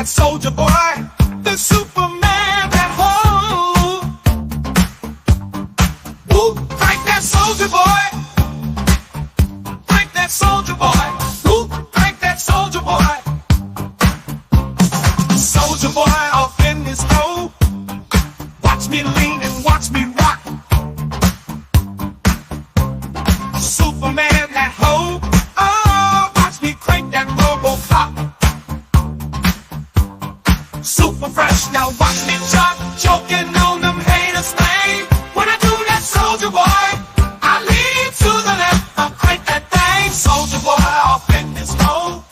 that soldier boy, the Superman that hold. Woo, crank that soldier boy. Crank that soldier boy. Woo, crank that soldier boy. Soldier boy off in his hole. Watch me lean and watch me rock. Superman that hoe. Oh, watch me crank that RoboCop. Super fresh, now watch me chop. Choking on them haters, man. When I do that soldier boy, I lean to the left, I crank that thing. Soldier boy off in his hole.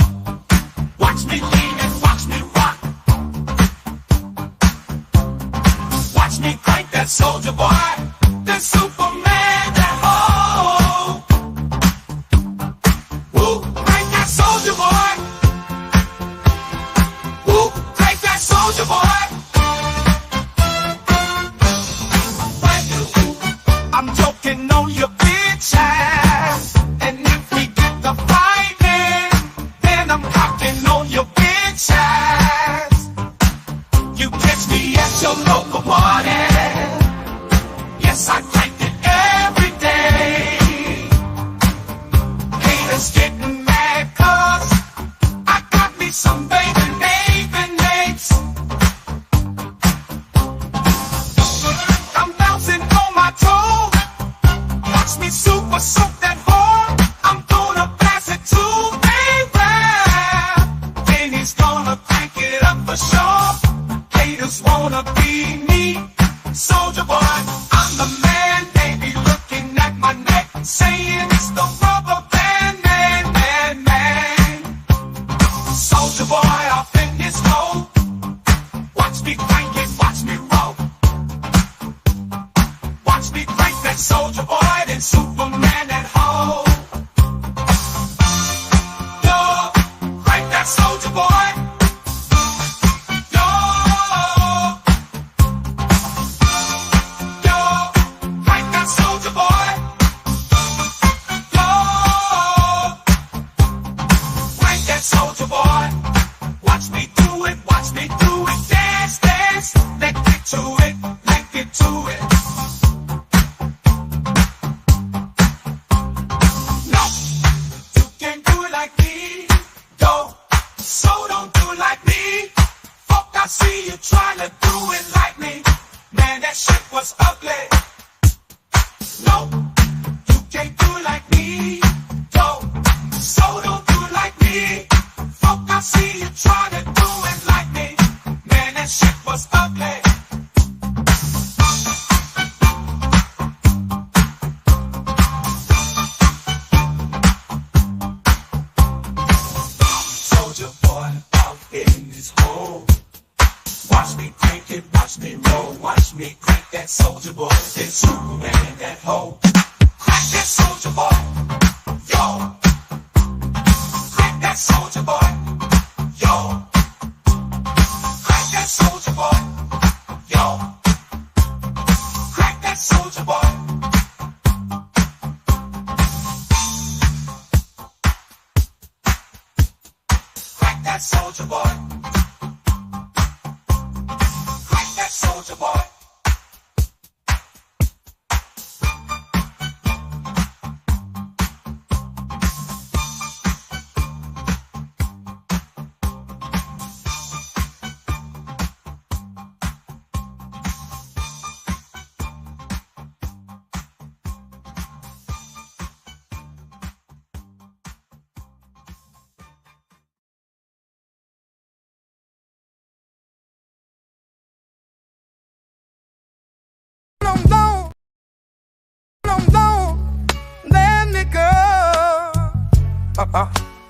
Watch me lean and watch me rock. Watch me crank that soldier boy, the Superman that hoe. Woo, crank that soldier boy. Woo, crank that soldier boy. I'm joking on your bitch ass, and if we get the fighting, then I'm cocking on your bitch ass. You catch me at your local party. Yes, I crank it every day. Haters getting mad 'cause I got me some baby mates. I'm bouncing on my toe. Watch me super soak that whore. I'm gonna pass it to baby. Then he's gonna crank it up for sure. Haters wanna be me. Soldier boy, I'm the man. They be looking at my neck, saying it's the rubber band, man. Soldier boy off in his hole. Watch me crank it, watch me roll. Watch me crank that soldier boy, then Superman that hoe. Yo, crank that soldier boy. Yo, crank that soldier boy. Yo, crank that soldier boy. Watch me do it, watch me do it. Dance, dance, let's get to it, let's get to it. No, you can't do it like me. Yo, so don't do it like me. Fuck, I see you trying to do it like me. Man, that shit was ugly. No, you can't do it like me. Yo, so don't do it like me. Fuck, I see you trying to do it like me. Man, that shit was ugly. Soldier boy out in his hole. Watch me crank it, watch me roll. Watch me crank that soldier boy, then Superman that hoe. Crank that soldier boy. Yo, crank that soldier boy. Yo, crank that soldier boy. Yo, crank that soldier boy. Crank that soldier boy. Crank that soldier boy.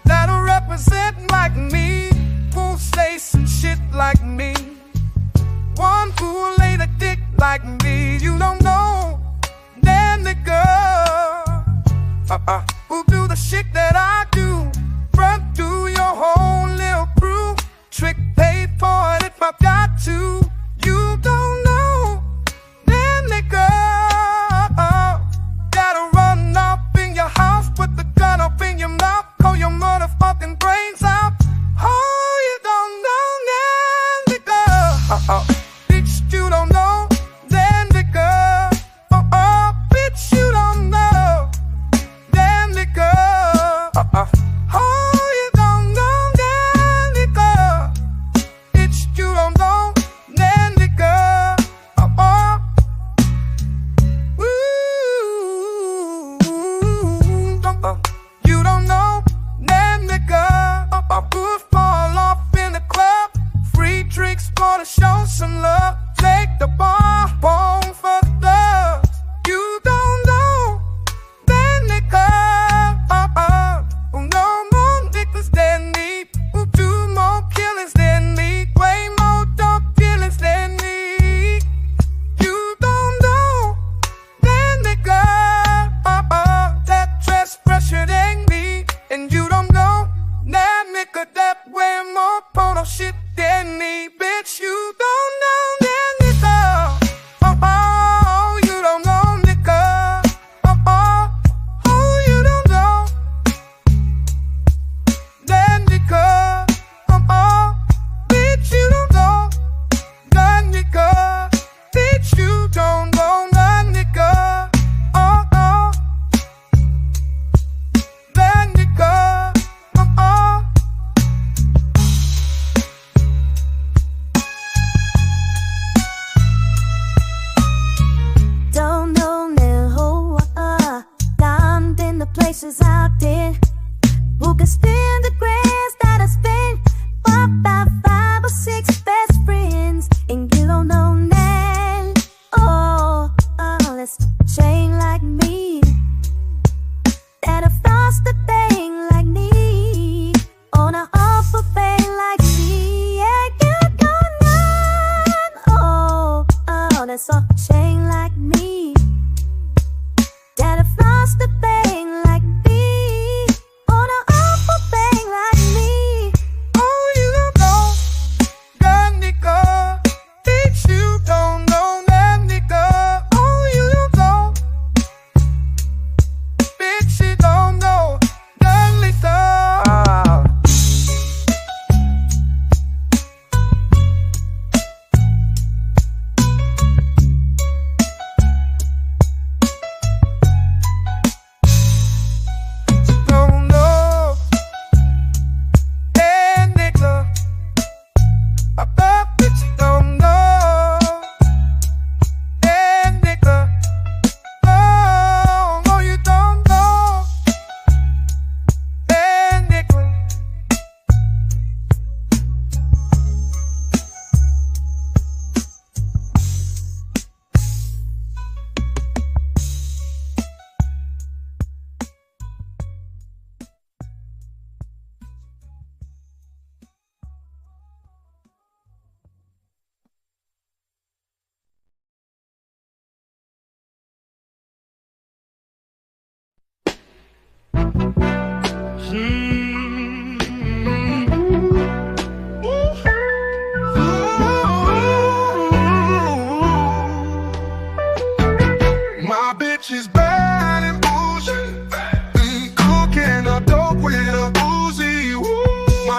That'll represent like me, who'll say some shit like me. One who'll lay the dick like me. You don't know that nigga who'll do the shit that I do. Run through your whole little crew. Trick pay for it if I've got to. You don't know that nigga that'll run off in your house, put the gun up in your mouth, pull your motherfucking brains out. Oh, you don't know now.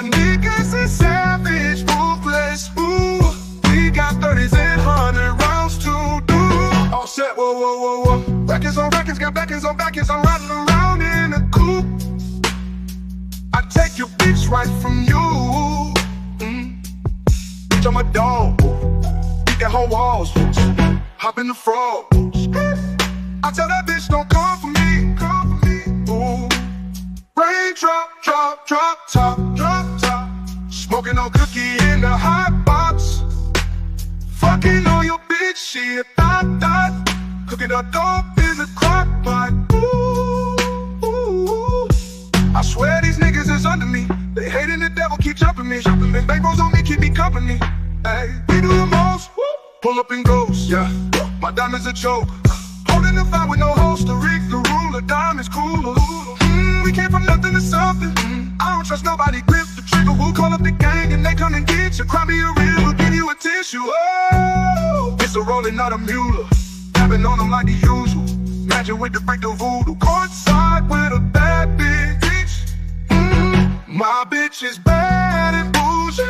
My niggas is savage, ruthless, ooh. We got 30s and 100 rounds to do. All set, whoa, whoa, whoa, whoa. Records on records, got backers on backers. I'm riding around in a coupe. I take your bitch right from you. Bitch, I'm a dog. Beat that whole walls. Hop in the frog. I tell that bitch don't come for me. Come for me. Ooh. Rain drop, drop, drop top, drop top. Smoking on cookie in the hot box. Fucking on your bitch, she a thot thot. Cooking up dope in the crock pot. Ooh, ooh. I swear these niggas is under me. They hating the devil, keep jumping me. They bankrolls on me, keep me company. Hey, we do the most. Pull up and ghost, yeah. My diamonds a joke. Holding the fire with no holster. Rick the ruler, diamonds cooler. We came from nothing to something. I don't trust nobody, grip the trigger. We'll call up the gang and they come and get you. Cry me a river, give you a tissue. Oh, it's a rolling, not a mule. Tapping on them like the usual. Magic with the break the voodoo. Courtside with a bad bitch. My bitch is bad and bougie.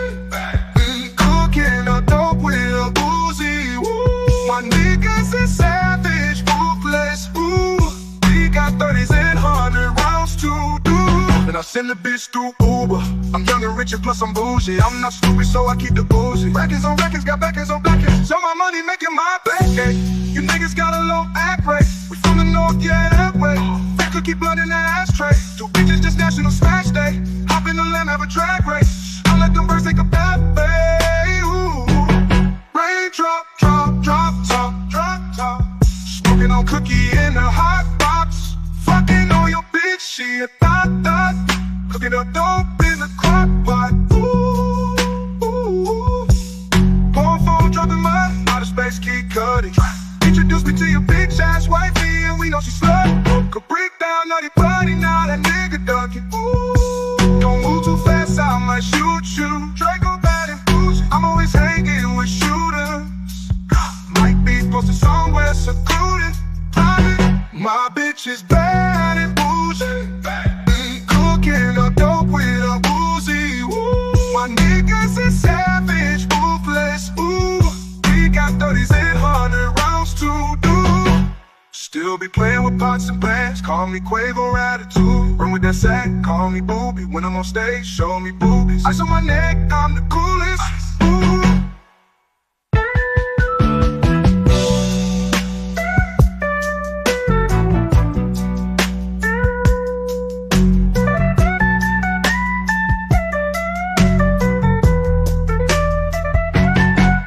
Cooking a dope with a boozy. Woo. My niggas is savage, ruthless. Ooh. We got 30s and 100 rounds to do. And I send the bitch through Uber. I'm young and rich and plus I'm bougie. I'm not stupid, so I keep the bougie. Records on records, got backers on backers. So my money making my back ache. You niggas got a low act rate. We from the north, yeah, that way. Fat cookie blood in the ashtray. Two bitches just national smash day. Hop in the lamb, have a drag race. I let them birds take a bath, babe. Ooh. Rain drop, drop, drop top, drop top. Smoking on cookie in the hot box. Fucking on your bitch, she a thot thot. Cooking up dope in the crock pot. Ooh, ooh. Pour phone, dropping mud. Outer space, keep cutting. Introduce me to your bitch ass wifey, and we know she slut. Could break down naughty buddy, now that nigga ducking. Ooh, don't move too fast, I might shoot you. Draco bad and bougie, I'm always hanging with shooters. Might be posted somewhere secluded, private. My bitch is bad and bougie. Cooking up dope with a boozy. Ooh. My niggas is savage, ruthless. Ooh, we got 30s and 100 rounds to do. Still be playing with pots and pans. Call me Quavo attitude. Run with that sack, call me booby. When I'm on stage, show me boobies. Ice on my neck, I'm the coolest. Ooh.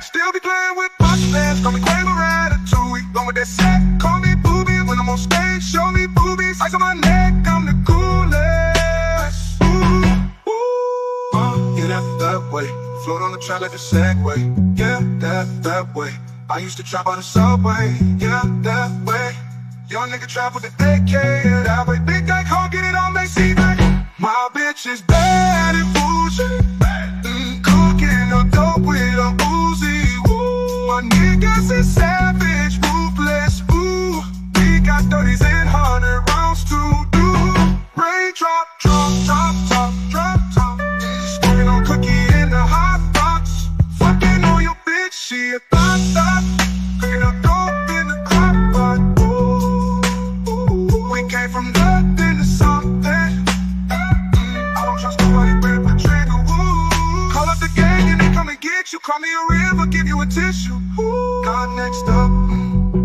Still be playing with pots and pans. Call me Quavo attitude. Run with that sack, call me booby. When I'm on stage, show me boobies. Ice on my neck, I'm the coolest. Ooh, ooh. Yeah, that way. Float on the track like a Segway. Yeah, that way. I used to trap on the subway. Yeah, that way. Young nigga trap with the AK. Yeah, that way. Big guy can't get it on, they see that. My bitch is bad and bougie. Cooking up dope with a Uzi. Ooh, my niggas is savage, ruthless. Ooh, we got 30s and 100 rounds to do. Rain drop, drop, drop top, drop top. Smoking on cookie in the hot box. Fucking on your bitch, she a thot thot. Cooking up dope in the crock pot. Ooh, ooh, we came from nothing to something. I don't trust nobody, grip the trigger. Ooh, call up the gang and they come and get you. Call me a river, give you a tissue. Ooh, God next up,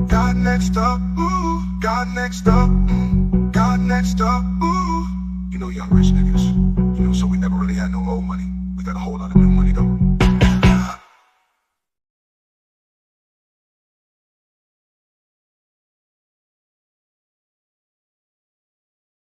God next up. Ooh, God next up, God next up. Ooh, you know young rich niggas. You know, so we never really had no old money. We got a whole lot of new money though.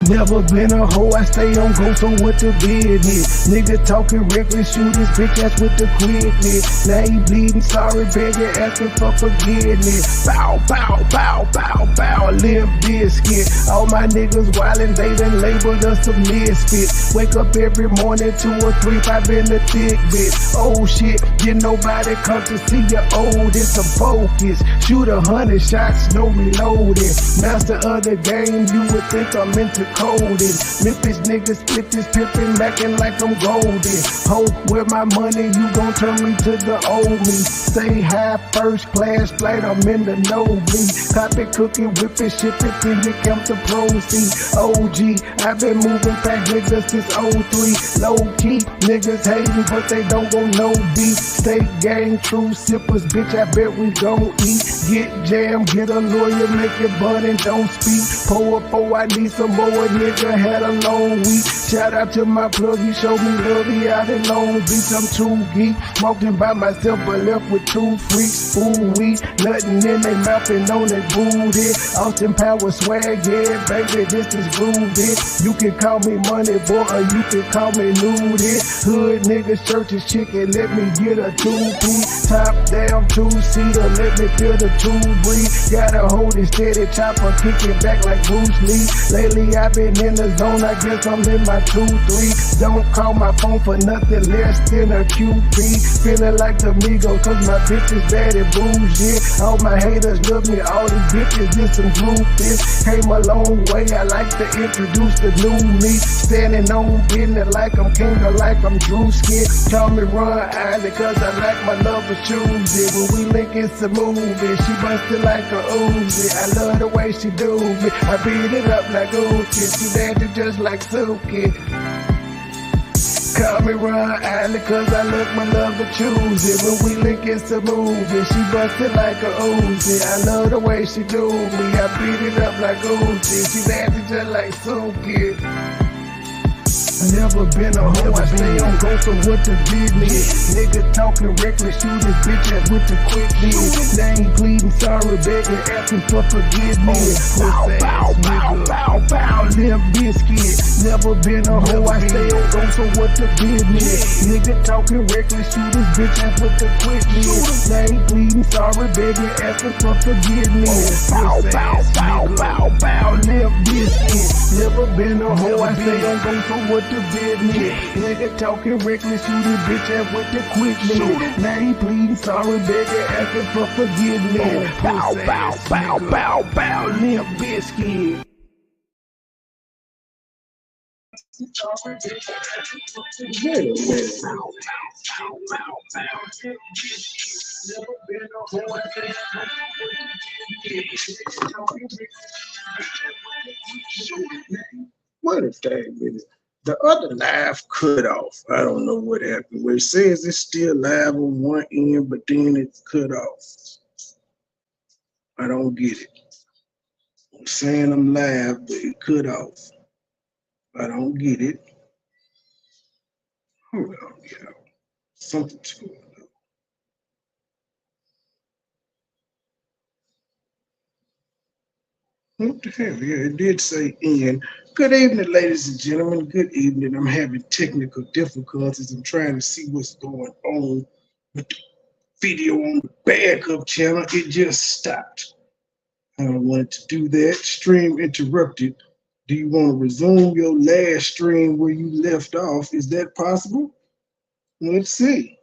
Never been a hoe, I stay on go, so what the business? Nigga talking reckless, shoot his bitch ass with the quickness. Now he bleeding, sorry, begging, asking for forgiveness. Bow, bow, bow, bow, bow, Limp Biscuit. All my niggas wildin', they done labeled us a misfit. Wake up every morning, 2 or 3, 5 in the thick bit. Oh shit, get nobody come to see you old, it's a focus. Shoot 100 shots, no reloading. Master of the game, you would think I'm into coded. Memphis niggas split this pippin', mackin' like I'm golden. Hope with my money, you gon' turn me to the old me. Stay high, first class flight, I'm in the nosebleed. Copy, cooking, whipping, shipping, till you count the proceeds. OG, I've been moving fast niggas since '03. Low key, niggas hating, but they don't go no beef. Stay gang, true sippers, bitch, I bet we gon' eat. Get jammed, get a lawyer, make it bud and don't speak. Pour up, I need some more, nigga had a long week. Shout out to my plug, he showed me love, he out in Long Beach. I'm too geek, walking by myself, but left with 2 freaks. Ooh, we nothing in they mouth and on they booty. Austin Power swag, yeah, baby, this is groovy. You can call me Money Boy, or you can call me Nudie. Hood niggas, churches, chicken, let me get a 2-piece. Top down, 2-seater, let me feel the 2 breathe. Gotta hold it steady, chopper, kick it back like Bruce Lee. Lately I've been in the zone, I guess I'm in my 2-3. Don't call my phone for nothing less than a QP. Feeling like the Migos, cause my bitch is bad and bougie. All my haters love me, all these bitches is some groupies. Came a long way, I like to introduce the new me. Standing on business like I'm king or like I'm Drewski. Call me Ron Island, cause I like my lover choosy. When we link, it's a movie, she bustin' like a Uzi. I love the way she do me, I beat it up like Gucci. She dancing just like Suki. Call me Ron Island, cause I look my love to choose it. When we link, it's a movie, she bustin' like a Uzi. I love the way she do me, I beat it up like Gucci. She dancing just like Suki. Never been a hoe, I stay on go, so what the business? Nigga talking reckless, shoot his bitch ass with the quickness. They ain't pleading, sorry, begging, asking for forgiveness. Bow, bow, bow, bow, bow, Limp Biscuit. Never been a hoe, I stay on go, so what the business? Nigga talking reckless, shoot his bitch ass with the quickness. They ain't pleading, sorry, begging, asking for forgiveness. Bow, bow, bow, bow, bow, Limp Biscuit. Never been a hoe, I stay on go, so what the business? Nigga talking reckless, shoot his bitch ass with the quickness. Now he pleading, sorry, begging, asking for forgiveness. Bow, bow, bow, bow, bow, Limp Biscuit. What a thing, minute. The other live cut off. I don't know what happened. Where it says it's still live on one end, but then it's cut off. I don't get it. I'm saying I'm live, but it cut off. I don't get it. Hold on, yeah. Something's going on. What the hell? Yeah, it did say end. Good evening, ladies and gentlemen. Good evening. I'm having technical difficulties. I'm trying to see what's going on with the video on the backup channel. It just stopped. I don't want to do that. Stream interrupted. Do you want to resume your last stream where you left off? Is that possible? Let's see.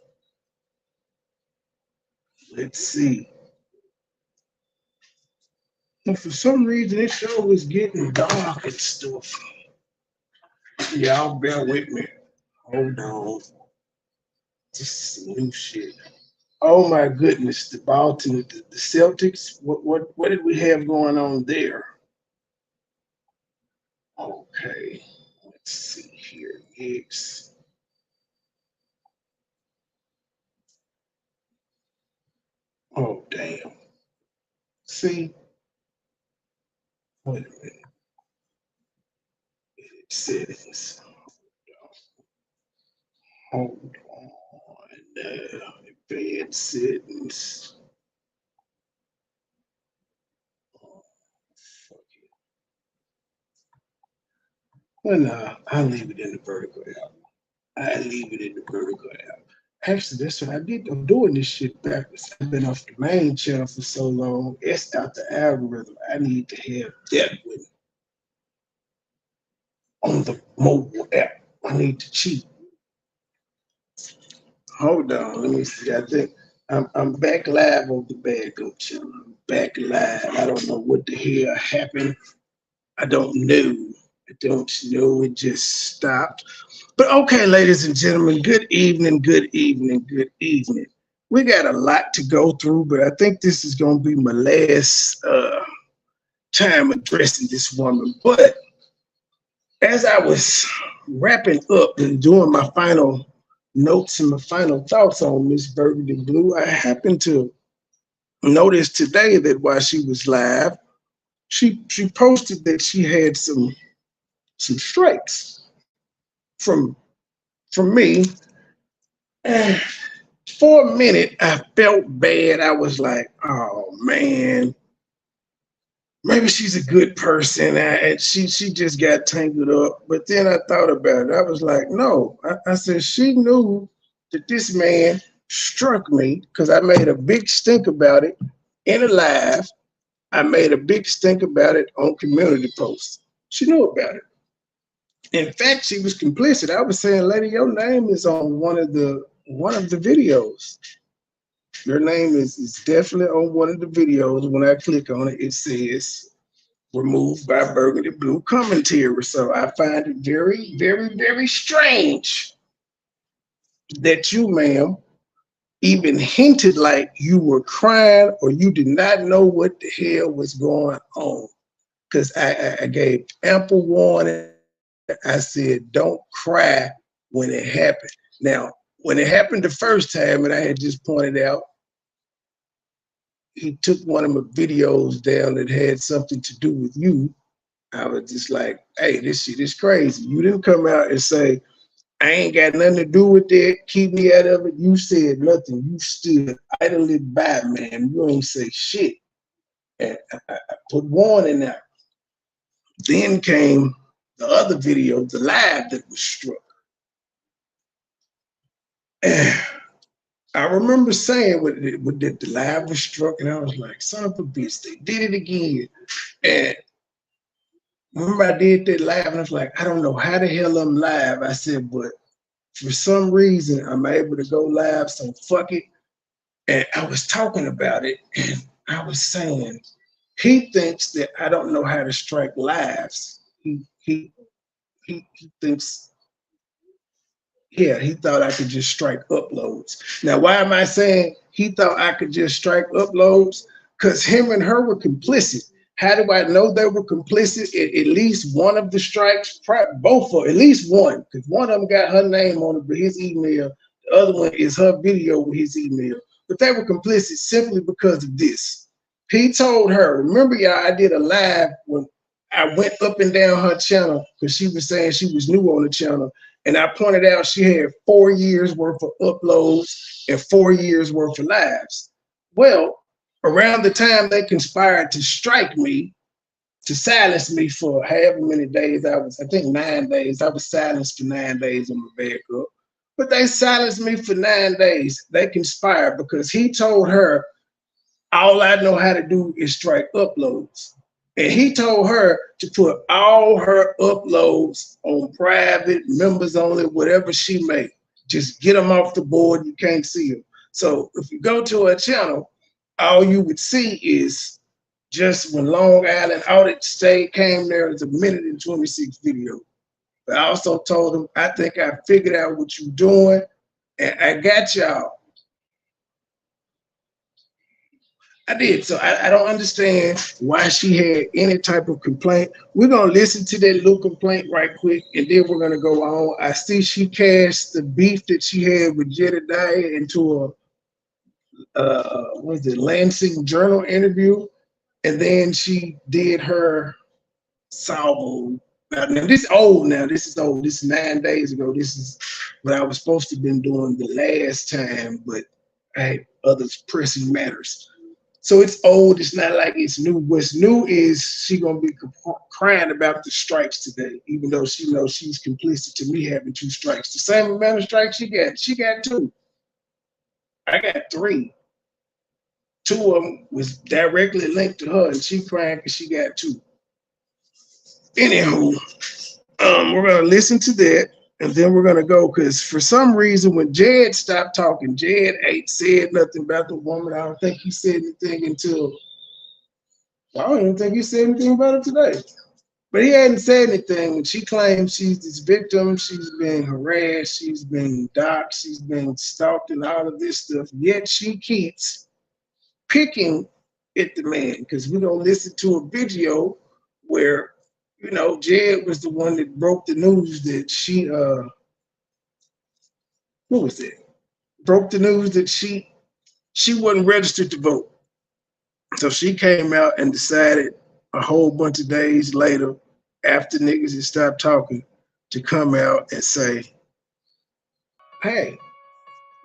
Let's see. And for some reason, this show is getting dark and stuff. Y'all bear with me. Hold on. This is new shit. Oh my goodness, the Baltimore, the Celtics. What did we have going on there? Okay, let's see here. X. Oh damn. See. Wait a minute. Settings. Hold on. Advanced settings. Oh, fuck it. Well, nah, I'll leave it in the vertical app. I leave it in the vertical app. Actually, that's what I did. I'm doing this shit backwards. I've been off the main channel for so long. It's out the algorithm. I need to have that one on the mobile app. I need to cheat. Hold on, let me see. I think I'm back live on the backup channel. I'm back live. I don't know what the hell happened. I don't know. I don't know, it just stopped. But okay, ladies and gentlemen, good evening, good evening, good evening. We got a lot to go through, but I think this is going to be my last time addressing this woman. But as I was wrapping up and doing my final notes and my final thoughts on Miss Burgundy Blue, I happened to notice today that while she was live, she posted that she had some strikes from me. And for a minute, I felt bad. I was like, oh man, maybe she's a good person. And she just got tangled up. But then I thought about it. I was like, no. I said she knew that this man struck me because I made a big stink about it in a live. I made a big stink about it on community posts. She knew about it. In fact, she was complicit. I was saying, lady, your name is on one of the videos. Your name is definitely on one of the videos. When I click on it, it says removed by Burgundy Blue commentary. So I find it very, very, very strange that you, ma'am, even hinted like you were crying or you did not know what the hell was going on. Because I gave ample warning. I said, don't cry when it happened. Now, when it happened the first time, and I had just pointed out, he took one of my videos down that had something to do with you. I was just like, hey, this shit is crazy. You didn't come out and say, I ain't got nothing to do with that. Keep me out of it. You said nothing. You stood idly by, man. You ain't say shit. And I put warning out. Then came the other video, the live that was struck. And I remember saying that the live was struck, and I was like, son of a bitch, they did it again. And remember I did that live, and I was like, I don't know how the hell I'm live. I said, but for some reason, I'm able to go live, so fuck it. And I was talking about it, and I was saying, he thinks that I don't know how to strike lives. He thinks, yeah, he thought I could just strike uploads. Now, why am I saying he thought I could just strike uploads? Because him and her were complicit. How do I know they were complicit? At least one of the strikes, both of at least one, because one of them got her name on it, but his email. The other one is her video with his email. But they were complicit simply because of this. He told her, remember, y'all, I did a live when I went up and down her channel because she was saying she was new on the channel. And I pointed out she had 4 years worth of uploads and 4 years worth of lives. Well, around the time they conspired to strike me, to silence me for however many days I think 9 days. I was silenced for 9 days on my backup. But they silenced me for 9 days. They conspired because he told her, all I know how to do is strike uploads. And he told her to put all her uploads on private, members only, whatever she made. Just get them off the board. You can't see them. So if you go to her channel, all you would see is just when Long Island Audit State came there, it's a 1:26 video. But I also told him, I think I figured out what you're doing, and I got y'all. I did. So I don't understand why she had any type of complaint. We're going to listen to that little complaint right quick, and then we're going to go on. I see she cast the beef that she had with Jedediah into a, Lansing Journal interview, and then she did her salvo. Now, this is old now. This is old. This is 9 days ago. This is what I was supposed to have been doing the last time, but I had other pressing matters. So it's old. It's not like it's new. What's new is she gonna be crying about the strikes today, even though she knows she's complicit to me having 2 strikes. The same amount of strikes she got. She got 2. I got 3. 2 of them was directly linked to her, and she crying because she got 2. Anywho, we're gonna listen to that, and then we're gonna go because for some reason when Jed stopped talking, Jed ain't said nothing about the woman. I don't think he said anything until I don't even think he said anything about it today. But he hadn't said anything. She claims she's this victim. She's been harassed. She's been doxxed. She's been stalked and all of this stuff. Yet she keeps picking at the man because we don't listen to a video where, you know, Jed was the one that broke the news that she, what was it? Broke the news that she wasn't registered to vote. So she came out and decided a whole bunch of days later, after niggas had stopped talking, to come out and say, hey,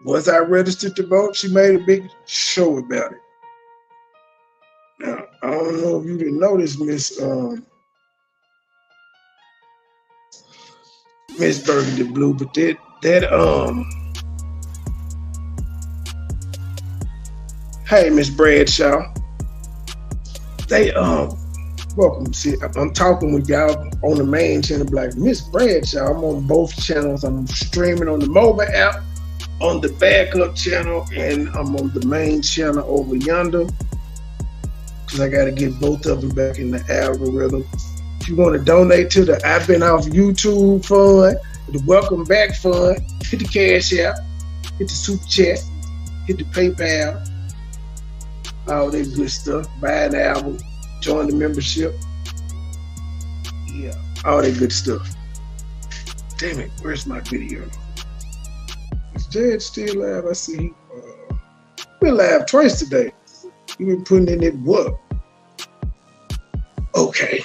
was I registered to vote? She made a big show about it. Now, I don't know if you didn't notice, Miss Burgundy Blue, but hey, Miss Bradshaw, they welcome. See, I'm talking with y'all on the main channel, like Miss Bradshaw. I'm on both channels. I'm streaming on the mobile app, on the backup channel, and I'm on the main channel over yonder. Because I got to get both of them back in the algorithm. If you want to donate to the I've Been Off YouTube fund, the Welcome Back fund, hit the Cash App, hit the Super Chat, hit the PayPal, all that good stuff. Buy an album, join the membership. Yeah, all that good stuff. Damn it, where's my video? Is Jed still live? I see he been live twice today. You been putting in it what? Okay.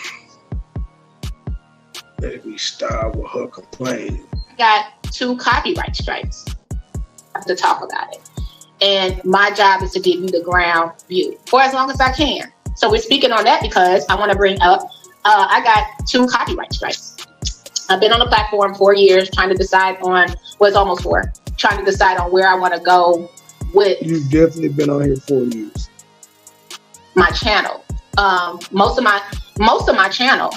Let me start with her complaining. I got 2 copyright strikes. I have to talk about it. And my job is to give you the ground view for as long as I can. So we're speaking on that because I want to bring up, I got 2 copyright strikes. I've been on the platform 4 years trying to decide on, well, it's almost 4, trying to decide on where I want to go with. You've definitely been on here 4 years. My channel. Most of my channel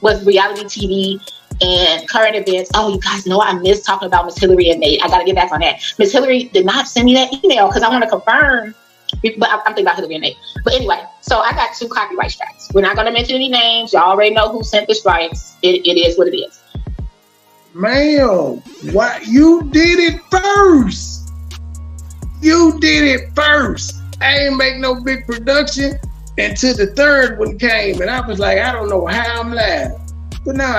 was reality TV and current events. Oh, you guys know I miss talking about Miss Hillary and Nate. I got to get back on that. Miss Hillary did not send me that email because I want to confirm. But I'm thinking about Hillary and Nate. But anyway, so I got 2 copyright strikes. We're not going to mention any names. Y'all already know who sent the strikes. It is what it is. Ma'am, why you did it first? You did it first. I ain't make no big production until the 3rd one came, and I was like, I don't know how I'm live. But now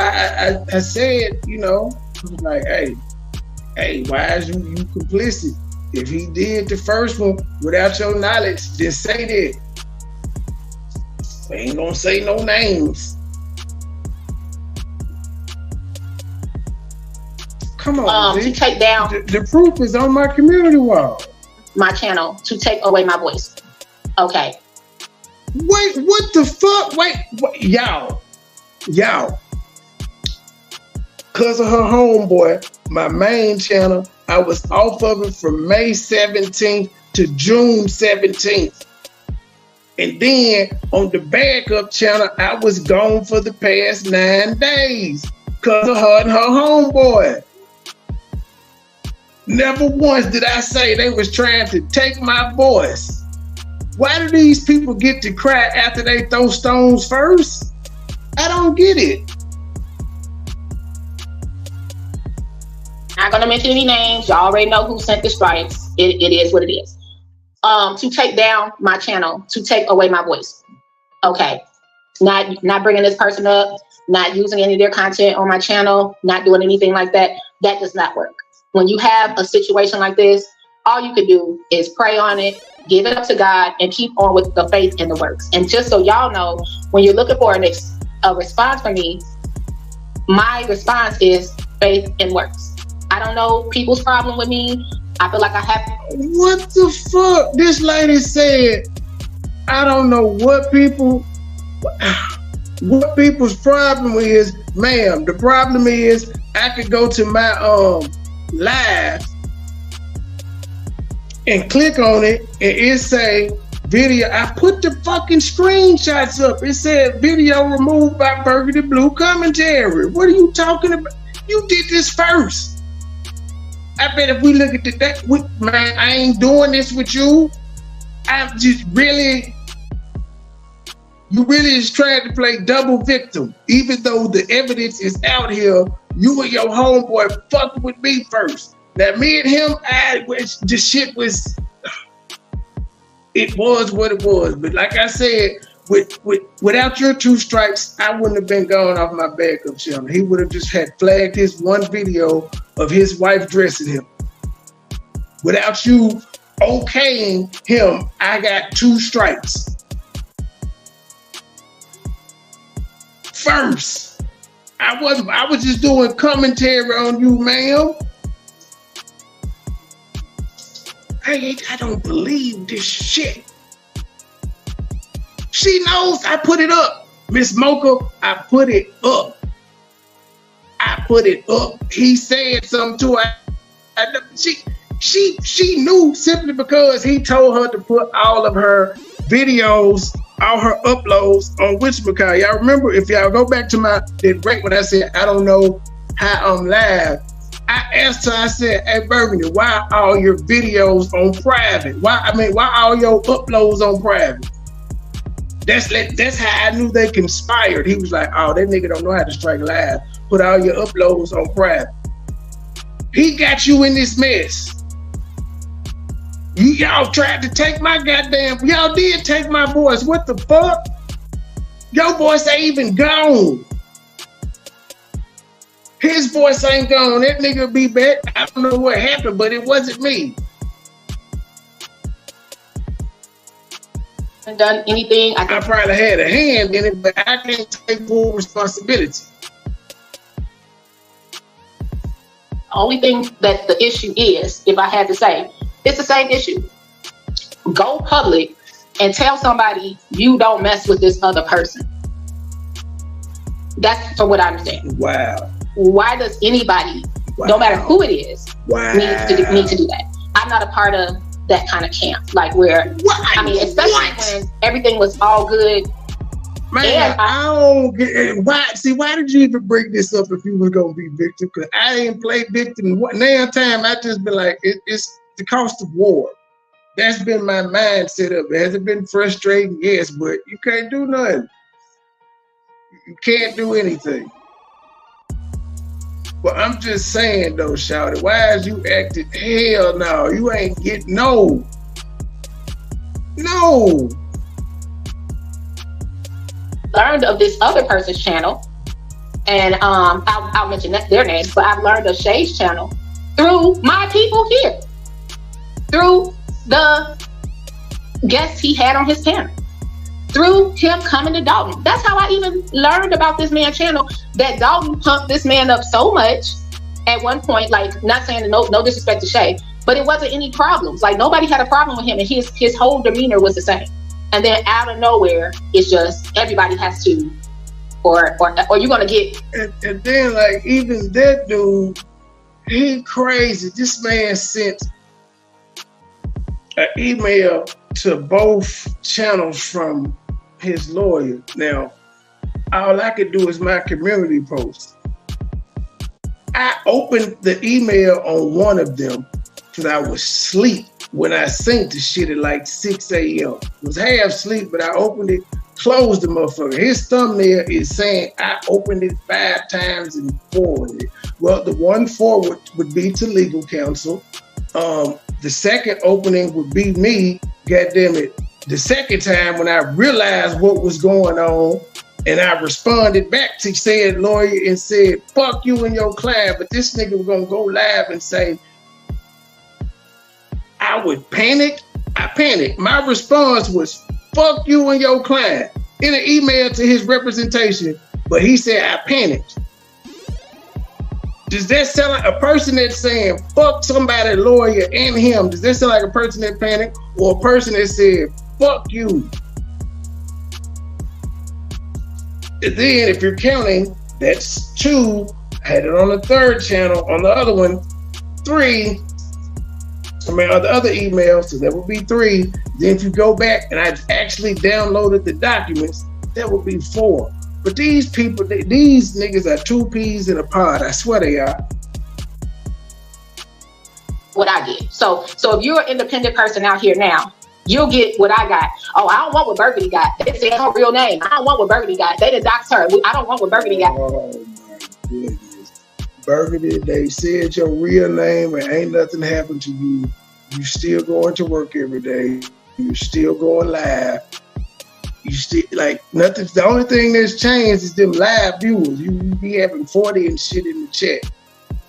I said, you know, I was like, hey, why is you complicit? If he did the first one without your knowledge, just say that. We ain't gonna say no names. Come on, to take down the proof is on my community wall. My channel to take away my voice. Okay. Wait, what the fuck? Wait, y'all. Cause of her homeboy, my main channel, I was off of it from May 17th to June 17th. And then on the backup channel, I was gone for the past 9 days because of her and her homeboy. Never once did I say they was trying to take my voice. Why do these people get to cry after they throw stones first? I don't get it. Not gonna mention any names. Y'all already know who sent the strikes. It is what it is. To take down my channel, to take away my voice. Okay. Not bringing this person up, not using any of their content on my channel, not doing anything like that. That does not work. When you have a situation like this, all you can do is pray on it, give it up to God, and keep on with the faith and the works. And just so y'all know, when you're looking for a response from me, my response is faith and works. I don't know people's problem with me. I feel like I have. What the fuck? This lady said, I don't know what people's problem is. Ma'am, the problem is I could go to my live and click on it and it say video. I put the fucking screenshots up. It said video removed by Burgundy Blue commentary. What are you talking about? You did this first. I bet if we look at that, man, I ain't doing this with you. I'm just really, You really is trying to play double victim, even though the evidence is out here. You and your homeboy fucked with me first. Now me and him, the shit was, it was what it was. But like I said, without your 2 strikes, I wouldn't have been gone off my backup channel. He would have just had flagged his one video of his wife dressing him. Without you okaying him, I got 2 strikes. First, I was just doing commentary on you, ma'am. I don't believe this shit. She knows I put it up. Miss Mocha, I put it up. I put it up. He said something to her. She knew simply because he told her to put all of her videos, all her uploads on whatchamacallit. Y'all remember, if y'all go back to that break when I said, I don't know how I'm live, I asked her, I said, hey, Burgundy, why all your videos on private? Why all your uploads on private? That's how I knew they conspired. He was like, oh, that nigga don't know how to strike live. Put all your uploads on private. He got you in this mess. Y'all tried to take my goddamn, y'all did take my voice. What the fuck? Your voice ain't even gone. His voice ain't gone. That nigga be back. I don't know what happened, but it wasn't me. Haven't done anything. I probably had a hand in it, but I can't take full responsibility. Only thing that the issue is, if I had to say, it's the same issue. Go public and tell somebody you don't mess with this other person. That's from what I understand. Wow. Why does anybody, no matter who it is, need to do that? I'm not a part of that kind of camp. Like where, I mean, especially when everything was all good. Man, I don't get it. Why did you even bring this up if you were gonna be victim? Because I ain't played victim. Now time I just been like, it's the cost of war. That's been my mindset up. Has it been frustrating? Yes, but you can't do nothing. You can't do anything. But I'm just saying though, Shawty, why is you acting? Hell no, you ain't getting no. Learned of this other person's channel, and I'll mention their names, but I've learned of Shay's channel through my people here, through the guests he had on his channel, through him coming to Dalton. That's how I even learned about this man's channel, that Dalton pumped this man up so much at one point, like, not saying no disrespect to Shay, but it wasn't any problems. Like, nobody had a problem with him, and his whole demeanor was the same. And then out of nowhere, it's just everybody has to, or you're gonna get. And then like even that dude, he crazy. This man sent an email to both channels from his lawyer. Now, all I could do is my community post. I opened the email on one of them because I was asleep when I sent the shit at like 6 a.m. Was half asleep, but I opened it, closed the motherfucker. His thumbnail is saying I opened it 5 times and forwarded it. Well, the one forward would be to legal counsel. The second opening would be me, goddamn it. The second time when I realized what was going on, and I responded back to said lawyer and said, fuck you and your client, but this nigga was gonna go live and say, I would panic. I panicked. My response was, fuck you and your client, in an email to his representation, but he said I panicked. Does that sound like a person that's saying, fuck somebody, lawyer, and him? Does that sound like a person that panicked, or a person that said, fuck you? And then if you're counting, that's 2, had it on the 3rd channel, on the other one, 3, on the other email, so that would be 3. Then if you go back and I actually downloaded the documents, that would be 4. But these people, these niggas are 2 peas in a pod. I swear they are. What I did. So if you're an independent person out here now, you'll get what I got. Oh, I don't want what Burgundy got. They said her real name. I don't want what Burgundy got. They done doxed her. I don't want what Burgundy got. Oh my goodness. Burgundy, they said your real name and ain't nothing happened to you. You still going to work every day. You still going live. You still like nothing. The only thing that's changed is them live viewers. You be having 40 and shit in the chat.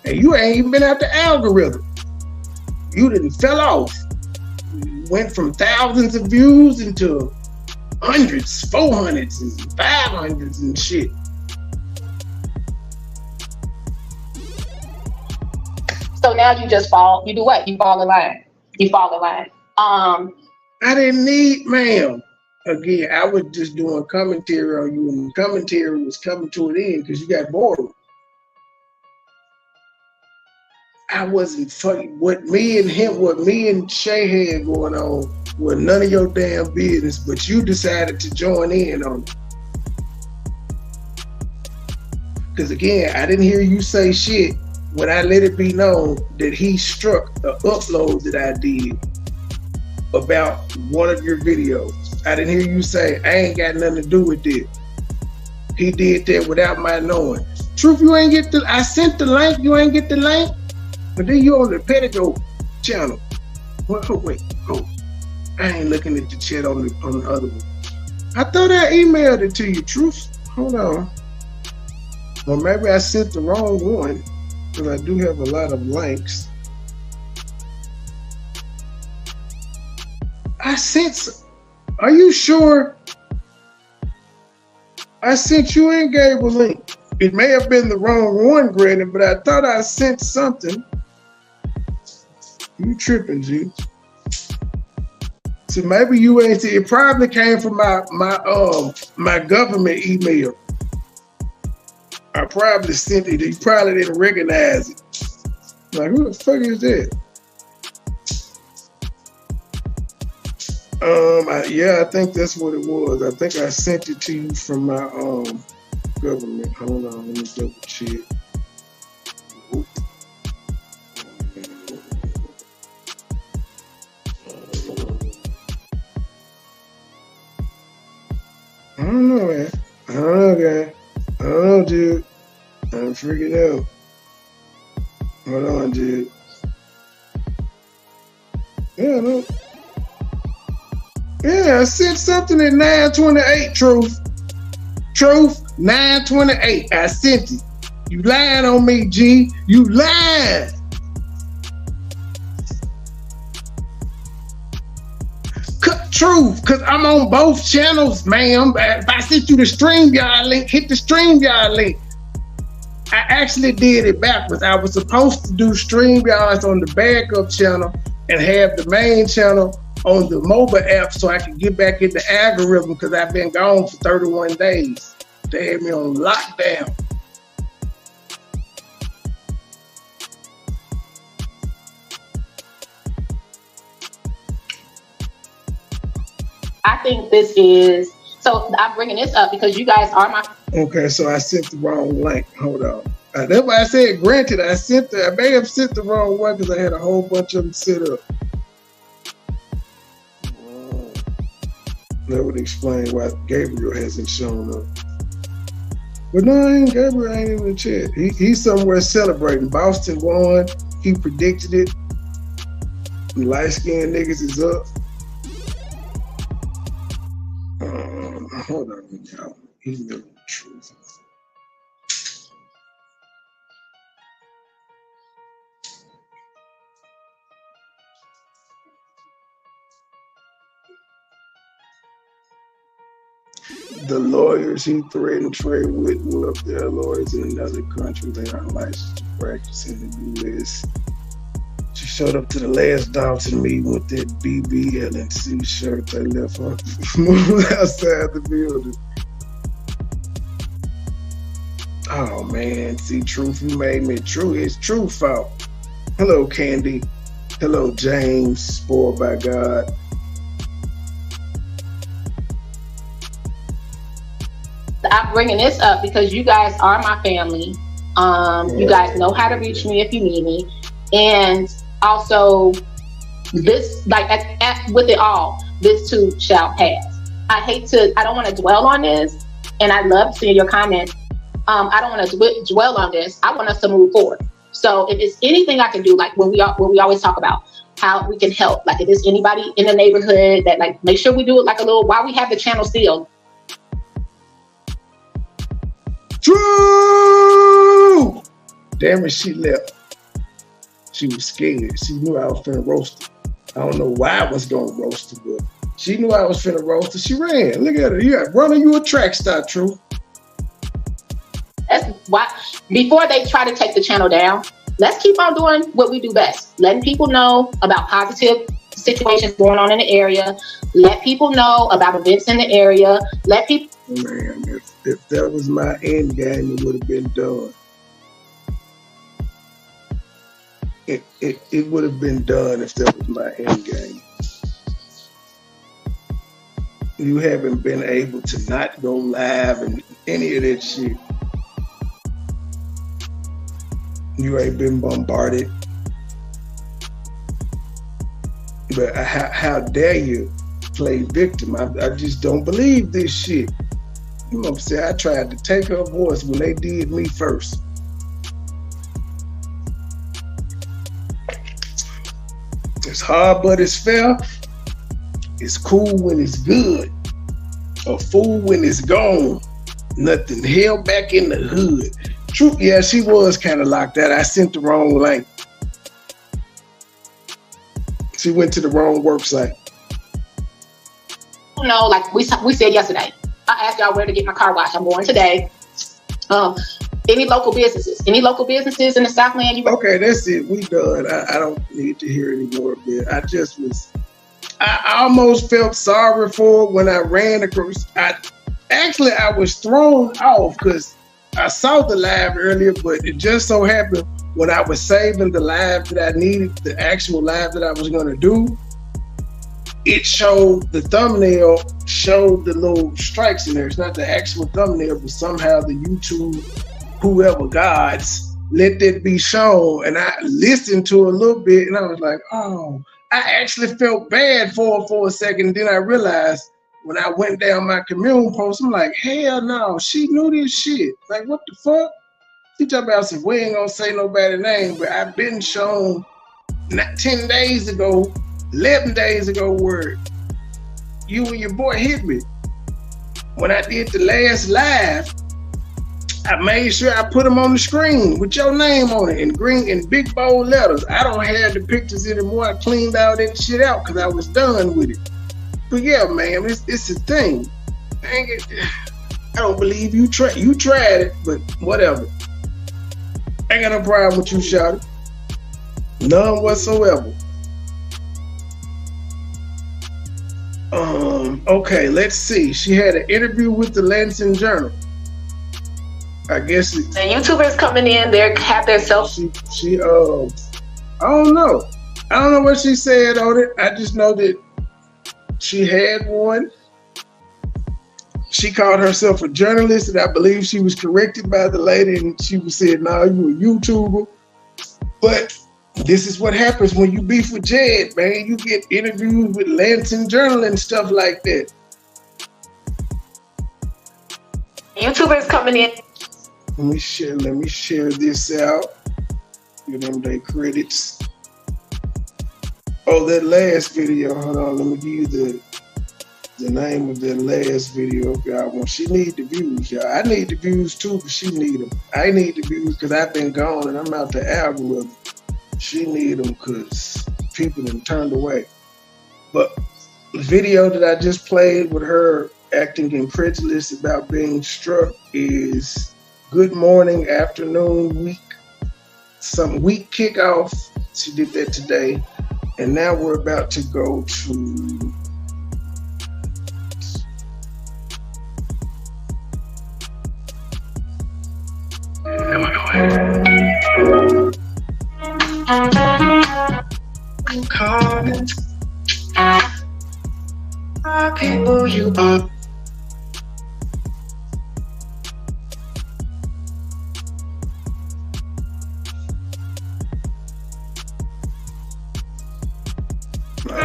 And you ain't even been out the algorithm. You didn't fell off. You went from thousands of views into hundreds, 400s, and 500s and shit. So now you just fall. You do what? You fall in line. You fall in line. I didn't need, ma'am. Again, I was just doing commentary on you, and the commentary was coming to an end because you got bored. I wasn't fucking what me and Shay had going on was none of your damn business, but you decided to join in on it. Because again, I didn't hear you say shit when I let it be known that he struck the upload that I did about one of your videos. I didn't hear you say, I ain't got nothing to do with it. He did that without my knowing. Truth, you ain't get the, I sent the link, you ain't get the link? But then you on the Pedigo channel. Wait, I ain't looking at the chat on the other one. I thought I emailed it to you, Truth. Hold on. Or maybe I sent the wrong one, because I do have a lot of links. I sent, are you sure? I sent you and gave a link. It may have been the wrong one, Granny, but I thought I sent something. You tripping, G. So maybe you ain't see, it probably came from my government email. I probably sent it, you probably didn't recognize it. Like, who the fuck is that? Yeah, I think that's what it was. I think I sent it to you from my government. Hold on, let me double check. Oop. I don't know, man. I don't know, guy. I don't know, dude. I'm freaking out. Hold on, dude. Yeah, no. Yeah, I sent something at 9:28, Truth. Truth, 9:28. I sent it. You lying on me, G. You lying. Truth, because I'm on both channels, ma'am. If I sent you the StreamYard link, hit the StreamYard link. I actually did it backwards. I was supposed to do StreamYards on the backup channel and have the main channel on the mobile app so I could get back in the algorithm because I've been gone for 31 days. They had me on lockdown. I think this is, so I'm bringing this up because you guys are my. Okay, so I sent the wrong link. Hold on. That's why I said, granted, I may have sent the wrong one because I had a whole bunch of them set up. That would explain why Gabriel hasn't shown up. But no, Gabriel ain't in the chat. He's somewhere celebrating. Boston won. He predicted it. Light-skinned niggas is up. Hold on, y'all. He's the truth. The lawyers he threatened Trey with were their lawyers in another country. They are licensed to practice in the U.S. She showed up to the last Dawson meeting with that BBLNC shirt they left her outside the building. Oh man, see, Truth, you made me true. It's Truth's fault. Hello, Candy. Hello, James, spoiled by God. I'm bringing this up because you guys are my family. You guys know how to reach me if you need me. And also, this, like with it all, this too shall pass. I don't want to dwell on this, and I love seeing your comments. I don't want to dwell on this. I want us to move forward. So if it's anything I can do, like when we always talk about how we can help, like if there's anybody in the neighborhood that, like, make sure we do it like a little, while we have the channel still. True! Damn it, she left. She was scared. She knew I was finna roast her. I don't know why I was gonna roast her, but she knew I was finna roast her. She ran. Look at her. You got running you a track star, True. That's why, before they try to take the channel down, let's keep on doing what we do best. Letting people know about positive situations going on in the area. Let people know about events in the area. Let people... Man, if that was my end game, it would have been done. It would have been done if that was my end game. You haven't been able to not go live and any of that shit. You ain't been bombarded. But how dare you play victim? I just don't believe this shit. You know what I'm saying? I tried to take her voice when they did me first. It's hard, but it's fair. It's cool when it's good. A fool when it's gone. Nothing held back in the hood. True, yeah, she was kind of like that. I sent the wrong link. She went to the wrong work site. No, like we said yesterday. I asked y'all where to get my car washed. I'm going today. Any local businesses in the Southland? Okay, that's it. We done. I don't need to hear any more of it. I almost felt sorry for her when I ran across. I was thrown off because I saw the live earlier, but it just so happened when I was saving the live that I needed, the actual live that I was going to do, it showed, the thumbnail showed the little strikes in there. It's not the actual thumbnail, but somehow the YouTube, whoever gods, let that be shown. And I listened to a little bit and I was like, oh, I actually felt bad for a second. Then I realized when I went down my commune post, I'm like, hell no, she knew this shit. Like, what the fuck? She talking about some, we ain't gonna say nobody's name, but I've been shown not 10 days ago, 11 days ago, where you and your boy hit me. When I did the last live, I made sure I put them on the screen with your name on it in green and big bold letters. I don't have the pictures anymore. I cleaned all that shit out because I was done with it. But yeah, man, it's a thing. I don't believe you tried it, but whatever. I ain't got no problem with you, shouting. None whatsoever. Okay, let's see. She had an interview with the Lansing Journal. I guess the YouTubers coming in, they have their self. I don't know. I don't know what she said on it. I just know that she had one. She called herself a journalist, and I believe she was corrected by the lady, and she was saying, "No, you a YouTuber." But this is what happens when you beef with Jed, man. You get interviews with Lansing Journal and stuff like that. YouTubers coming in. Let me share this out. Give them their credits. Oh, that last video. Hold on, let me give you the name of that last video, y'all. She need the views, y'all. I need the views too, but she need them. I need the views because I've been gone and I'm out the algorithm. She need them because people done turned away. But the video that I just played with her acting incredulous about being struck is good morning, afternoon, week kickoff. She did that today. And now we're about to go to calling my people you are.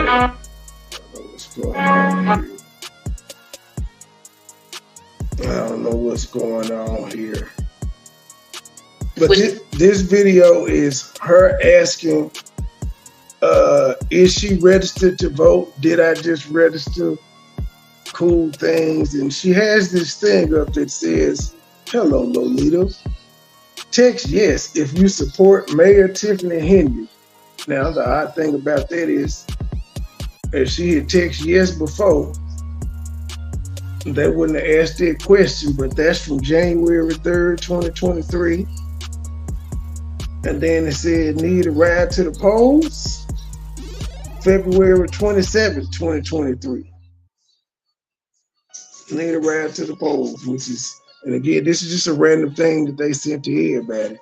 what's going on here. I don't know what's going on here. But this video is her asking, is she registered to vote? Did I just register? Cool things. And she has this thing up that says, hello, Lolita. Text yes if you support Mayor Tiffany Henry. Now, the odd thing about that is, if she had texted yes before, they wouldn't have asked that question, but that's from January 3rd, 2023. And then it said, need a ride to the polls, February 27th, 2023. Need a ride to the polls, which is, and again, this is just a random thing that they sent to everybody.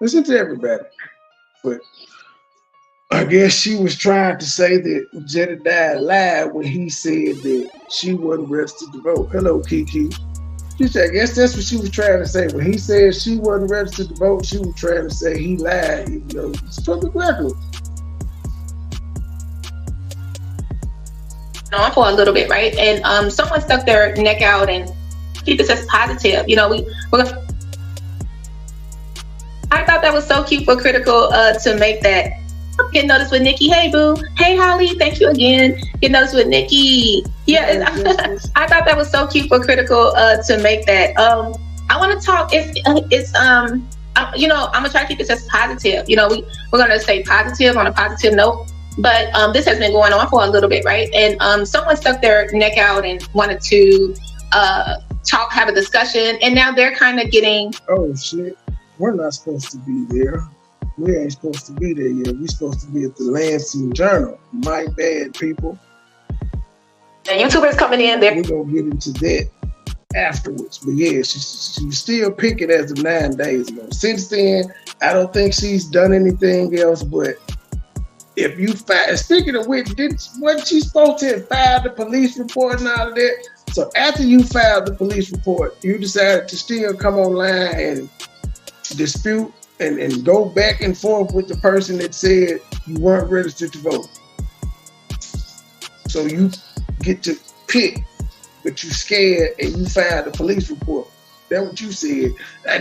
They sent to everybody. But I guess she was trying to say that Jedediah lied when he said that she wasn't registered to vote. Hello, Kiki. I guess that's what she was trying to say. When he said she wasn't registered to vote, she was trying to say he lied. You know, it's public record. On for a little bit, right? And someone stuck their neck out and keep it as positive. You know, I thought that was so cute for Critical to make that. Get noticed with Nikki. Hey, boo. Hey, Holly. Thank you again. Get noticed with Nikki. Yeah, I thought that was so cute for Critical to make that. I want to talk. You know, I'm gonna try to keep this as positive. You know, we're gonna stay positive on a positive note. But this has been going on for a little bit, right? And someone stuck their neck out and wanted to talk, have a discussion, and now they're kind of getting. Oh shit! We're not supposed to be there. We ain't supposed to be there yet. We're supposed to be at the Lansing Journal. My bad, people. The YouTubers coming in there. We're gonna get into that afterwards. But yeah, she's still picking as of 9 days ago. Since then, I don't think she's done anything else. But if you speaking of which, wasn't she supposed to have filed the police report and all of that? So after you filed the police report, you decided to still come online and dispute and go back and forth with the person that said you weren't registered to vote. So you get to pick, but you scared and you filed a police report. That's what you said. I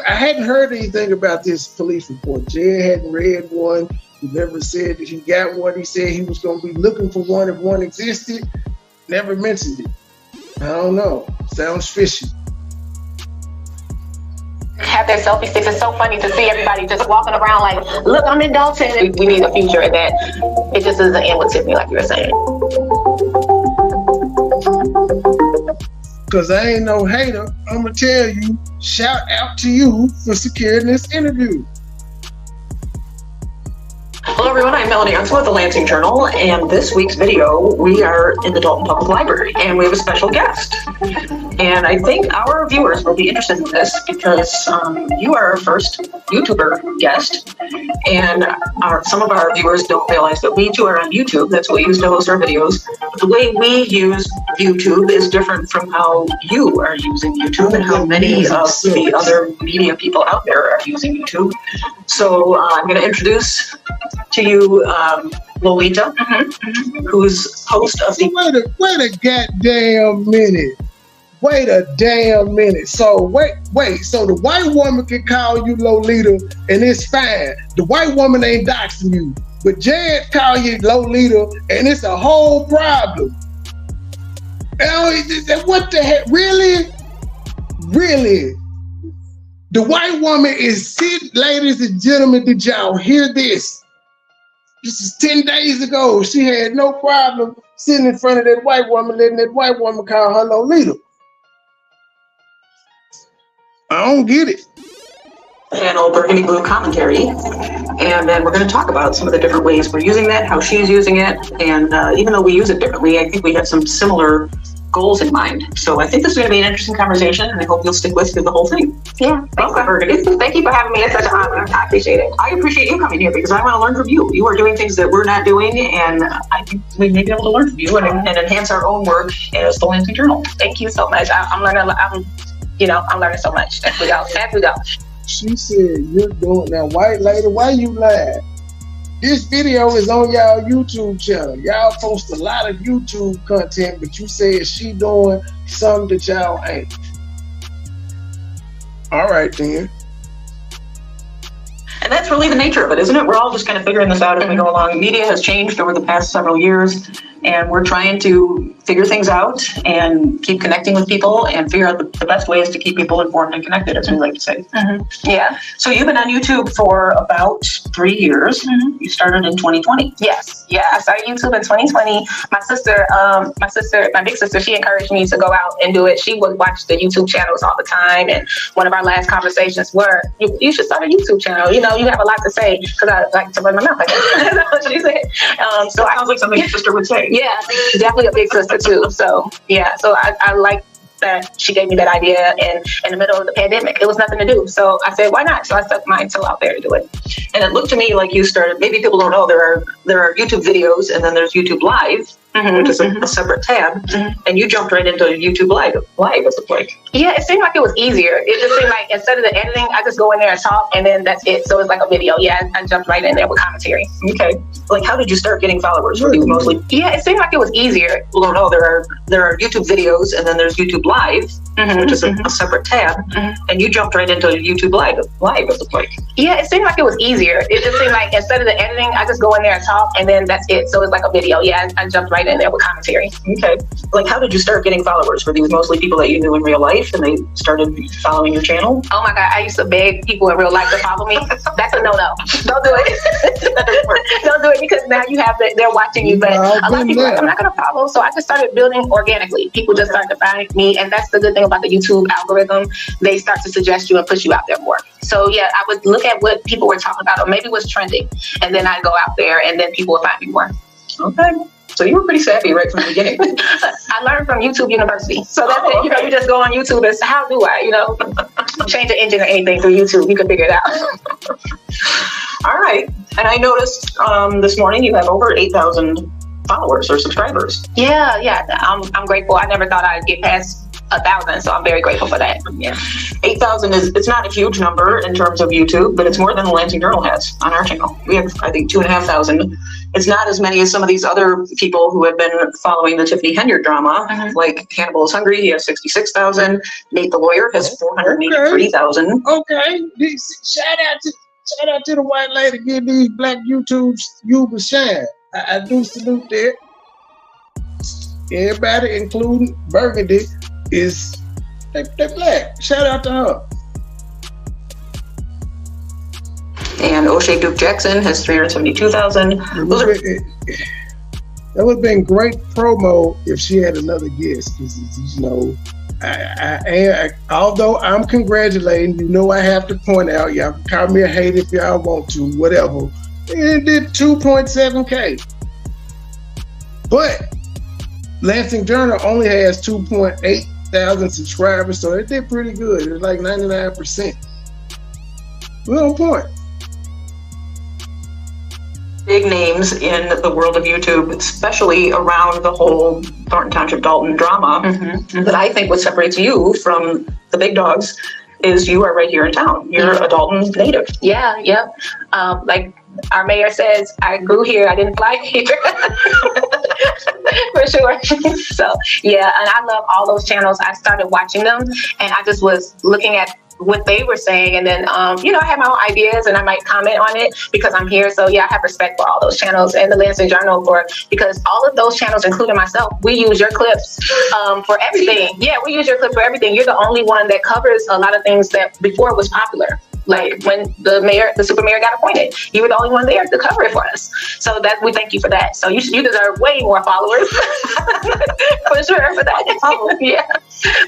hadn't heard anything about this police report. Jay hadn't read one. He never said that he got one. He said he was going to be looking for one if one existed. Never mentioned it. I don't know. Sounds fishy. Have their selfie sticks. It's so funny to see everybody just walking around like, look, I'm in Dalton. We need a future of that. It just doesn't end with Tiffany, like you were saying. Because I ain't no hater. I'm going to tell you, shout out to you for securing this interview. Hello everyone, I'm Melanie Arnsel with the Lansing Journal, and this week's video, we are in the Dalton Public Library, and we have a special guest. And I think our viewers will be interested in this because you are our first YouTuber guest, and some of our viewers don't realize that we too are on YouTube. That's what we use to host our videos. But the way we use YouTube is different from how you are using YouTube and how many of the other media people out there are using YouTube. So I'm going to introduce to you Lolita, who's host of the... Wait a goddamn minute. Wait a damn minute. So wait. So the white woman can call you Lolita and it's fine. The white woman ain't doxing you. But Jed call you Lolita and it's a whole problem. What the heck? Really? Really? The white woman is sitting, ladies and gentlemen, did y'all hear this? This is 10 days ago. She had no problem sitting in front of that white woman, letting that white woman call her Lolita. I don't get it. Channel Burgundy Blue Commentary, and then we're going to talk about some of the different ways we're using that, how she's using it, and even though we use it differently, I think we have some similar goals in mind. So I think this is going to be an interesting conversation, and I hope you'll stick with through the whole thing. Yeah, thank you for having me. It's such an honor. I appreciate it. I appreciate you coming here because I want to learn from you. You are doing things that we're not doing, and I think we may be able to learn from you and enhance our own work as the Lansing Journal. Thank you so much. I'm learning. I'm learning so much as we go. She said, you're doing now, white lady, why you lying? this video is on y'all YouTube channel. Y'all post a lot of YouTube content, but you said she doing something that y'all ain't. All right then. And that's really the nature of it, isn't it? We're all just kind of figuring this out as we go along. Media has changed over the past several years, and we're trying to figure things out and keep connecting with people and figure out the best ways to keep people informed and connected, as we like to say. Yeah. So you've been on YouTube for about 3 years. You started in 2020. Yes. Yeah. I started YouTube in 2020. My big sister, she encouraged me to go out and do it. She would watch the YouTube channels all the time. And one of our last conversations were, you should start a YouTube channel. You know, you have a lot to say, because I like to run my mouth. I guess. That's what she said. So Sounds like something your sister would say. Yeah, definitely a big sister too. So yeah, so I like that she gave me that idea, and in the middle of the pandemic, it was nothing to do. So I said, why not? So I stuck my toe out there to do it. And it looked to me like you started, maybe people don't know, there are YouTube videos and then there's YouTube Live, which is a separate tab. And you jumped right into YouTube Live. Live was the play. Yeah, it seemed like it was easier. It just seemed like instead of the editing, I just go in there and talk, and then that's it. So it's like a video. Yeah, I jumped right in there with commentary. Okay. Like, how did you start getting followers? Were you mostly? Yeah, it seemed like it was easier. People don't know, there are YouTube videos and then there's YouTube Live, which is a separate tab. And you jumped right into YouTube Live. Live was the play. Yeah, it seemed like it was easier. It just seemed like instead of the editing, I just go in there and talk, and then that's it. So it's like a video. Yeah, I jumped right in there with commentary. Okay. Like, how did you start getting followers? Were these mostly people that you knew in real life and they started following your channel? Oh my God, I used to beg people in real life to follow me. That's a no-no. Don't do it. Don't do it, because now you have they're watching you. But a lot of people are like, I'm not going to follow. So I just started building organically. People just started to find me. And that's the good thing about the YouTube algorithm. They start to suggest you and push you out there more. So yeah, I would look at what people were talking about, or maybe what's trending. And then I'd go out there, and then people would find me more. Okay. So you were pretty savvy right from the beginning. I learned from YouTube University. So that's it. You know, you just go on YouTube and say, how do I, change the engine or anything through YouTube? You can figure it out. All right. And I noticed this morning you have over 8,000 followers or subscribers. Yeah. I'm grateful. I never thought I'd get past 1,000, so I'm very grateful for that. Yeah. 8,000 it's not a huge number in terms of YouTube, but it's more than the Lansing Journal has on our channel. We have, I think, 2,500. It's not as many as some of these other people who have been following the Tiffany Henyard drama, like Hannibal is Hungry. He has 66,000. Nate the Lawyer has 483,000. Okay. Shout out to the white lady getting these black YouTubers shine. I do salute that. Everybody, including Burgundy, they're black. Shout out to her. And O'Shea Duke Jackson has 372,000. That would have been great promo if she had another guest. Because, although I'm congratulating, I have to point out, y'all can call me a hater if y'all want to, whatever. It did 2.7K. But Lansing Journal only has 2,800 subscribers, so it did pretty good. It was like 99%. We're on point. Big names in the world of YouTube, especially around the whole Thornton Township Dalton drama, that I think what separates you from the big dogs is you are right here in town. You're a Dalton native. Yeah. Like our mayor says, I grew here, I didn't fly here. For sure. So yeah, and I love all those channels. I started watching them, and I just was looking at what they were saying, and then I have my own ideas, and I might comment on it because I'm here. So yeah, I have respect for all those channels and the Lansing Journal because all of those channels, including myself, we use your clips for everything. Yeah, we use your clips for everything. You're the only one that covers a lot of things that before was popular. Like when the super mayor got appointed, you were the only one there to cover it for us. So we thank you for that. So you deserve way more followers for sure for that. Yeah.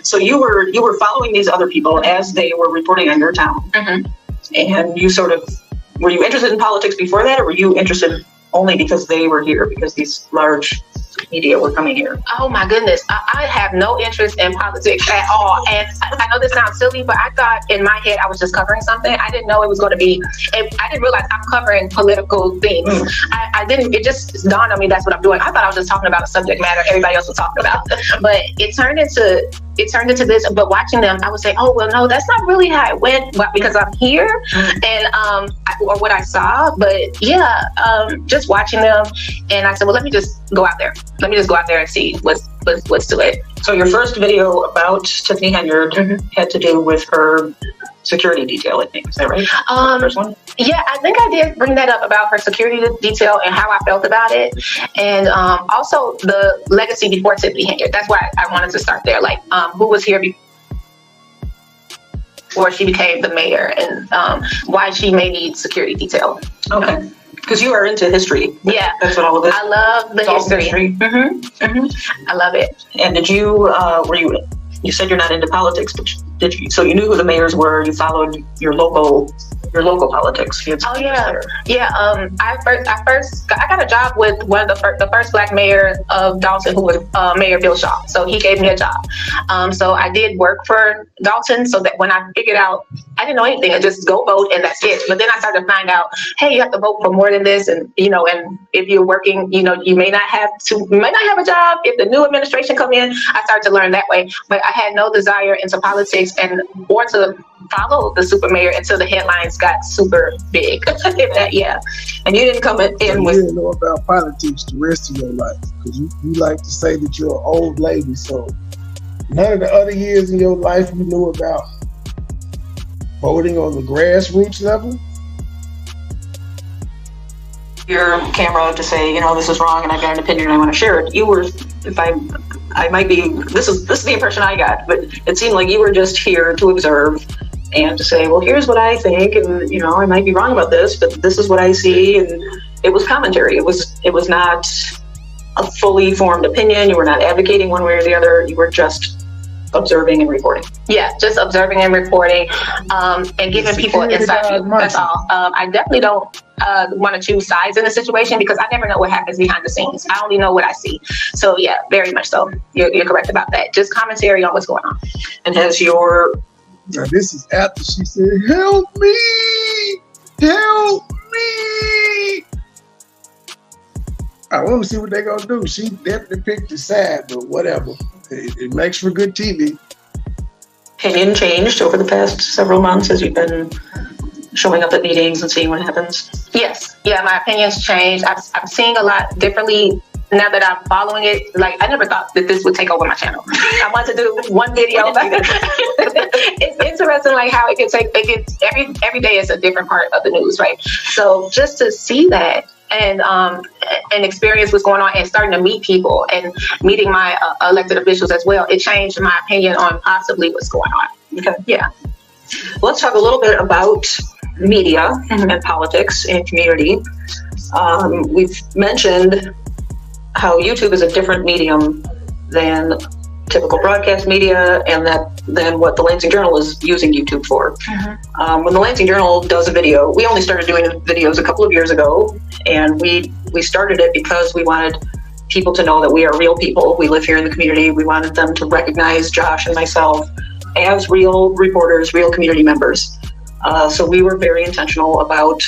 So you were following these other people as they were reporting on your town, and you were you interested in politics before that, or were you interested only because they were here, because these large media were coming here? Oh my goodness. I have no interest in politics at all. And I know this sounds silly, but I thought in my head I was just covering something. I didn't know it was going to be, I didn't realize I'm covering political things. I I didn't, it just dawned on me that's what I'm doing. I thought I was just talking about a subject matter everybody else was talking about, but it turned into this. But watching them, I would say, oh, well, no, that's not really how it went, but because I'm here and, or what I saw. But yeah, just watching them, and I said, well, let me just go out there. Let me just go out there and see what's to it. So your first video about Tiffany Henyard had to do with her security detail, I think. Is that right? First one? Yeah, I think I did bring that up about her security detail and how I felt about it. And also the legacy before Tiffany Henyard. That's why I wanted to start there. Like, who was here before she became the mayor, and why she may need security detail. Okay. Because you are into history. Yeah. That's what all of this. I love the history. I love it. And did you, you said you're not into politics, but did you, so you knew who the mayors were, you followed your local politics. Oh yeah, yeah. I got a job with one of the first Black mayor of Dalton, who was Mayor Bill Shaw. So he gave me a job. So I did work for Dalton. So that when I figured out, I didn't know anything. I just go vote and that's it. But then I started to find out, hey, you have to vote for more than this, and and if you're working, you may not have a job if the new administration come in. I started to learn that way, but I had no desire into politics or to follow the super mayor until the headlines got super big. Yeah. And you didn't come in You with. didn't know about politics the rest of your life, because you like to say that you're an old lady. So none of the other years in your life you knew about voting on the grassroots level. Your camera to say, this is wrong and I've got an opinion and I want to share it. You were, I might be, this is the impression I got, but it seemed like you were just here to observe and to say, well, here's what I think, and I might be wrong about this, but this is what I see. And it was commentary. It was not a fully formed opinion. You were not advocating one way or the other. You were just observing and reporting. Yeah, just observing and reporting, and giving people insight. That's all. I definitely don't want to choose sides in the situation, because I never know what happens behind the scenes. I only know what I see. So yeah, very much so. You're correct about that. Just commentary on what's going on. And has your... Now this is after she said, "Help me! Help me!" I want to see what they're gonna do. She definitely picked a side, but whatever. It makes for good TV. Opinion changed over the past several months as you've been showing up at meetings and seeing what happens? Yes. Yeah, my opinions changed. I'm seeing a lot differently now that I'm following it. Like, I never thought that this would take over my channel. I want to do one video. It's interesting, like how every day is a different part of the news, right? So just to see that and experience what's going on and starting to meet people and meeting my elected officials as well, it changed my opinion on possibly what's going on. Okay. Yeah. Let's talk a little bit about media and politics and community. We've mentioned how YouTube is a different medium than typical broadcast media, and than what the Lansing Journal is using YouTube for. When the Lansing Journal does a video, we only started doing videos a couple of years ago, and we started it because we wanted people to know that we are real people. We live here in the community. We wanted them to recognize Josh and myself as real reporters, real community members. So we were very intentional about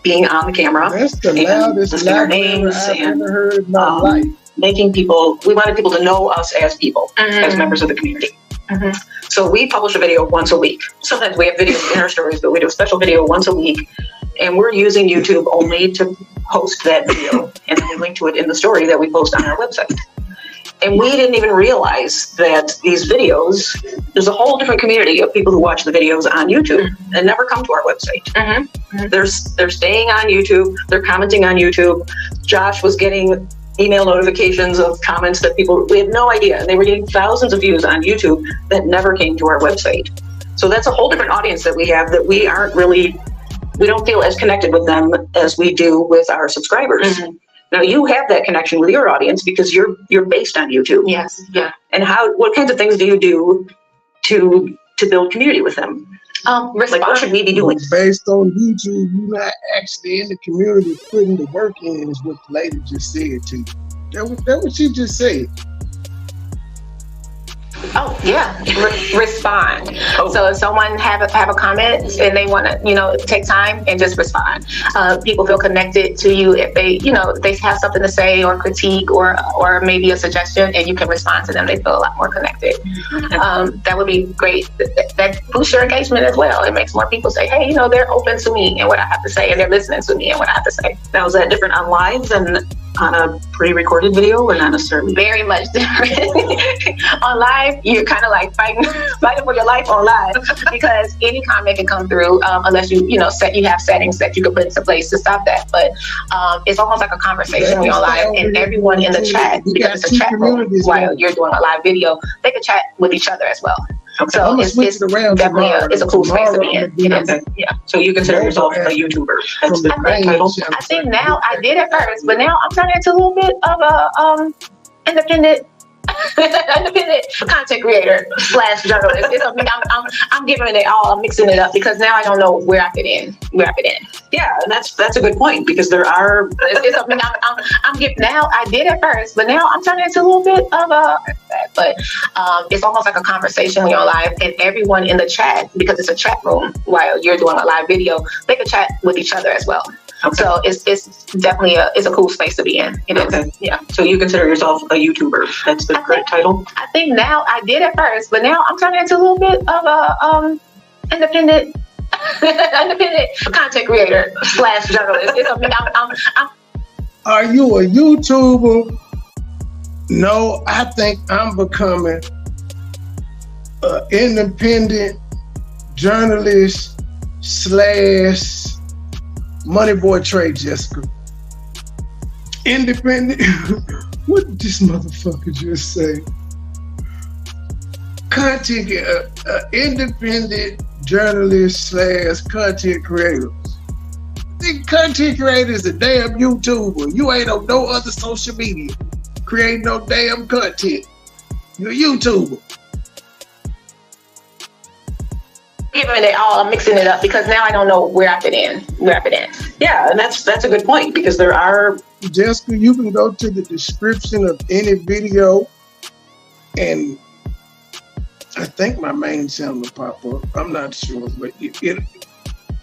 being on the camera. That's the loudest listing our names I've and ever heard in my life. we wanted people to know us as people, as members of the community. So we publish a video once a week. Sometimes we have videos in our stories, but we do a special video once a week. And we're using YouTube only to host that video. And then we link to it in the story that we post on our website. And we didn't even realize that these videos, there's a whole different community of people who watch the videos on YouTube and never come to our website. They're staying on YouTube. They're commenting on YouTube. Josh was getting email notifications of comments that we had no idea. And they were getting thousands of views on YouTube that never came to our website. So that's a whole different audience that we have that we don't feel as connected with them as we do with our subscribers. Now you have that connection with your audience because you're based on YouTube. Yes. Yeah. And what kinds of things do you do to build community with them? Like, what should we be doing? Based on YouTube, you're not actually in the community putting the work in, is what the lady just said to you. That what she just said. Oh yeah, respond. Oh. So if someone have a comment and they want to, take time and just respond. People feel connected to you if they have something to say or critique or maybe a suggestion, and you can respond to them. They feel a lot more connected. That would be great. That boosts your engagement as well. It makes more people say, hey, they're open to me and what I have to say, and they're listening to me and what I have to say. Now, is that different on live than on a pre-recorded video, or not necessarily? Very much different. On live, you're kind of like fighting for your life on live, because any comment can come through unless you have settings that you can put into place to stop that. But it's almost like a conversation when you're on live, and everyone in the chat, because it's a chat room while you're doing a live video, they can chat with each other as well. So it's definitely it's a cool space to be in. It is. Yeah. So you consider yourself a YouTuber? That's the correct title. I think now, I did at first, but now I'm turning into a little bit of a independent content creator / journalist. I'm giving it all. I'm mixing it up because now I don't know where I fit in. Yeah, and that's a good point, because there are. It's something I'm giving now. I did at first, but now I'm turning into a little bit of a. But it's almost like a conversation when you're on live, and everyone in the chat, because it's a chat room while you're doing a live video, they can chat with each other as well. Okay. So it's definitely it's a cool space to be in. It is. Yeah. So you consider yourself a YouTuber? That's the correct title? I think now, I did at first, but now I'm turning into a little bit of a independent content creator / journalist. It's something I'm. Are you a YouTuber? No, I think I'm becoming an independent journalist / MoneyBoy trade, Jessica. Independent. What did this motherfucker just say? Independent journalist / content creator. The content creator is a damn YouTuber. You ain't on no other social media creating no damn content. You're a YouTuber. Giving it all, I'm mixing it up because now I don't know where I fit in. Yeah, and that's a good point, because there are. Jessica, you can go to the description of any video, and I think my main channel will pop up. I'm not sure, but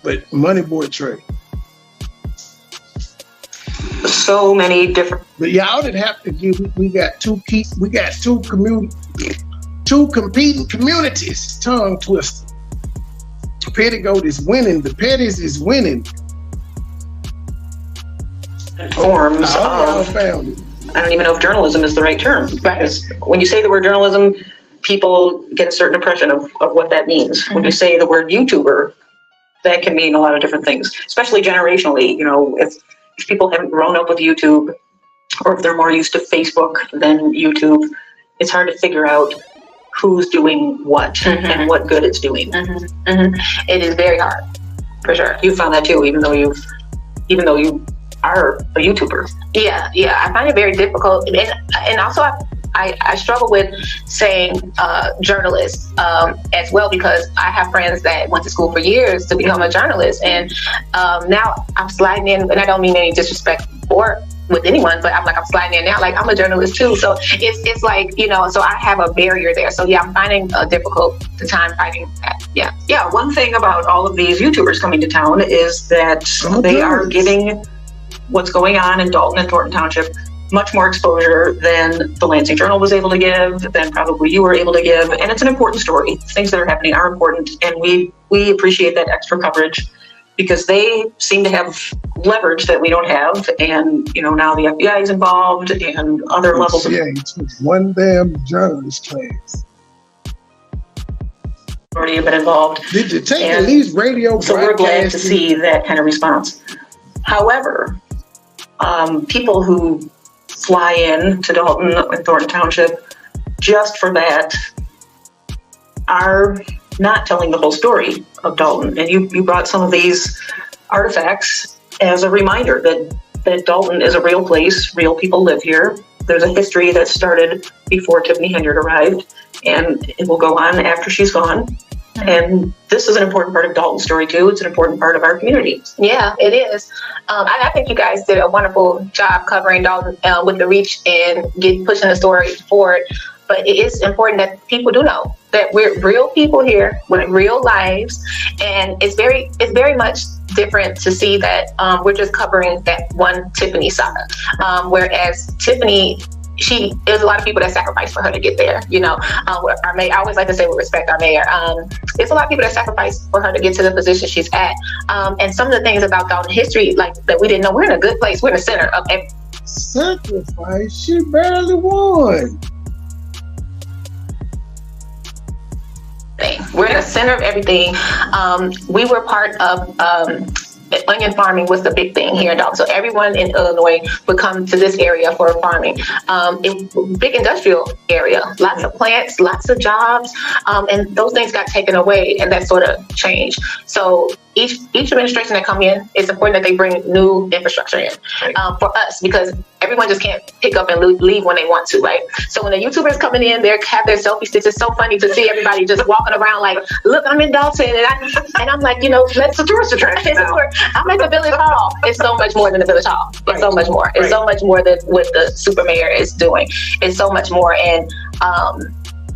but MoneyBoy trade. So many different. But y'all didn't have to give. We got two competing communities. Tongue twister. Petticoat is winning. The Petties is winning. Forms of. Found it. I don't even know if journalism is the right term. Because when you say the word journalism, people get a certain impression of what that means. Mm-hmm. When you say the word YouTuber, that can mean a lot of different things, especially generationally. If people haven't grown up with YouTube, or if they're more used to Facebook than YouTube, it's hard to figure out who's doing what mm-hmm. and what good it's doing. Mm-hmm. Mm-hmm. It is very hard, for sure. You found that too, even though you are a YouTuber. Yeah, I find it very difficult, and also I struggle with saying journalist as well, because I have friends that went to school for years to become a journalist, and now I'm sliding in, and I don't mean any disrespect with anyone, but I'm sliding in now, like I'm a journalist too. So it's like, so I have a barrier there. So yeah, I'm finding a difficult time fighting that. Yeah. One thing about all of these YouTubers coming to town is that they are giving what's going on in Dalton and Thornton Township much more exposure than the Lansing Journal was able to give, than probably you were able to give. And it's an important story. Things that are happening are important, and we appreciate that extra coverage, because they seem to have leverage that we don't have. And, now the FBI is involved and other levels of. Yeah, it took one damn journalist class. Already been involved. Did you take at least radio? So we're glad to see that kind of response. However, people who fly in to Dalton and Thornton Township just for that are not telling the whole story of Dalton. And you brought some of these artifacts as a reminder that Dalton is a real place, real people live here. There's a history that started before Tiffany Henyard arrived, and it will go on after she's gone. And this is an important part of Dalton's story too. It's an important part of our community. Yeah, it is. I think you guys did a wonderful job covering Dalton with the reach and pushing the story forward. but it is important that people do know that we're real people here with real lives, and it's very much different to see that we're just covering that one Tiffany saga, whereas Tiffany, there's a lot of people that sacrificed for her to get there. You know, our mayor, I always like to say we respect our mayor. There's a lot of people that sacrificed for her to get to the position she's at. And some of the things about Dalton history, like that we didn't know, we're in a good place. We're in the center of everything. Sacrifice? She barely won. We're in the center of everything. We were part of onion farming was the big thing here in Dalton. So everyone in Illinois would come to this area for farming. Big industrial area, lots of plants, lots of jobs, and those things got taken away, and that sort of changed. So each administration that come in, it's important that they bring new infrastructure in for us, because everyone just can't pick up and leave when they want to, right? So when the YouTubers coming in, they have their selfie sticks. It's so funny to see everybody just walking around like, look, I'm in Dalton, and I'm like, you know, let's a tourist attraction. I'm at the Village Hall. It's so much more than the Village Hall. It's so much more. It's so much more than what the super mayor is doing. It's so much more, and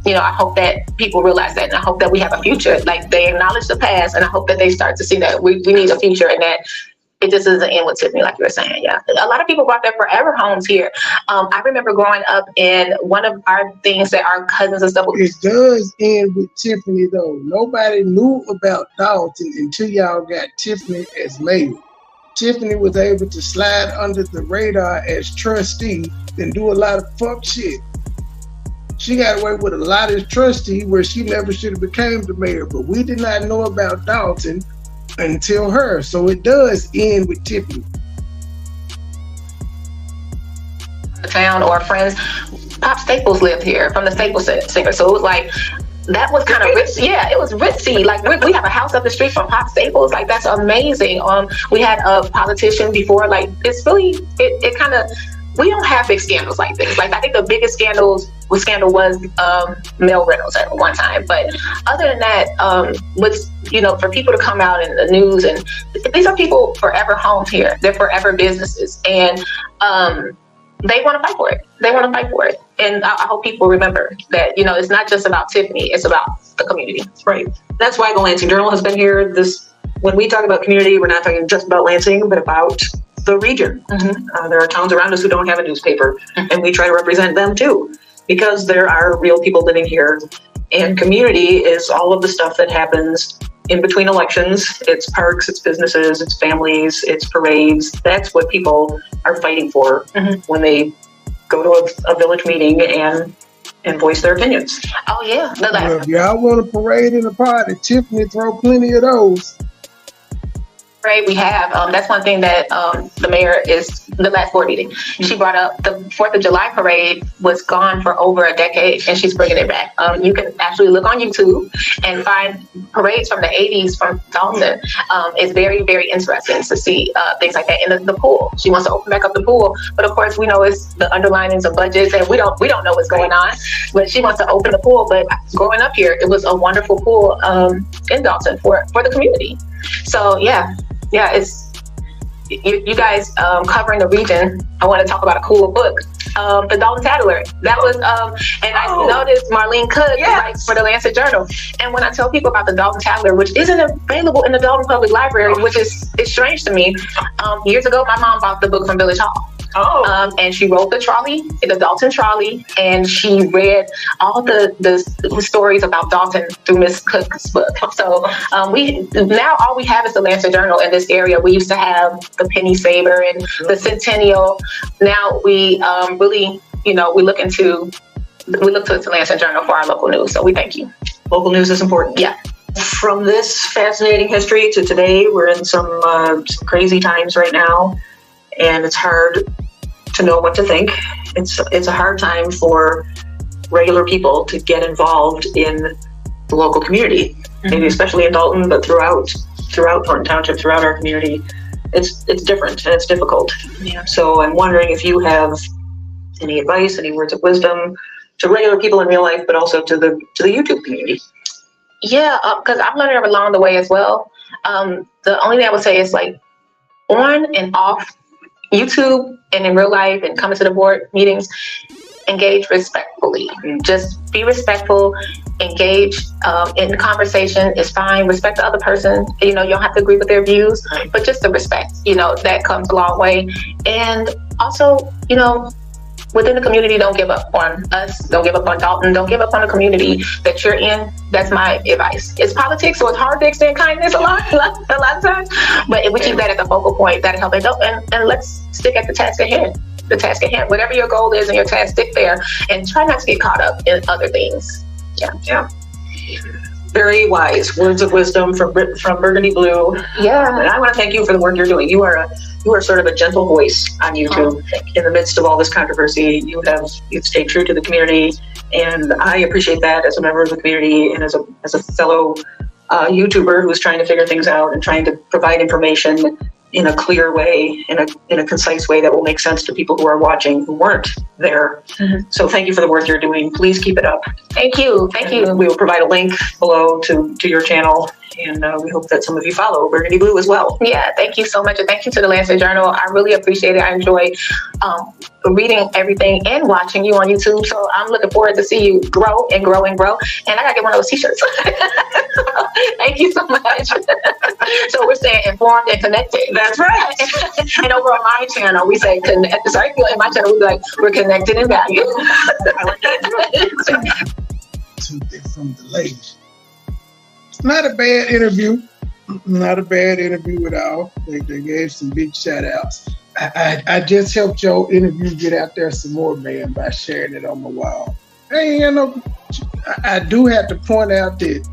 you know, I hope that people realize that, and I hope that we have a future. Like, they acknowledge the past, and I hope that they start to see that we need a future, and that it just doesn't end with Tiffany, like you were saying. Yeah, a lot of people brought their forever homes here. I remember growing up, and one of our things that our cousins and stuff. It does end with Tiffany, though. Nobody knew about Dalton until y'all got Tiffany as mayor. Tiffany was able to slide under the radar as trustee and do a lot of fuck shit. She got away with a lot as trustee where she never should have became the mayor, but we did not know about Dalton until her. So it does end with Tiffany. The town or friends, Pop Staples lived here, from the Staples singer. So it was like, that was kind of rich. Yeah, it was ritzy. Like, we have a house up the street from Pop Staples. Like, that's amazing. We had a politician before. Like, it's really, it kind of, we don't have big scandals like this. Like, I think the biggest scandal was Mel Reynolds at one time. But other than that, you know, for people to come out in the news, and these are people forever homes here. They're forever businesses, and they want to fight for it. They want to fight for it. And I hope people remember that, you know, it's not just about Tiffany, it's about the community. Right. That's why the Lansing Journal has been here. When we talk about community, we're not talking just about Lansing, but about the region. Mm-hmm. There are towns around us who don't have a newspaper, and we try to represent them too, because there are real people living here. And community is all of the stuff that happens in between elections. It's parks, it's businesses, it's families, it's parades. That's what people are fighting for when they go to a village meeting and voice their opinions. Oh yeah. Well, if y'all want a parade and a party, Tiffany throw plenty of those. Right, we have. That's one thing that the mayor the last board meeting, she brought up. The 4th of July parade was gone for over a decade, and she's bringing it back. You can actually look on YouTube and find parades from the 80s from Dalton. It's very, very interesting to see things like that. And the pool, she wants to open back up the pool, but of course we know it's the underlinings of budgets, and we don't know what's going on. But she wants to open the pool. But growing up here, it was a wonderful pool in Dalton for the community. So yeah, it's you guys covering the region. I want to talk about a cool book, The Dalton Tattler. That was, and I noticed Marlene Cook writes for the Lansing Journal. And when I tell people about the Dalton Tattler, which isn't available in the Dalton Public Library, which is strange to me. Years ago, my mom bought the book from Village Hall. And she wrote the Dalton Trolley, and she read all the stories about Dalton through Miss Cook's book. So all we have is the Lansing Journal in this area. We used to have the Penny Saver and the Centennial. Now we really, we look to the Lansing Journal for our local news. So we thank you. Local news is important. Yeah. From this fascinating history to today, we're in some crazy times right now. And it's hard to know what to think. It's a hard time for regular people to get involved in the local community, maybe especially in Dalton, but throughout Thornton Township, throughout our community. It's different and it's difficult. Yeah. So I'm wondering if you have any advice, any words of wisdom to regular people in real life, but also to the YouTube community. Yeah, because I've learned along the way as well. The only thing I would say is, like, on and off YouTube and in real life and coming to the board meetings, engage respectfully. Just be respectful, engage in the conversation is fine. Respect the other person. You know, you don't have to agree with their views, but just the respect, you know, that comes a long way. And also, you know, within the community, don't give up on us. Don't give up on Dalton. Don't give up on the community that you're in. That's my advice. It's politics, so it's hard to extend kindness a lot of times. But if we keep that at the focal point, that'll help. And let's stick at the task at hand. The task at hand. Whatever your goal is and your task, stick there. And try not to get caught up in other things. Yeah. Very wise words of wisdom from Burgundy Blue. Yeah. And I want to thank you for the work you're doing. You are sort of a gentle voice on YouTube. In the midst of all this controversy, you've stayed true to the community, and I appreciate that as a member of the community and as a fellow YouTuber who's trying to figure things out and trying to provide information in a clear way, in a concise way that will make sense to people who are watching who weren't there. So thank you for the work you're doing. Please keep it up. Thank you. We will provide a link below to your channel, and we hope that some of you follow Burgundy Blue as well. Yeah, thank you so much. And thank you to the Lancet Journal. I really appreciate it. I enjoy reading everything and watching you on YouTube. So I'm looking forward to see you grow and grow and grow. And I got to get one of those t-shirts. Thank you so much. So we're staying informed and connected. That's right. And over on my channel, we say, in my channel, we like, we're connected in value. I like that. From the ladies. It's not a bad interview. Not a bad interview at all. They gave some big shout outs. I just helped your interview get out there some more, man, by sharing it on my wall. I do have to point out that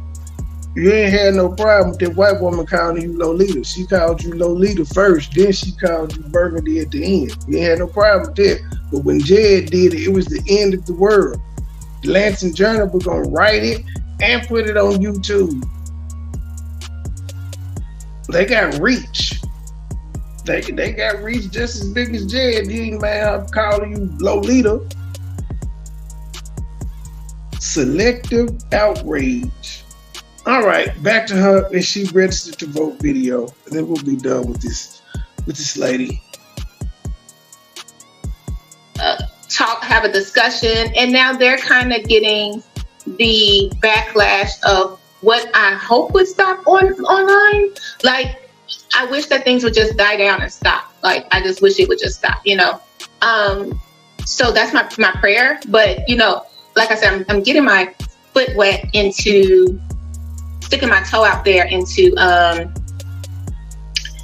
you ain't had no problem with that white woman calling you Lolita. She called you Lolita first, then she called you Burgundy at the end. You ain't had no problem with that. But when Jed did it, it was the end of the world. The Lansing Journal was gonna write it and put it on YouTube. They got reach. They got reach just as big as Jed. You ain't man calling you Lolita. Selective outrage. All right, back to her. Is she registered to vote video? And then we'll be done with this lady. Have a discussion, and now they're kind of getting the backlash of what I hope would stop online. Like, I wish that things would just die down and stop. Like, I just wish it would just stop, you know. So that's my prayer. But, you know, like I said, I'm getting my foot wet into sticking my toe out there into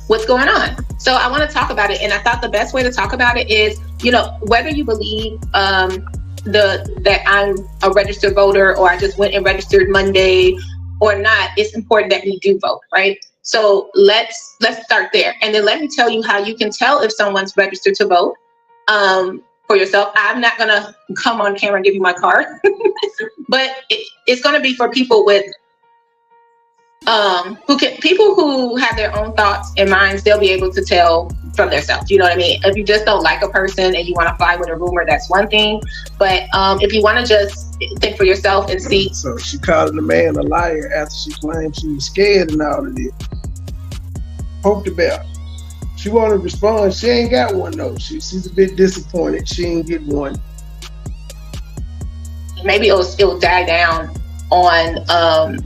what's going on. So I want to talk about it, and I thought the best way to talk about it is, you know, whether you believe that I'm a registered voter or I just went and registered Monday or not, it's important that we do vote, right? So let's start there, and then let me tell you how you can tell if someone's registered to vote for yourself. I'm not gonna come on camera and give you my card, but it's gonna be for people with people who have their own thoughts and minds. They'll be able to tell from themselves. You know what I mean? If you just don't like a person and you want to fly with a rumor, that's one thing. But if you want to just think for yourself and see. So she called the man a liar after she claimed she was scared and all of it. Poked about. She wanted to respond. She ain't got one though. She's a bit disappointed. She ain't get one. Maybe it'll die down on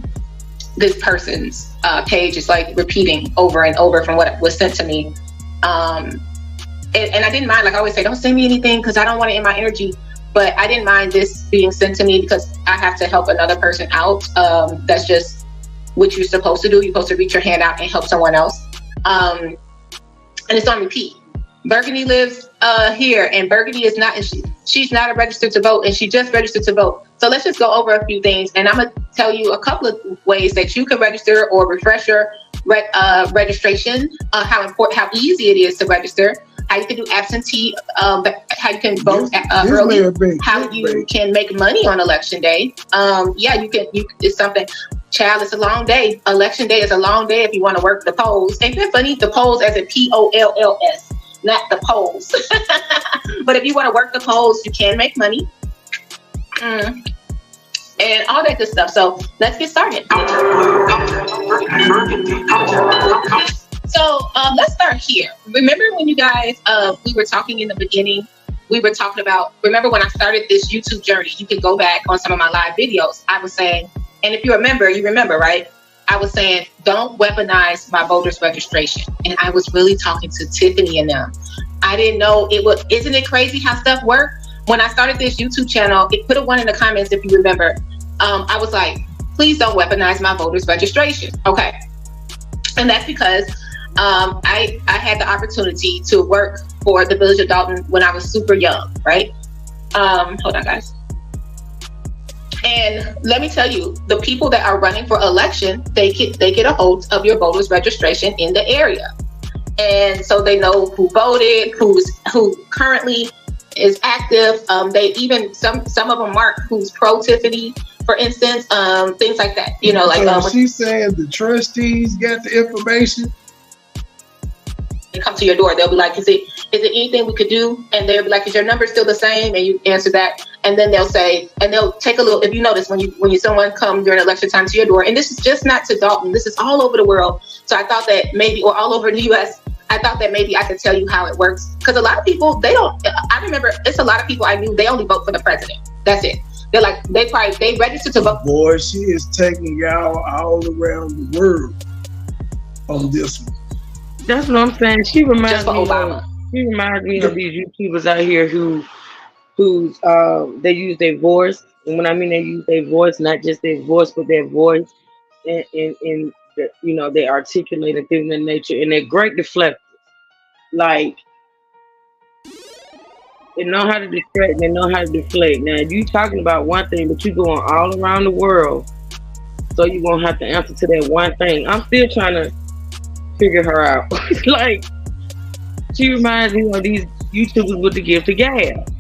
this person's page. It's like repeating over and over from what was sent to me. And I didn't mind, like I always say, don't send me anything because I don't want it in my energy. But I didn't mind this being sent to me because I have to help another person out. That's just what you're supposed to do. You're supposed to reach your hand out and help someone else. And it's on repeat. Burgundy lives here, and Burgundy is not, she's not a registered to vote, and she just registered to vote. So let's just go over a few things, and I'm gonna tell you a couple of ways that you can register or refresh your registration, how easy it is to register, how you can do absentee, how you can vote early, how you can make money on election day. Yeah, you can. It's something. Child, it's a long day. Election day is a long day if you want to work the polls. Ain't that funny? The polls as in POLLS, not the polls. But if you want to work the polls, you can make money. And all that good stuff. So let's get started. So let's start here. Remember when you guys, we were talking in the beginning we were talking about, remember when I started this YouTube journey, you can go back on some of my live videos. I was saying, and if you remember, right? I was saying, don't weaponize my voter's registration. And I was really talking to Tiffany and them. I didn't know isn't it crazy how stuff works? When I started this YouTube channel, it put a one in the comments if you remember. I was like, please don't weaponize my voter's registration. Okay. And that's because I had the opportunity to work for the Village of Dalton when I was super young, right? Hold on, guys. And let me tell you, the people that are running for election, they get a hold of your voter's registration in the area. And so they know who voted, who currently is active. They even, some of them mark who's pro Tiffany, for instance, things like that. You know, like so she's saying the trustees got the information. They come to your door, they'll be like, is it anything we could do? And they'll be like, is your number still the same? And you answer that, and then they'll say, and they'll take a little, if you notice when someone come during election time to your door, and this is just not to Dalton, this is all over the world. So I thought that maybe, or all over the US, I thought that maybe I could tell you how it works. Because a lot of people, I remember it's a lot of people I knew, they only vote for the president. That's it. They're like, they register to vote. Boy, she is taking y'all all around the world on this one. That's what I'm saying. She reminds Just for Obama. me of these YouTubers out here who they use their voice, and when I mean they use their voice, not just their voice, but their voice, and the, you know, they articulate and things of that nature, and they're great deflectors. Like, they know how to distract, they know how to deflect. Now, you talking about one thing, but you going all around the world, so you won't have to answer to that one thing. I'm still trying to figure her out. Like, she reminds me of these YouTubers with the gift of gab.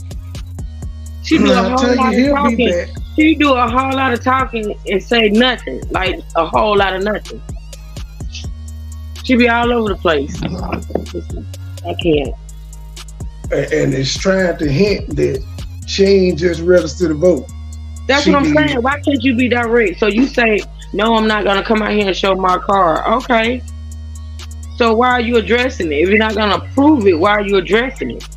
She do a whole lot of talking. She do a whole lot of talking and say nothing, like a whole lot of nothing. She be all over the place. I can't. And it's trying to hint that she ain't just registered to vote. That's what I'm saying. Why can't you be direct? So you say, no, I'm not gonna come out here and show my card. Okay. So why are you addressing it? If you're not gonna prove it, why are you addressing it?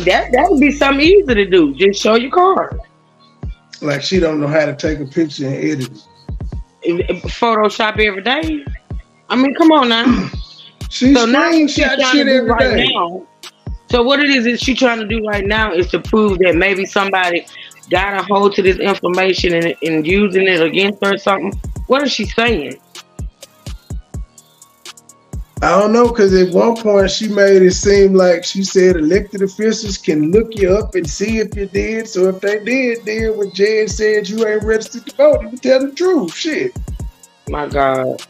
That would be something easy to do. Just show your card. Like she don't know how to take a picture and edit it. Photoshop every day. I mean, come on now. She's screenshot shit every day. Now, so what it is she trying to do right now is to prove that maybe somebody got a hold to this information and using it against her or something. What is she saying? I don't know, because at one point she made it seem like she said elected officials can look you up and see if you did. So if they did, then when Jed said you ain't registered to vote, you tell the truth. Shit. My God.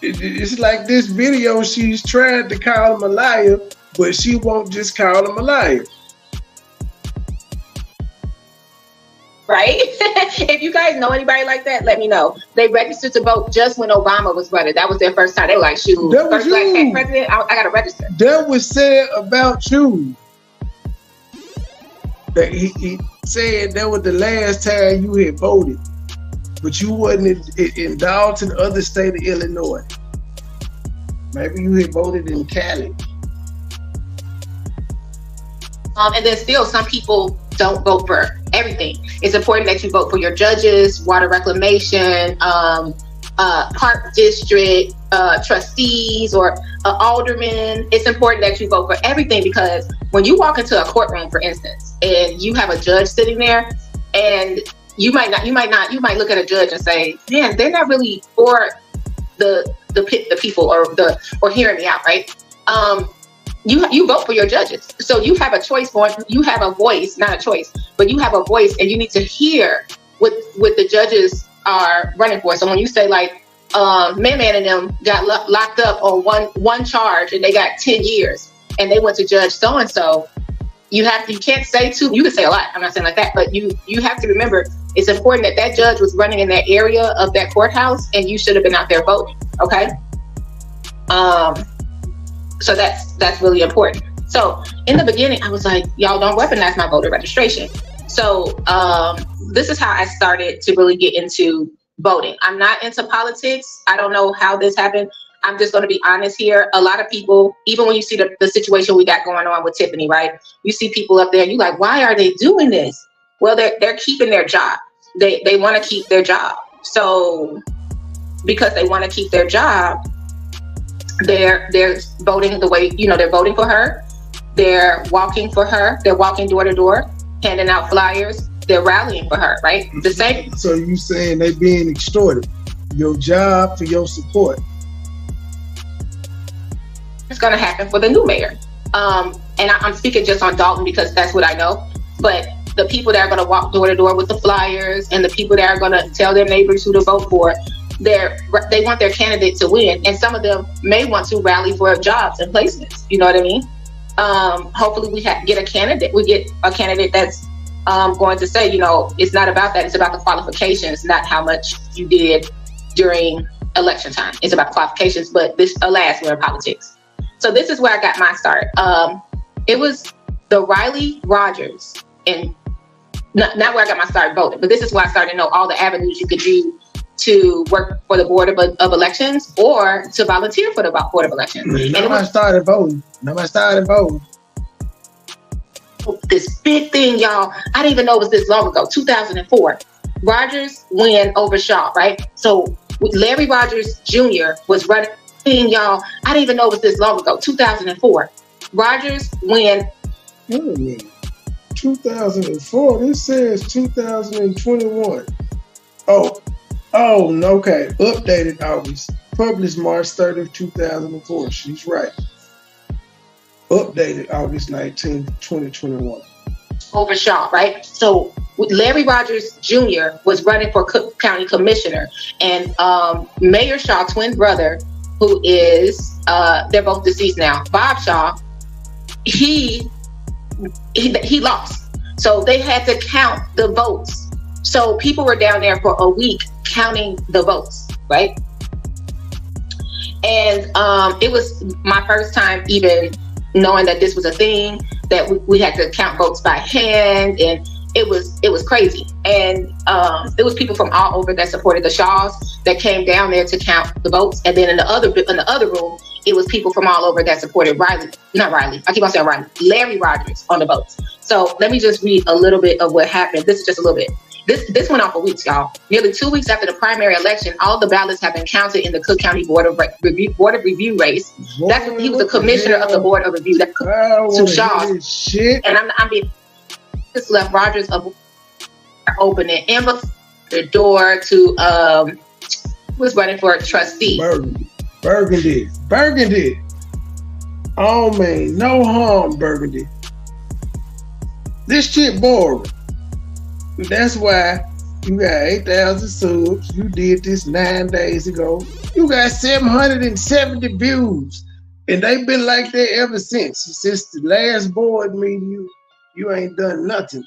It's like this video, she's trying to call him a liar, but she won't just call him a liar. Right? If you guys know anybody like that, let me know. They registered to vote just when Obama was running. That was their first time. They were like, shoot, first black president, I got to register. That was said about you. That he said that was the last time you had voted, but you wasn't in Dalton, other state of Illinois. Maybe you had voted in Cali. And then still, some people don't vote for everything. It's important that you vote for your judges, water reclamation, park district, trustees, or aldermen. It's important that you vote for everything, because when you walk into a courtroom, for instance, and you have a judge sitting there, and you might look at a judge and say, man, they're not really for the people or hearing me out, right? You vote for your judges. So you have a choice you have a voice, not a choice, but you have a voice, and you need to hear what the judges are running for. So when you say like, Man and them got locked up on one charge and they got 10 years and they went to judge so-and-so, you can't say you can say a lot, I'm not saying like that, but you have to remember it's important that judge was running in that area of that courthouse and you should have been out there voting, okay? So that's really important. So in the beginning, I was like, y'all don't weaponize my voter registration. So this is how I started to really get into voting. I'm not into politics. I don't know how this happened. I'm just going to be honest here. A lot of people, even when you see the situation we got going on with Tiffany, right? You see people up there, you like, why are they doing this? Well, they're keeping their job. They want to keep their job. So because they want to keep their job, they're voting the way, they're voting for her. They're walking for her. They're walking door to door, handing out flyers. They're rallying for her, right? The same. So you saying they being extorted? Your job for your support. It's going to happen for the new mayor. And I'm speaking just on Dalton because that's what I know. But the people that are going to walk door to door with the flyers and the people that are going to tell their neighbors who to vote for, they want their candidate to win. And some of them may want to rally for jobs and placements. You know what I mean? Hopefully we get a candidate. We get a candidate that's going to say, it's not about that. It's about the qualifications, not how much you did during election time. It's about the qualifications. But alas, we're in politics. So this is where I got my start. It was the Riley Rogers, and not where I got my start voting, but this is where I started to know all the avenues you could do to work for the Board of Elections or to volunteer for the Board of Elections. I started voting. This big thing, y'all, I didn't even know it was this long ago, 2004. Rogers win over Shaw, right? So Larry Rogers Jr. was running, y'all, I didn't even know it was this long ago, 2004. Rogers win. Wait a minute. 2004, this says 2021. Oh, okay. Updated August. Published March 30th, 2004. She's right. Updated August 19th, 2021. Over Shaw, right? So Larry Rogers Jr. was running for Cook County Commissioner, and Mayor Shaw, twin brother, who is, they're both deceased now, Bob Shaw, he lost. So they had to count the votes. So people were down there for a week counting the votes, right? And it was my first time even knowing that this was a thing, that we had to count votes by hand, and it was crazy. And it was people from all over that supported the Shaws that came down there to count the votes. And then in the other room, it was people from all over that supported Larry Rogers on the votes. So let me just read a little bit of what happened. This is just a little bit. This went on for weeks, y'all. Nearly 2 weeks after the primary election, all the ballots have been counted in the Cook County Board of Review race. He was the commissioner of the Board of Review. To Shaw. And I'm being just left Rogers opening envelope the door to was running for a trustee. Burgundy. Oh man, no harm, Burgundy. This shit boring. That's why you got 8,000 subs. You did this 9 days ago. You got 770 views. And they've been like that ever since. Since the last board meeting, you ain't done nothing.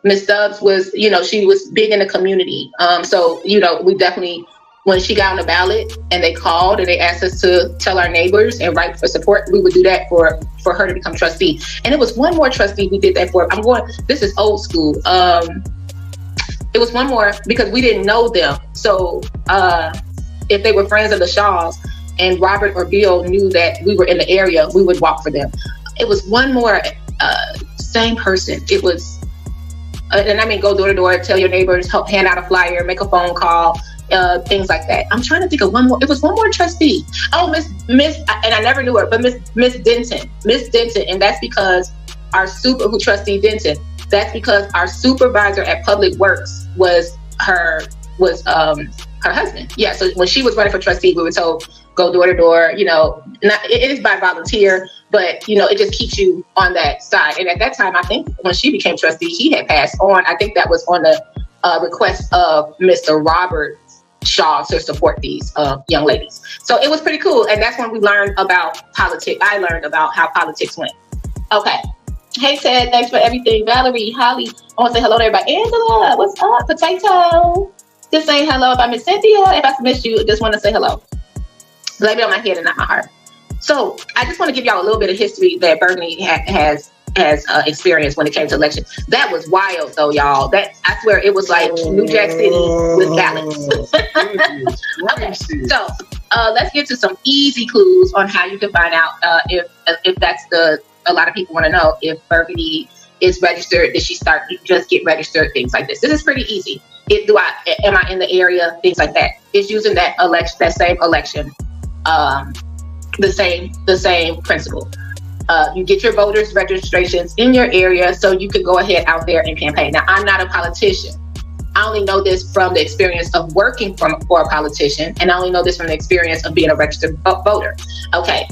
Miss Stubbs was, she was big in the community. So, we definitely, when she got on the ballot and they called and they asked us to tell our neighbors and write for support, we would do that for her to become trustee. And it was one more trustee we did that for. This is old school. It was one more because we didn't know them. So if they were friends of the Shaws and Robert or Bill knew that we were in the area, we would walk for them. It was one more, same person. It was, and I mean, go door to door, tell your neighbors, help hand out a flyer, make a phone call, things like that. I'm trying to think of one more. It was one more trustee. Oh, Miss, and I never knew her, but Miss Denton, and that's because trustee Denton. That's because our supervisor at Public Works was her husband. Yeah. So when she was running for trustee, we were told go door to door. It is by volunteer, but it just keeps you on that side. And at that time, I think when she became trustee, he had passed on. I think that was on the request of Mr. Robert Shaw to support these young ladies. So it was pretty cool. And that's when we learned about politics. I learned about how politics went. Okay. Hey, Ted, thanks for everything. Valerie, Holly, I want to say hello to everybody. Angela, what's up? Potato. Just saying hello. If I miss Cynthia, if I missed you, just want to say hello. Blame it on my head and not my heart. So I just want to give y'all a little bit of history that Burgundy has experienced when it came to election. That was wild though, y'all. That I swear it was like New Jack City with ballots. Okay, so let's get to some easy clues on how you can find out if that's a lot of people want to know if Burgundy is registered. Did she just get registered? Things like this. This is pretty easy. Am I in the area? Things like that. It's using that same election, the same principle. You get your voters registrations in your area so you can go ahead out there and campaign. Now, I'm not a politician. I only know this from the experience of working for a politician, and I only know this from the experience of being a registered voter. Okay,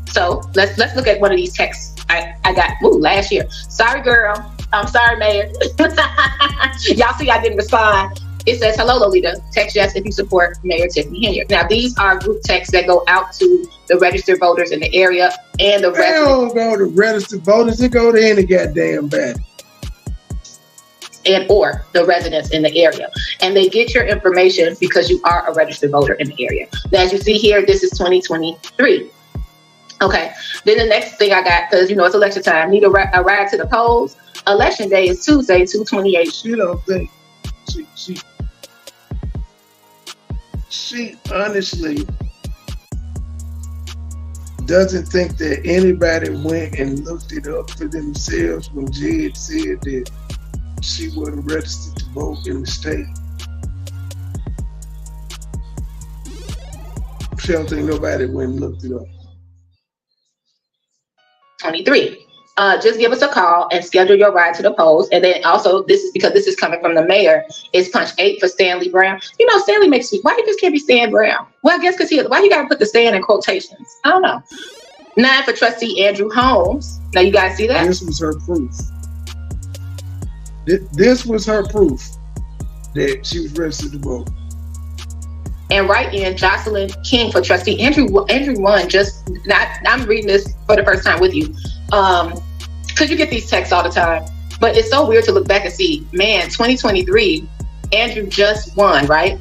so let's look at one of these texts I got last year. Sorry, girl. I'm sorry, Mayor. Y'all see I didn't respond. It says, hello, Lolita. Text yes if you support Mayor Tiffany Henyard. Now, these are group texts that go out to the registered voters in the area and the residents. They don't go to registered voters. They go to any goddamn body. Or the residents in the area. And they get your information because you are a registered voter in the area. Now, as you see here, this is 2023. Okay. Then the next thing I got, because it's election time, need a ride to the polls. Election day is Tuesday, 2/28. She don't think she honestly doesn't think that anybody went and looked it up for themselves when Jed said that she wasn't registered to vote in the state. She don't think nobody went and looked it up. 23. Just give us a call and schedule your ride to the polls. And then also, this is coming from the mayor, is punch 8 for Stanley Brown. Stanley makes me, why you just can't be Stan Brown? Well, I guess why you gotta put the Stan in quotations? I don't know. 9 for trustee Andrew Holmes. Now you guys see that? This was her proof. This was her proof that she was registered to vote. And write in Jocelyn King for trustee Andrew won. I'm reading this for the first time with you. Because you get these texts all the time, but it's so weird to look back and see, man, 2023, Andrew just won, right?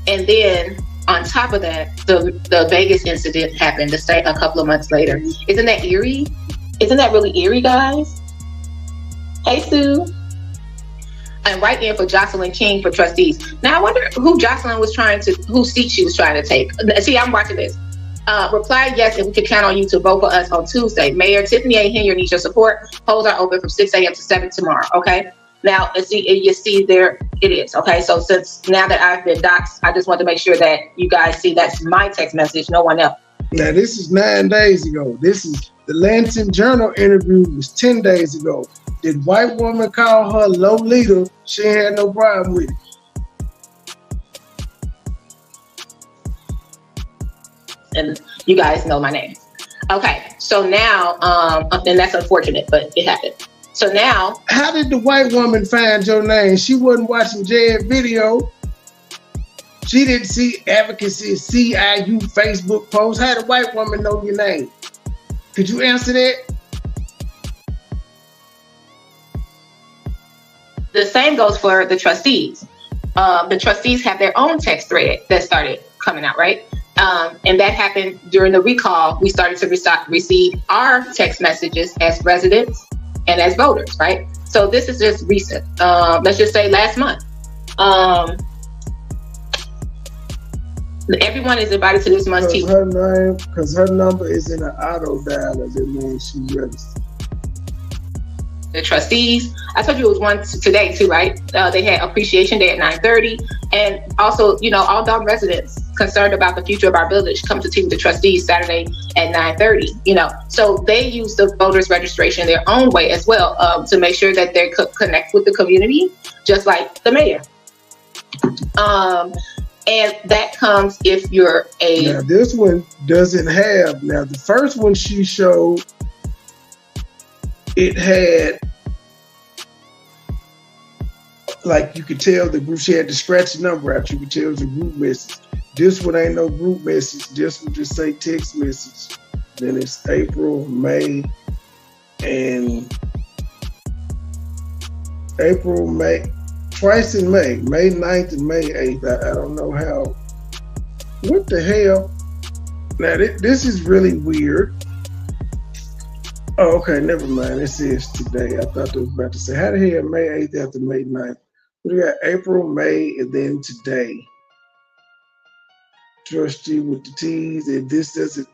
And then on top of that, the Vegas incident happened a couple of months later. Isn't that eerie? Isn't that really eerie, guys? Hey, Sue. And write in for Jocelyn King for trustees. Now, I wonder whose seat she was trying to take. See, I'm watching this. Reply yes if we can count on you to vote for us on Tuesday. Mayor Tiffany A. Henyard needs your support. Polls are open from 6 a.m. to 7 tomorrow. Okay. Now, you see there it is. Okay. So since now that I've been doxxed, I just want to make sure that you guys see that's my text message, no one else. Now, this is 9 days ago. This is the Lansing Journal interview was 10 days ago. Did white woman call her Lolita? She had no problem with it. And you guys know my name. Okay, so now, and that's unfortunate, but it happened. So now, how did the white woman find your name? She wasn't watching Jed's video. She didn't see advocacy, CIU Facebook posts. How did the white woman know your name? Could you answer that? The same goes for the trustees. The trustees have their own text thread that started coming out, right? And that happened during the recall. We started to receive our text messages as residents and as voters, right? So this is just recent. Let's just say last month. Everyone is invited to this month's team. Because her number is in an auto dialer, that means she's registered. The trustees, I told you it was one today too, right? They had appreciation day at 9:30, and also, all Dalton residents concerned about the future of our village come to team with the trustees Saturday at 9:30. So they use the voters registration their own way as well, to make sure that they connect with the community, just like the mayor. And that comes if you're Now this one doesn't have. Now the first one she showed, it had, like, you could tell the group, she had to scratch the number out. You could tell it was a group message. This one ain't no group message. This one just say text message. Then it's April, May, twice in May 9th and May 8th. I don't know how. What the hell? Now, this is really weird. Oh, okay, never mind. It says today. I thought they was about to say, how the hell May 8th after May 9th? We got April, May, and then today. Trustee with the T's, and this doesn't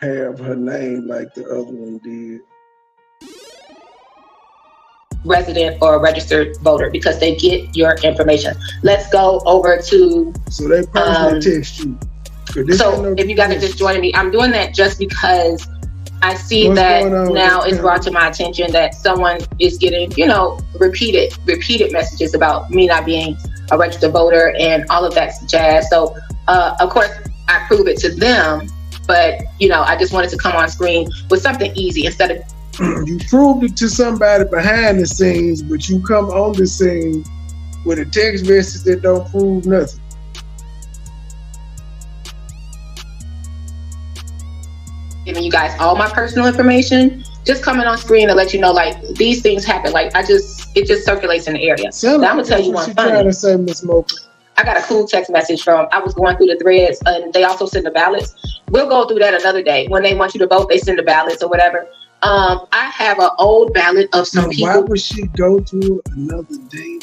have her name like the other one did. Resident or a registered voter, because they get your information. Let's go over to. So they personally text you. So if you guys are just joining me, I'm doing that just because I see that now it's brought to my attention that someone is getting, repeated messages about me not being a registered voter and all of that jazz. So of course I prove it to them, but I just wanted to come on screen with something easy instead of. You proved it to somebody behind the scenes, but you come on the scene with a text message that don't prove nothing. Giving you guys all my personal information, just coming on screen to let you know, like, these things happen. Like, it just circulates in the area. Now, I'm gonna tell you one funny. Trying to say, Miss Mocha. I got a cool text message from, I was going through the threads, and they also send the ballots. We'll go through that another day. When they want you to vote, they send the ballots or whatever. I have an old ballot of some people. Why would she go through another day?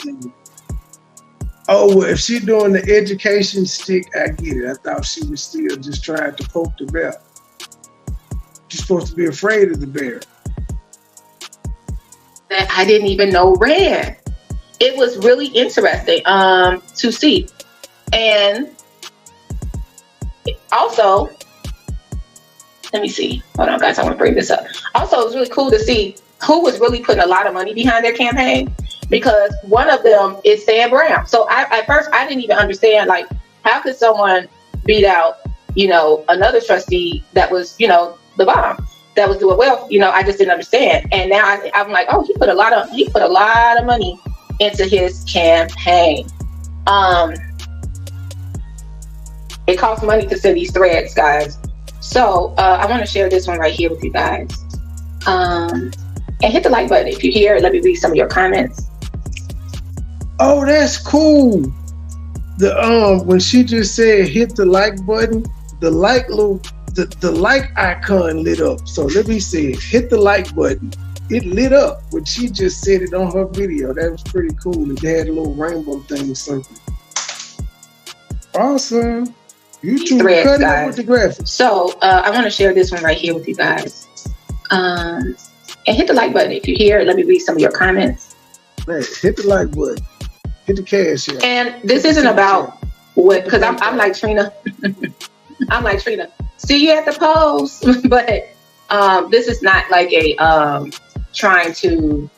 Oh, well, if she doing the education stick, I get it. I thought she was still just trying to poke the bear. You're supposed to be afraid of the bear. That I didn't even know ran. It was really interesting to see. And also, let me see. Hold on, guys. I want to bring this up. Also, it was really cool to see who was really putting a lot of money behind their campaign, because one of them is Sam Brown. So at first, I didn't even understand, like, how could someone beat out, another trustee that was, the bomb, that was doing well. I just didn't understand. And now I'm like, oh, he put a lot of money into his campaign. It costs money to send these threads, guys. So I want to share this one right here with you guys. And hit the like button if you're here. Let me read some of your comments. Oh, that's cool. When she just said hit the like button, the like icon lit up. So let me see it. Hit the like button. It lit up when she just said it on her video. That was pretty cool. It had a little rainbow thing circling. Awesome. YouTube cut it up with the graphics. So I want to share this one right here with you guys. And hit the like button if you're here. Let me read some of your comments. Man, hit the like button. Hit the cash here. And this isn't about what, because I'm like Trina. I'm like Trina. See you at the polls. But this is not like a trying to.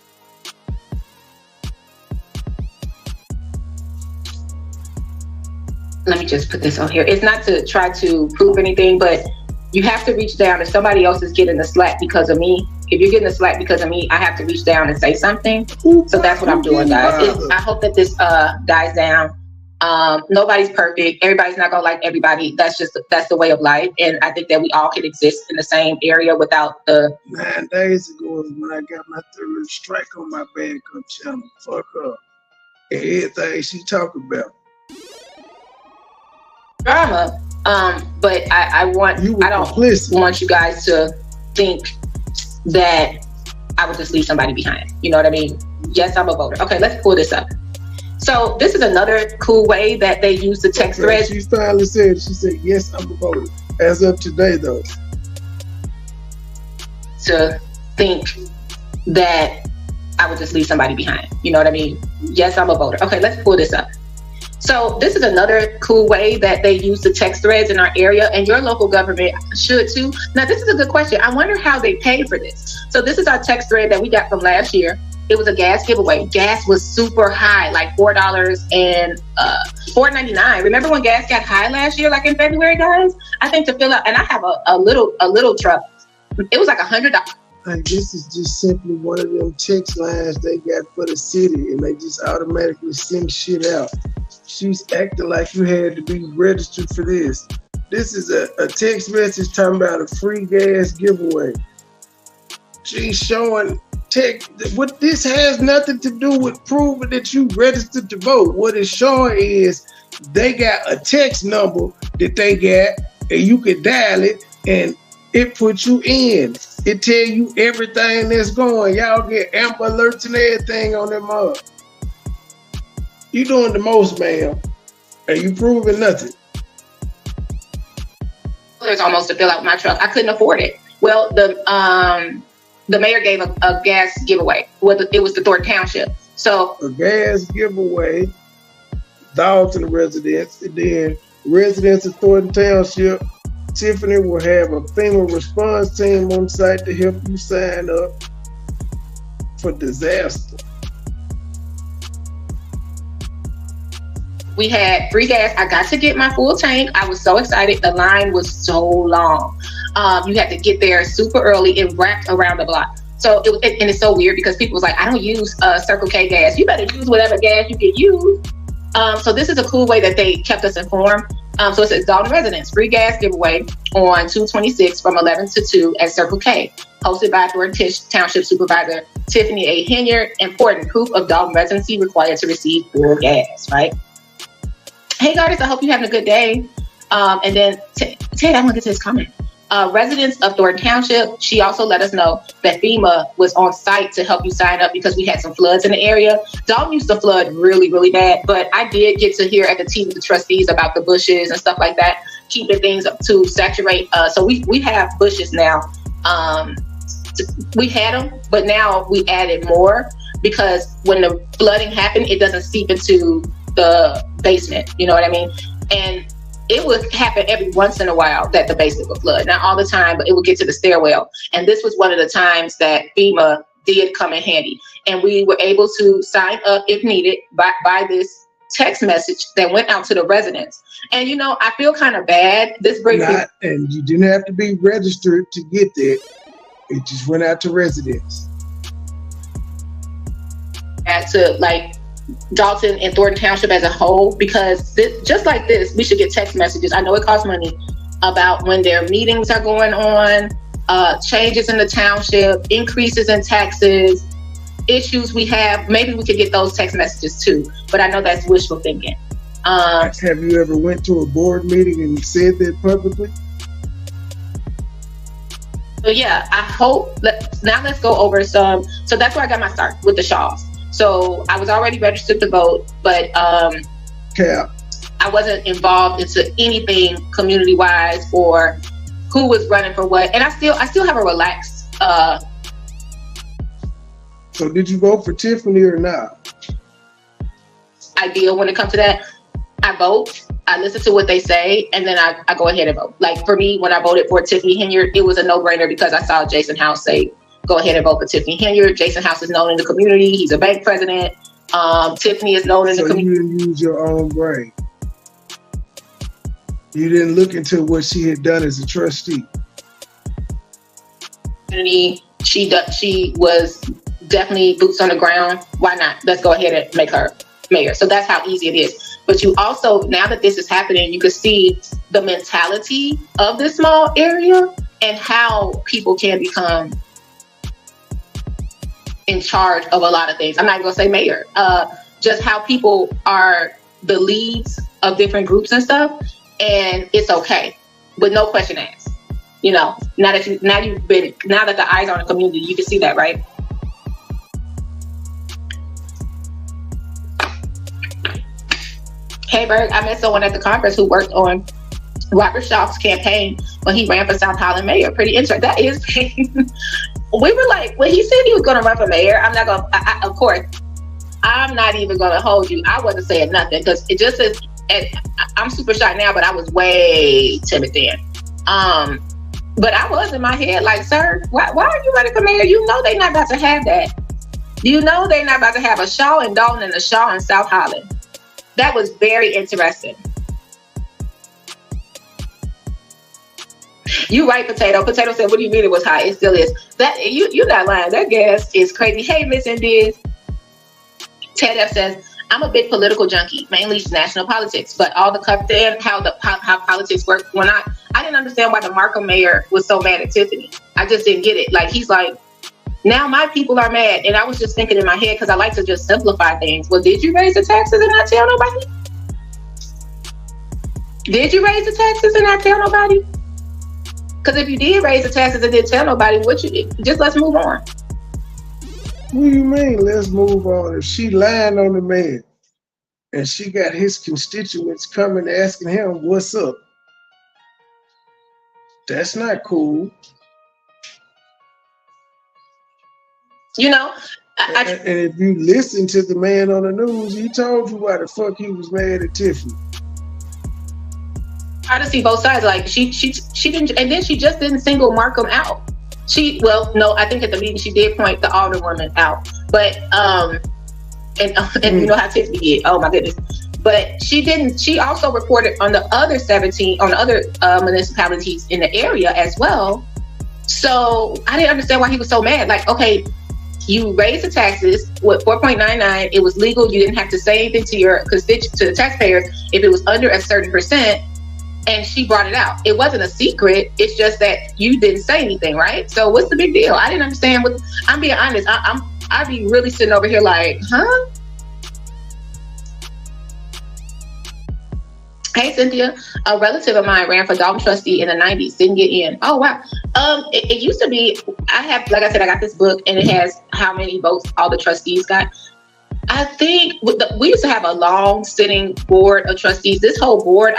Let me just put this on here. It's not to try to prove anything, but you have to reach down. If somebody else is getting the slack because of me, if you're getting the slack because of me, I have to reach down and say something. So that's what I'm doing, guys. I hope that this dies down. Nobody's perfect. Everybody's not gonna like everybody. That's the way of life. And I think that we all can exist in the same area without the. 9 days ago is when I got my third strike on my backup channel. Fuck her. And everything she talking about. Drama. But I don't want you guys to think that I would just leave somebody behind. You know what I mean? Yes, I'm a voter. Okay, let's pull this up. So this is another cool way that they use the text thread. She finally said, yes, I'm a voter. As of today, though. To think that I would just leave somebody behind. You know what I mean? Yes, I'm a voter. Okay, let's pull this up. So this is another cool way that they use the text threads in our area, and your local government should too. Now, this is a good question. I wonder how they pay for this. So this is our text thread that we got from last year. It was a gas giveaway. Gas was super high, like $4 and $4.99. Remember when gas got high last year, like in February, guys? I think to fill up, and I have a little truck. It was like $100. Like, this is just simply one of them text lines they got for the city, and they just automatically send shit out. She's acting like you had to be registered for this. This is a text message talking about a free gas giveaway. She's showing what this has nothing to do with proving that you registered to vote. What it's showing is they got a text number that they got, and you can dial it, and it puts you in. It tell you everything that's going. Y'all get Amber Alerts and everything on them up. You doing the most, ma'am, and you proving nothing. There's almost to fill out my truck. I couldn't afford it. Well, the mayor gave a gas giveaway. Well, it was the Thornton Township. So a gas giveaway, Dalton residents, and then residents of Thornton Township. Tiffany will have a FEMA response team on site to help you sign up for disaster. we had free gas. I got to get my full tank. I was so excited. The line was so long. You had to get there super early and wrapped around the block. So and it's so weird because people was like, I don't use Circle K gas. You better use whatever gas you can use. So this is a cool way that they kept us informed. So it says Dalton residents, free gas giveaway on 2/26 from 11 to 2 at Circle K, hosted by Thornton Township Supervisor Tiffany A. Hinyard. Important proof of Dalton residency required to receive full gas, right? Hey, Gardis, I hope you're having a good day. And then, Ted, I'm going to get to this comment. Residents of Thornton Township, she also let us know that FEMA was on site to help you sign up because we had some floods in the area. Dalton used to flood really, really bad, but I did get to hear at the tea with the trustees about the bushes and stuff like that, keeping things up to saturate. So we have bushes now. We had them, but now we added more because when the flooding happened, it doesn't seep into the basement. You know what I mean? And it would happen every once in a while that the basement would flood. Not all the time, but it would get to the stairwell. And this was one of the times that FEMA did come in handy. And we were able to sign up if needed by this text message that went out to the residents. And, you know, I feel kind of bad. This brings and you didn't have to be registered to get there. It just went out to residents. To like Dalton and Thornton Township as a whole, because just like this, we should get text messages. I know it costs money about when their meetings are going on, changes in the township, increases in taxes, issues we have. Maybe we could get those text messages too, but I know that's wishful thinking. Have you ever went to a board meeting and said that publicly? So yeah, I hope, now let's go over some. So that's where I got my start with the Shaws. So I was already registered to vote, but I wasn't involved into anything community-wise or who was running for what. And I still have a relaxed. So did you vote for Tiffany or not? Idea when it comes to that. I vote, I listen to what they say, and then I go ahead and vote. Like for me, when I voted for Tiffany Hinyard, it was a no-brainer because I saw Jason House say, go ahead and vote for Tiffany Hinyard. Jason House is known in the community. He's a bank president. Tiffany is known in the community. So you didn't use your own brain. You didn't look into what she had done as a trustee. She was definitely boots on the ground. Why not? Let's go ahead and make her mayor. So that's how easy it is. But you also, now that this is happening, you can see the mentality of this small area and how people can become in charge of a lot of things. I'm not even gonna say mayor. Just how people are the leads of different groups and stuff, and it's okay, with no question asked. You know, now that the eyes are on the community, you can see that, right? Hey, Berg, I met someone at the conference who worked on Robert Schauff's campaign when he ran for South Holland mayor. Pretty interesting. That is. We were like, when he said he was going to run for mayor, I'm not going to, of course, I'm not even going to hold you. I wasn't saying nothing because it just says, I'm super shy now, but I was way timid then. But I was in my head like, sir, why are you running for mayor? You know they're not about to have that. You know they're not about to have a Shaw in Dalton and a Shaw in South Holland. That was very interesting. You right, Potato. Potato said, what do you mean it was high? It still is. That you're not lying. That gas is crazy. Hey, Miss Indiz. Ted F says, I'm a big political junkie, mainly national politics, but all the how politics work. When I didn't understand why the Markham mayor was so mad at Tiffany. I just didn't get it. Like, he's like, now my people are mad. And I was just thinking in my head, because I like to just simplify things. Well, did you raise the taxes and not tell nobody? Did you raise the taxes and not tell nobody? Because if you did raise the taxes and didn't tell nobody what you did, just let's move on. What do you mean? Let's move on. If she lying on the man and she got his constituents coming asking him what's up, that's not cool. You know, And if you listen to the man on the news, he told you why the fuck he was mad at Tiffany. try to see both sides. Like she didn't, and then she just didn't single Markham out. I think at the meeting she did point the alderwoman out, but and you know how Tiffany get. Oh my goodness. But she didn't. She also reported on the other 17 on the other municipalities in the area as well. So I didn't understand why he was so mad. Like, okay, you raised the taxes with 4.99. It was legal. You didn't have to say anything to your constituents, to the taxpayers, if it was under a certain percent. And she brought it out. It wasn't a secret. It's just that you didn't say anything, right? So what's the big deal? I didn't understand. I'm being honest. I'd be really sitting over here like, huh? Hey, Cynthia, a relative of mine ran for Dalton trustee in the 90s, didn't get in. Oh, wow. It used to be, like I said, I got this book and it has how many votes all the trustees got. I think we used to have a long sitting board of trustees. This whole board,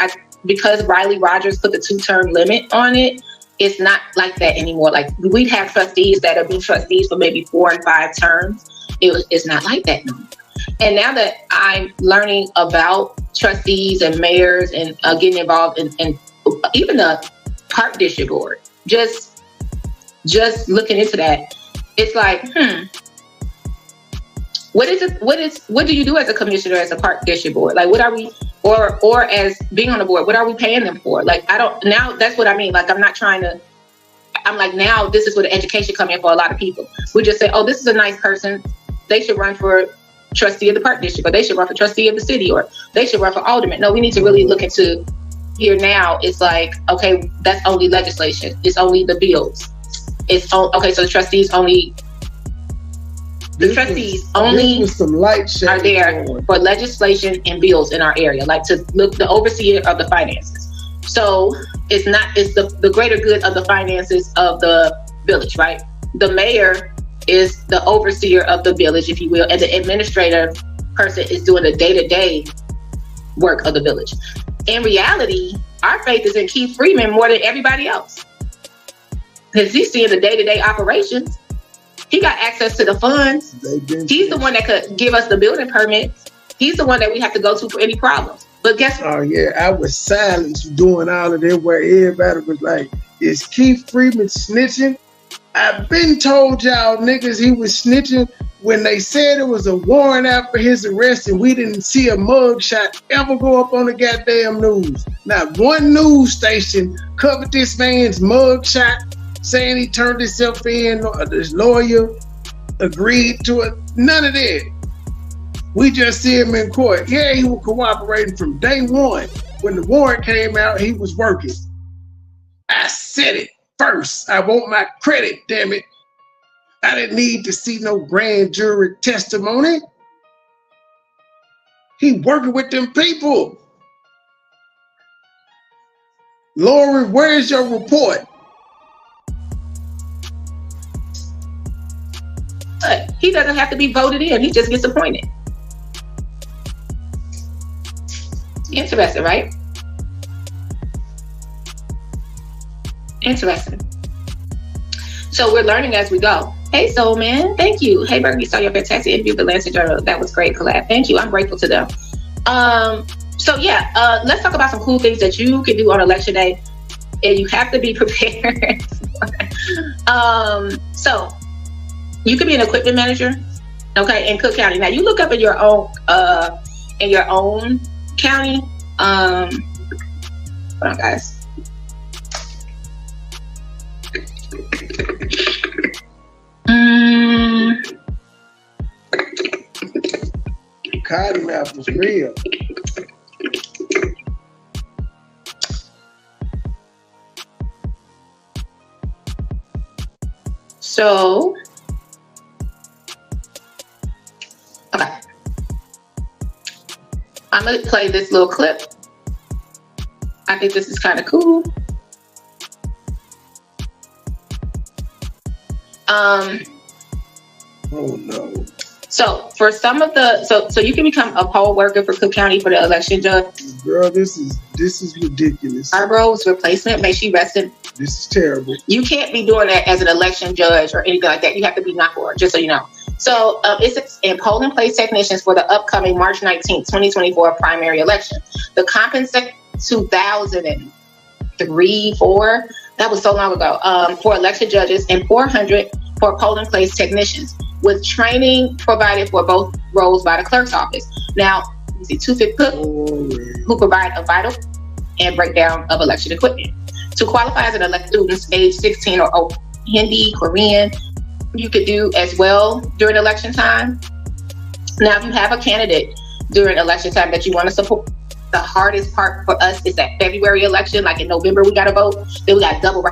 because Riley Rogers put the 2-term limit on it, it's not like that anymore. Like we'd have trustees that'll be trustees for maybe 4 and 5 terms. It's not like that no more. And now that I'm learning about trustees and mayors and getting involved in even the park district board, just looking into that, it's like, what do you do as a commissioner, as a park district board? Like, what are we, or as being on the board, what are we paying them for? Like, now that's what I mean. Like, I'm like, now this is where the education come in for a lot of people. We just say, oh, this is a nice person. They should run for trustee of the park district, or they should run for trustee of the city, or they should run for alderman. No, we need to really look into here now. It's like, okay, that's only legislation. It's only the bills. Okay, so the trustees only are there for legislation and bills in our area, like to look the overseer of the finances. So it's the greater good of the finances of the village, right? The mayor is the overseer of the village, if you will, and the administrator person is doing the day-to-day work of the village. In reality, our faith is in Keith Freeman more than everybody else, because he's seeing the day-to-day operations. He got access to the funds. He's the one that could give us the building permits. He's the one that we have to go to for any problems. But guess what? Oh yeah, I was silenced doing all of that where everybody was like, is Keith Freeman snitching? I've been told y'all niggas he was snitching when they said it was a warrant out for his arrest and we didn't see a mugshot ever go up on the goddamn news. Not one news station covered this man's mugshot saying he turned himself in, or his lawyer agreed to it. None of that. We just see him in court. Yeah, he was cooperating from day one. When the warrant came out, he was working. I said it first. I want my credit, damn it. I didn't need to see no grand jury testimony. He working with them people. Lori, where's your report? But he doesn't have to be voted in. He just gets appointed. Interesting, right? Interesting. So we're learning as we go. Hey, Soul Man, thank you. Hey, Bernie, saw your fantastic interview with the Lansing Journal. That was great, collab. Thank you. I'm grateful to them. So yeah, let's talk about some cool things that you can do on election day, and you have to be prepared. So you could be an equipment manager, okay, in Cook County. Now you look up in your own county. Hold on, guys. Cotton mouth was real. So, okay. I'm going to play this little clip. I think this is kind of cool. Oh no. So for some of the, so you can become a poll worker for Cook County for the election judge. Girl, this is ridiculous. Scarborough's replacement, may she rest in. This is terrible. You can't be doing that as an election judge or anything like that. You have to be not for it, just so you know. So it's in polling place technicians for the upcoming March 19th, 2024 primary election. The compensation 2003, 4, that was so long ago, for election judges and 400 for polling place technicians, with training provided for both roles by the clerk's office. Now, you see 250 Cook, who provide a vital and breakdown of election equipment. To qualify as an elected student age 16 or over, Hindi, Korean, you could do as well during election time. Now, if you have a candidate during election time that you want to support, the hardest part for us is that February election, like in November, we got to vote. Then we got double. I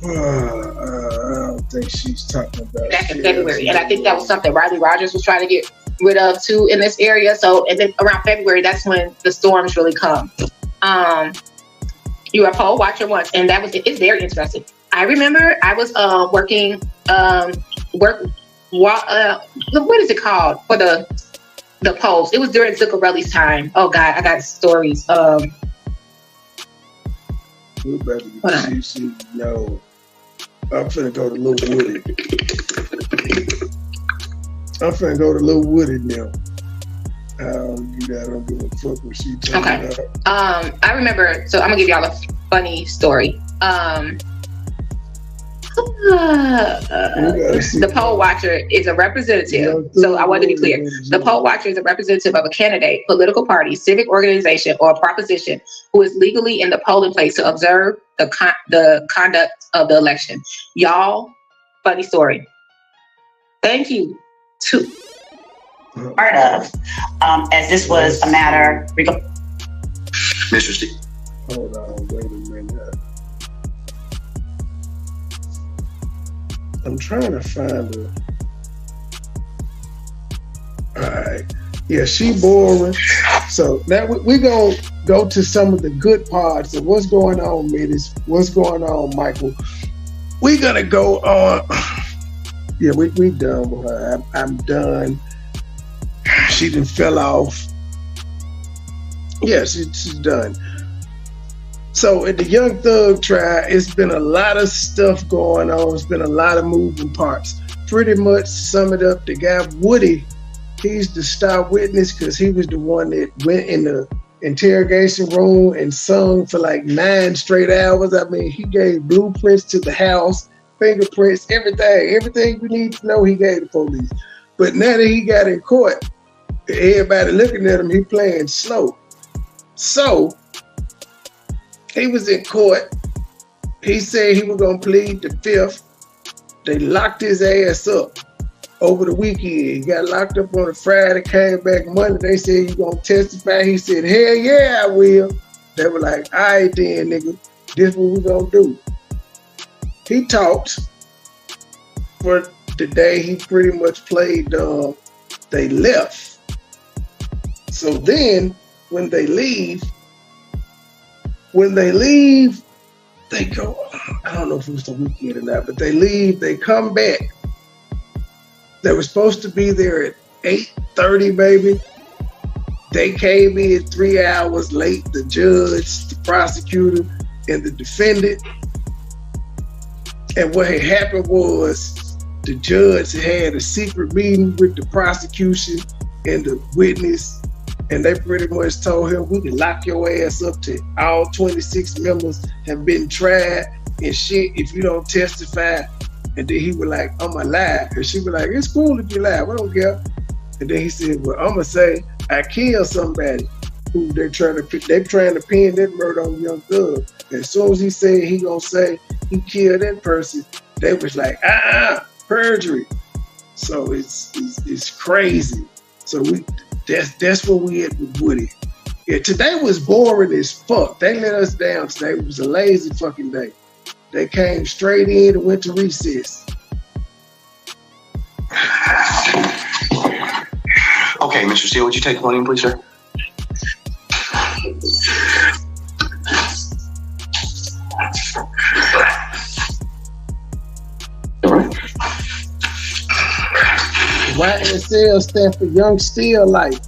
don't think she's talking about back in February. And I think that was something Riley Rogers was trying to get rid of too in this area. So, and then around February, that's when the storms really come. You were a poll watcher once, and it's very interesting. I remember I was working, what is it called for the polls? It was during Zuccarelli's time. Oh God, I got stories. No. I'm finna go to Little Woody. Now. I don't give a fuck what she talking about. I remember, so I'm gonna give y'all a funny story. The poll watcher is a representative. So I want to be clear. The poll watcher is a representative of a candidate, political party, civic organization, or a proposition who is legally in the polling place to observe the conduct of the election. Y'all, funny story. Thank you. Part of, as this was a matter. Mr. Steve. Hold on, wait a minute. I'm trying to find her. All right. Yeah, she boring. So now we're going to go to some of the good parts of what's going on, Mittis. What's going on, Michael? We're going to go on. Yeah, we done with her. I'm done. She done fell off. Yeah, she's done. So at the Young Thug trial, it's been a lot of stuff going on. It's been a lot of moving parts. Pretty much sum it up, the guy Woody, he's the star witness because he was the one that went in the interrogation room and sung for like 9 straight hours. I mean, he gave blueprints to the house, fingerprints, everything you need to know he gave the police. But now that he got in court, everybody looking at him, he playing slow. So he was in court. He said he was gonna plead the 5th. They locked his ass up over the weekend. He got locked up on a Friday, came back Monday. They said, you gonna testify? He said, hell yeah, I will. They were like, all right then, nigga, this what we gonna do. He talked for the day he pretty much played they left. So then when they leave, they go, I don't know if it was the weekend or not, but they leave, they come back. They were supposed to be there at 8:30, baby. They came in 3 hours late, the judge, the prosecutor, and the defendant. And what had happened was the judge had a secret meeting with the prosecution and the witness, and they pretty much told him, we can lock your ass up till all 26 members have been tried and shit if you don't testify. And then he was like, I'm gonna lie. And she was like, it's cool if you lie, we don't care. And then he said, well, I'm gonna say I killed somebody who they're trying to pin that murder on Young Thug. As soon as he said he gonna say he killed that person, they was like, perjury. So it's crazy. So that's where we at with Woody. Yeah, today was boring as fuck. They let us down today. It was a lazy fucking day. They came straight in and went to recess. Okay, Mr. Steele, would you take the podium, please, sir? All right. YSL stand for Young Still Life.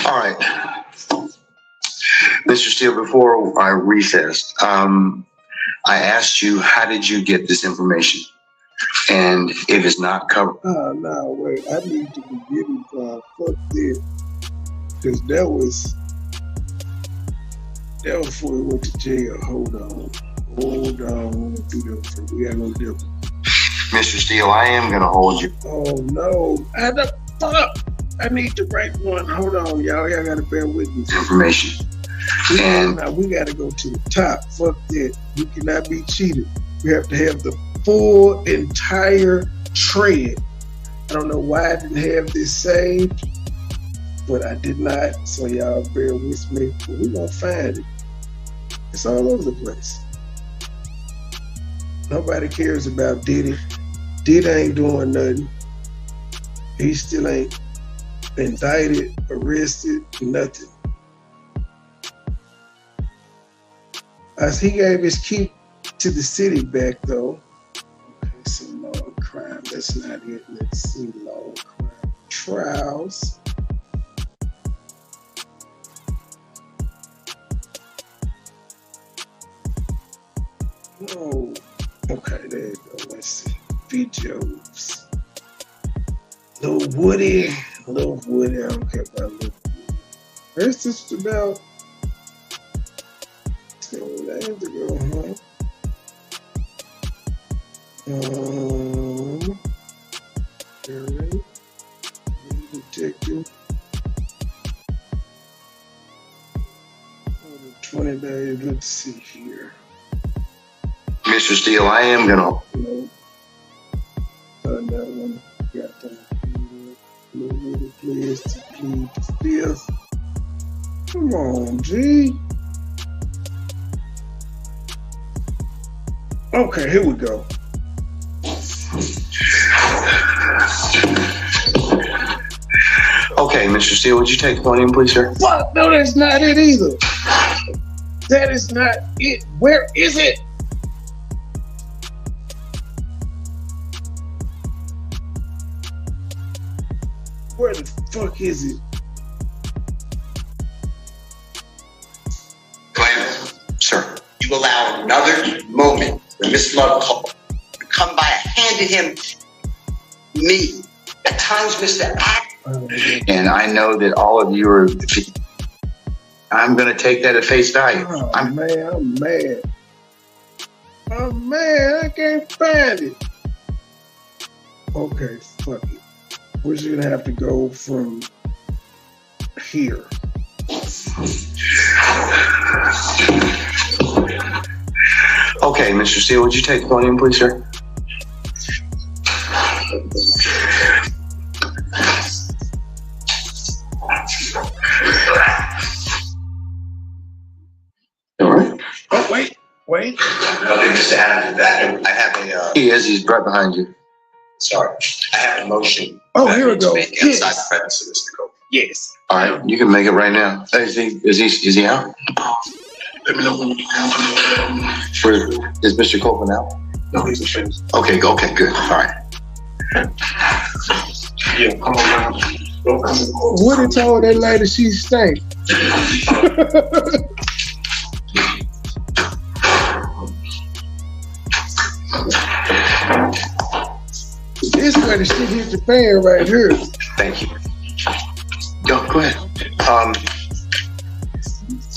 All right. Mr. Steele, before I recessed, I asked you, how did you get this information? And if it's not covered. Oh, no, wait. I need to be getting fuck this. Because that was before we went to jail. Hold on. We gotta go do it. Mr. Steele, I am going to hold you. Oh, no. I need to write one. Hold on, y'all. Y'all gotta bear with me. Information. Now we gotta go to the top. Fuck that. We cannot be cheated. We have to have the full entire thread. I don't know why I didn't have this saved, but I did not. So y'all bear with me. But we're gonna find it. It's all over the place. Nobody cares about Diddy. Diddy ain't doing nothing. He still ain't indicted, arrested, nothing. As he gave his key to the city back though. Okay, so law and crime, that's not it. Let's see, law and crime. Trials. Oh, okay, there you go. Let's see. Videos. Lil Woody. I don't care about Lil Woody. First, it's about 10 days ago, huh? Detective. 20 days. Let's see here. Mr. Steele, I am going to. No. That one. Got that. Lil Woody players to plead the fifth. Come on, G. Okay, here we go. Okay, Mr. Steele, would you take the podium, please, sir? What? No, that's not it either. That is not it. Where is it? Where the fuck is it? Glenn, sir. You allow another moment when Miss Love called to come by and handed him me. At times, Mr. Act. And I know that all of you are. I'm going to take that at face value. Oh, I'm mad. I'm mad. I can't find it. Okay, fuck it. We're just gonna have to go from here. Okay, Mr. Steele, would you take the podium, please, sir? All right. Oh, wait. Nothing just to add to that. I have a. He's right behind you. Sorry, I have a motion. Oh, here we go. Outside the presence of Mr. Cope. Yes. All right, you can make it right now. Is he out? Let me know when you have. Is Mr. Copeland out? No, he's a friend. Okay, good. All right. Yeah, come on now. Don't come in. Woody told that lady she stank. This way the shit hit the fan right here. Thank you. Go ahead.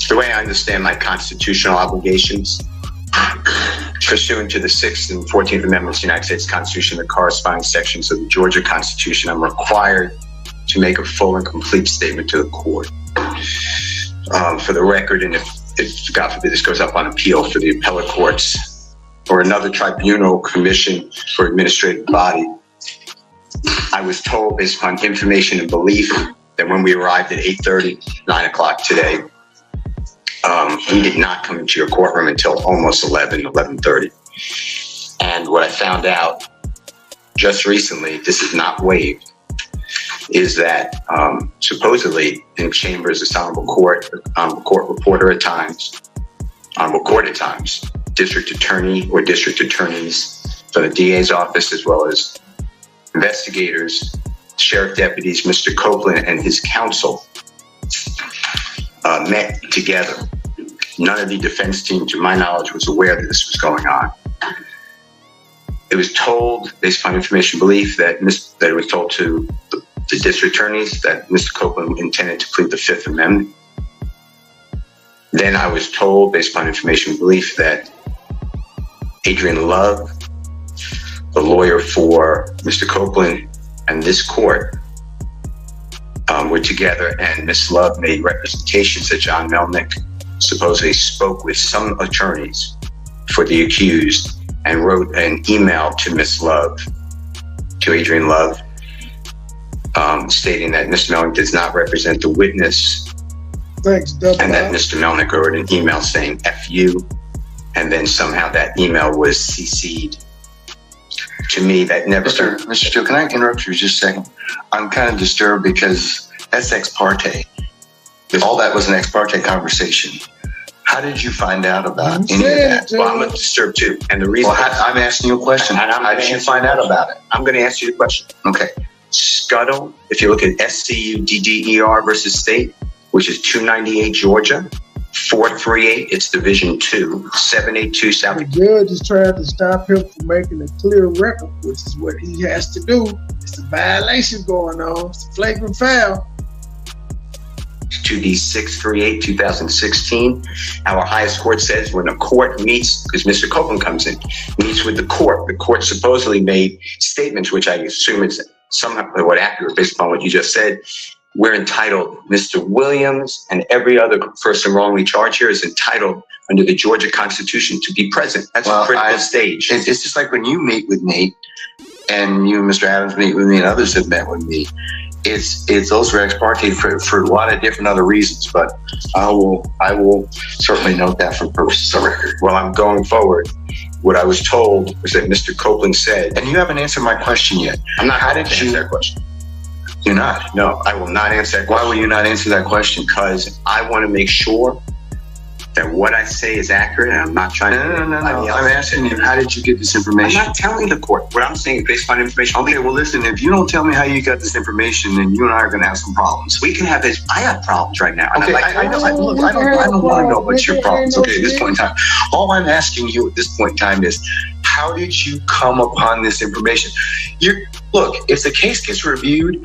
The way I understand my constitutional obligations, pursuant to the 6th and 14th Amendments of the United States Constitution, the corresponding sections of the Georgia Constitution, I'm required to make a full and complete statement to the court. For the record, and if God forbid this goes up on appeal for the appellate courts or another tribunal, commission, or administrative body, I was told based upon information and belief that when we arrived at 8:30, 9 o'clock today, we did not come into your courtroom until almost 11:30. And what I found out just recently, this is not waived, is that supposedly in chambers, this honorable court reporter at times, honorable court at times, district attorney or district attorneys for the DA's office, as well as investigators, sheriff deputies, Mr. Copeland and his counsel met together. None of the defense team, to my knowledge, was aware that this was going on. It was told, based upon information belief, that it was told to the district attorneys that Mr. Copeland intended to plead the Fifth Amendment. Then I was told, based upon information belief, that Adrian Love, the lawyer for Mr. Copeland, and this court were together, and Ms. Love made representations that John Melnick supposedly spoke with some attorneys for the accused and wrote an email to Ms. Love, to Adrian Love, stating that Mr. Melnick does not represent the witness. Thanks, and that Mr. Melnick wrote an email saying F you, and then somehow that email was CC'd to me. That never. Mr. Steele, can I interrupt you just a second? I'm kind of disturbed because that's ex parte. All that was an ex parte conversation. How did you find out about any of that? Well, I'm disturbed too. And the reason I'm asking you a question. How did you find out about it? I'm going to answer your question. Okay. Scuttle, if you look at SCUDDER versus state, which is 298 Georgia, 438, it's Division 2, 782 South. The judge is trying to stop him from making a clear record, which is what he has to do. It's a violation going on. It's a flagrant foul. 2D638, 2016. Our highest court says when a court meets, because Mr. Copeland comes in, meets with the court supposedly made statements, which I assume is somewhat accurate based upon what you just said. We're entitled, Mr. Williams and every other person wrongly charged here is entitled under the Georgia Constitution to be present. That's a critical stage. It's just like when you meet with Nate and you and Mr. Adams meet with me and others have met with me. It's those are ex parte for a lot of different other reasons, but I will certainly note that for purposes of record. Well, I'm going forward. What I was told was that Mr. Copeland said, and you haven't answered my question yet. I'm not. How did you answer that question? You're not? No, I will not answer that question. Why will you not answer that question? Because I want to make sure that what I say is accurate, and I'm not trying to... No. I'm asking you, how did you get this information? I'm not telling the court. What I'm saying is based on information. Okay, well, listen, if you don't tell me how you got this information, then you and I are going to have some problems. We can have this. I have problems right now. Okay, I don't want to know about your problems, okay, at this point in time. All I'm asking you at this point in time is, how did you come upon this information? Look, if the case gets reviewed,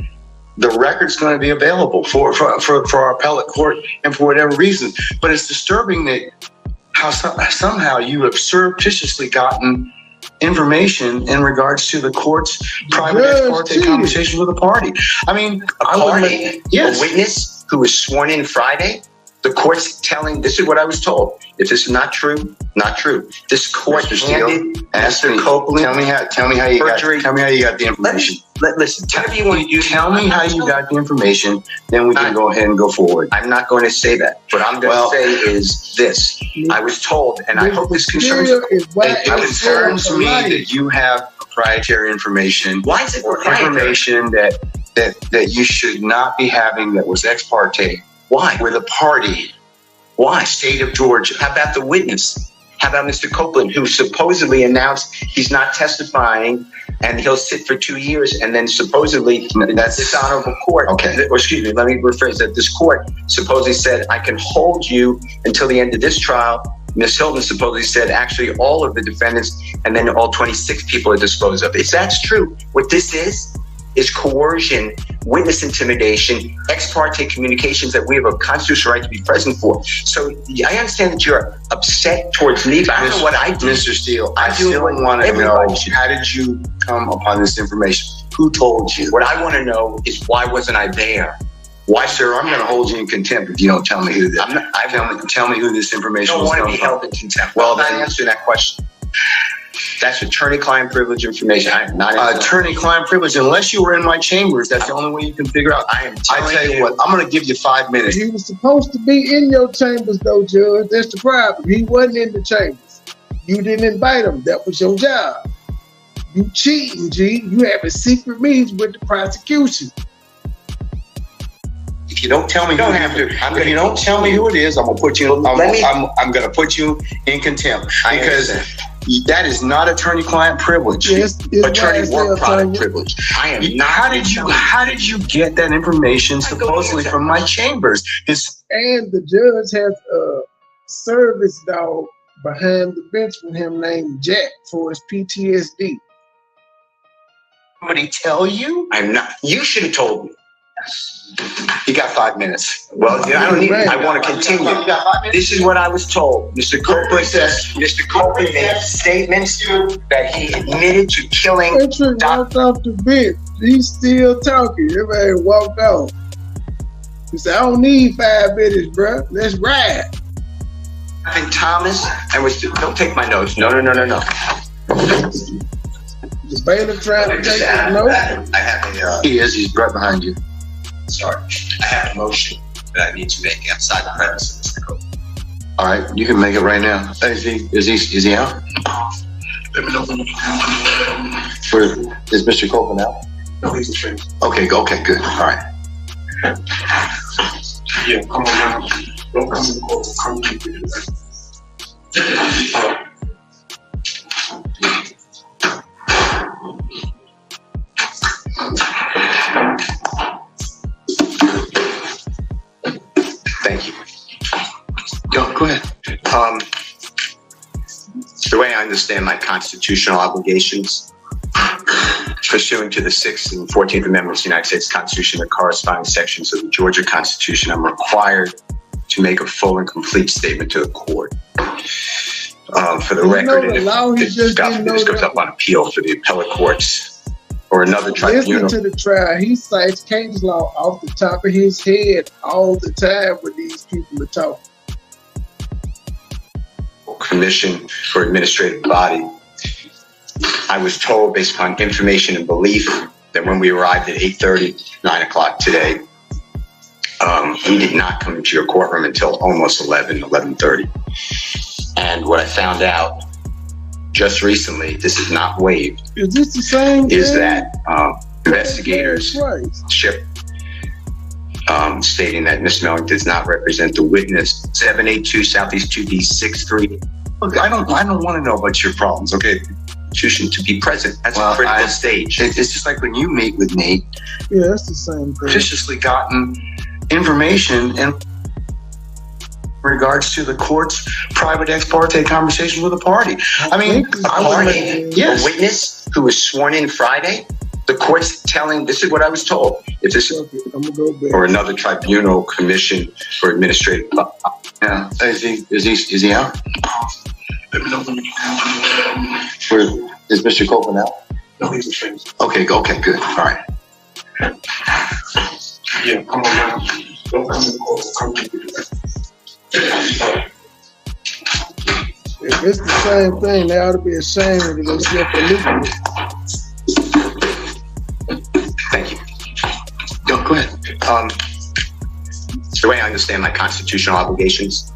the record's going to be available for our appellate court and for whatever reason. But it's disturbing that how somehow you have surreptitiously gotten information in regards to the court's private ex parte conversation with a party. I mean, a witness who was sworn in Friday. The court's telling, this is what I was told. If this is not true, not true. This court handed Mr. Copeland. Tell me how you got the information. Listen, tell me what you tell me how you got the information, then we can go ahead and go forward. I'm not going to say that. What I'm going to say is this. I was told, and I hope this concerns you. It concerns me that you have proprietary information. Why is it proprietary? Information that you should not be having that was ex parte. Why? With a party. Why? State of Georgia. How about the witness? How about Mr. Copeland, who supposedly announced he's not testifying and he'll sit for 2 years, and then supposedly that's this honorable court. Okay. Or excuse me, let me rephrase that. This court supposedly said, I can hold you until the end of this trial. Ms. Hilton supposedly said, actually, all of the defendants and then all 26 people are disposed of. If that's true, what this is coercion, witness intimidation, ex parte communications that we have a constitutional right to be present for. So I understand that you're upset towards me, but I don't know what I do. Mr. Steele, I still want to know, how did you come upon this information? Who told you? What I want to know is, why wasn't I there? Why, sir? I'm going to hold you in contempt if you don't tell me who this. Tell me who this information was. I don't want to be held in contempt. Well, I'm not answering that question. That's attorney-client privilege information. I am not attorney-client privilege. Unless you were in my chambers, that's the only way you can figure out. I tell you what, I'm going to give you 5 minutes. He was supposed to be in your chambers, though, Judge. That's the problem. He wasn't in the chambers. You didn't invite him. That was your job. You cheating, G. You having secret meetings with the prosecution. If you don't tell me, You don't have to. If you don't tell me who it is, I'm gonna put you. I'm gonna put you in contempt because that is not attorney-client privilege. Yes, attorney work product privilege. I am not. How did you get that information supposedly from my chambers? And the judge has a service dog behind the bench with him named Jack for his PTSD. Somebody tell you? I'm not. You should have told me. You got 5 minutes. Well, I don't need it. I want to continue. This is what I was told. Mr. Copeland made statements that he admitted to killing. Patrick walked off the bench. He's still talking. Everybody walked off. He said, I don't need 5 minutes, bro. Let's ride. And Thomas, don't take my notes. No. The bailiff trying to take his note. I have He's right behind you. Sorry. I have a motion that I need to make outside the premise of Mr. Copeland. All right, you can make it right now. Is he out? Is Mr. Copeland out? No, he's a friend. Okay, good. All right. Yeah, come on now. Don't come to the court. Come to the Thank you. Go ahead. The way I understand my constitutional obligations, pursuant to the 6th and 14th Amendments of the United States Constitution and corresponding sections of the Georgia Constitution, I'm required to make a full and complete statement to the court. For the record, and if this goes up on appeal for the appellate courts or another tribunal. Listen to the trial. He cites case law off the top of his head all the time when these people are talking. Commission for administrative body. I was told, based upon information and belief, that when we arrived at 8:30, 9 o'clock today, we did not come into your courtroom until almost 11:30. And what I found out just recently, this is not waived. Is this the same is thing? That investigators stating that Mr. Melling does not represent the witness 782 Southeast 2D63. Look, I don't want to know about your problems, okay? To be present. That's a critical stage. It's just like when you meet with me. Yeah, that's the same thing. Officiously gotten information in regards to the court's private ex parte conversations with a party. I mean, a witness who was sworn in Friday. The court's telling, this is what I was told. If this is, I'm gonna go back. Or another tribunal commission for administrative. Yeah, is he out? Is Mr. Copeland out? No, he's a friend. Okay, good. All right. Yeah, come on now. Don't come to the court. Come to the If it's the same thing, they ought to be ashamed of themselves for leaving. Thank you. Go ahead. The way I understand my constitutional obligations,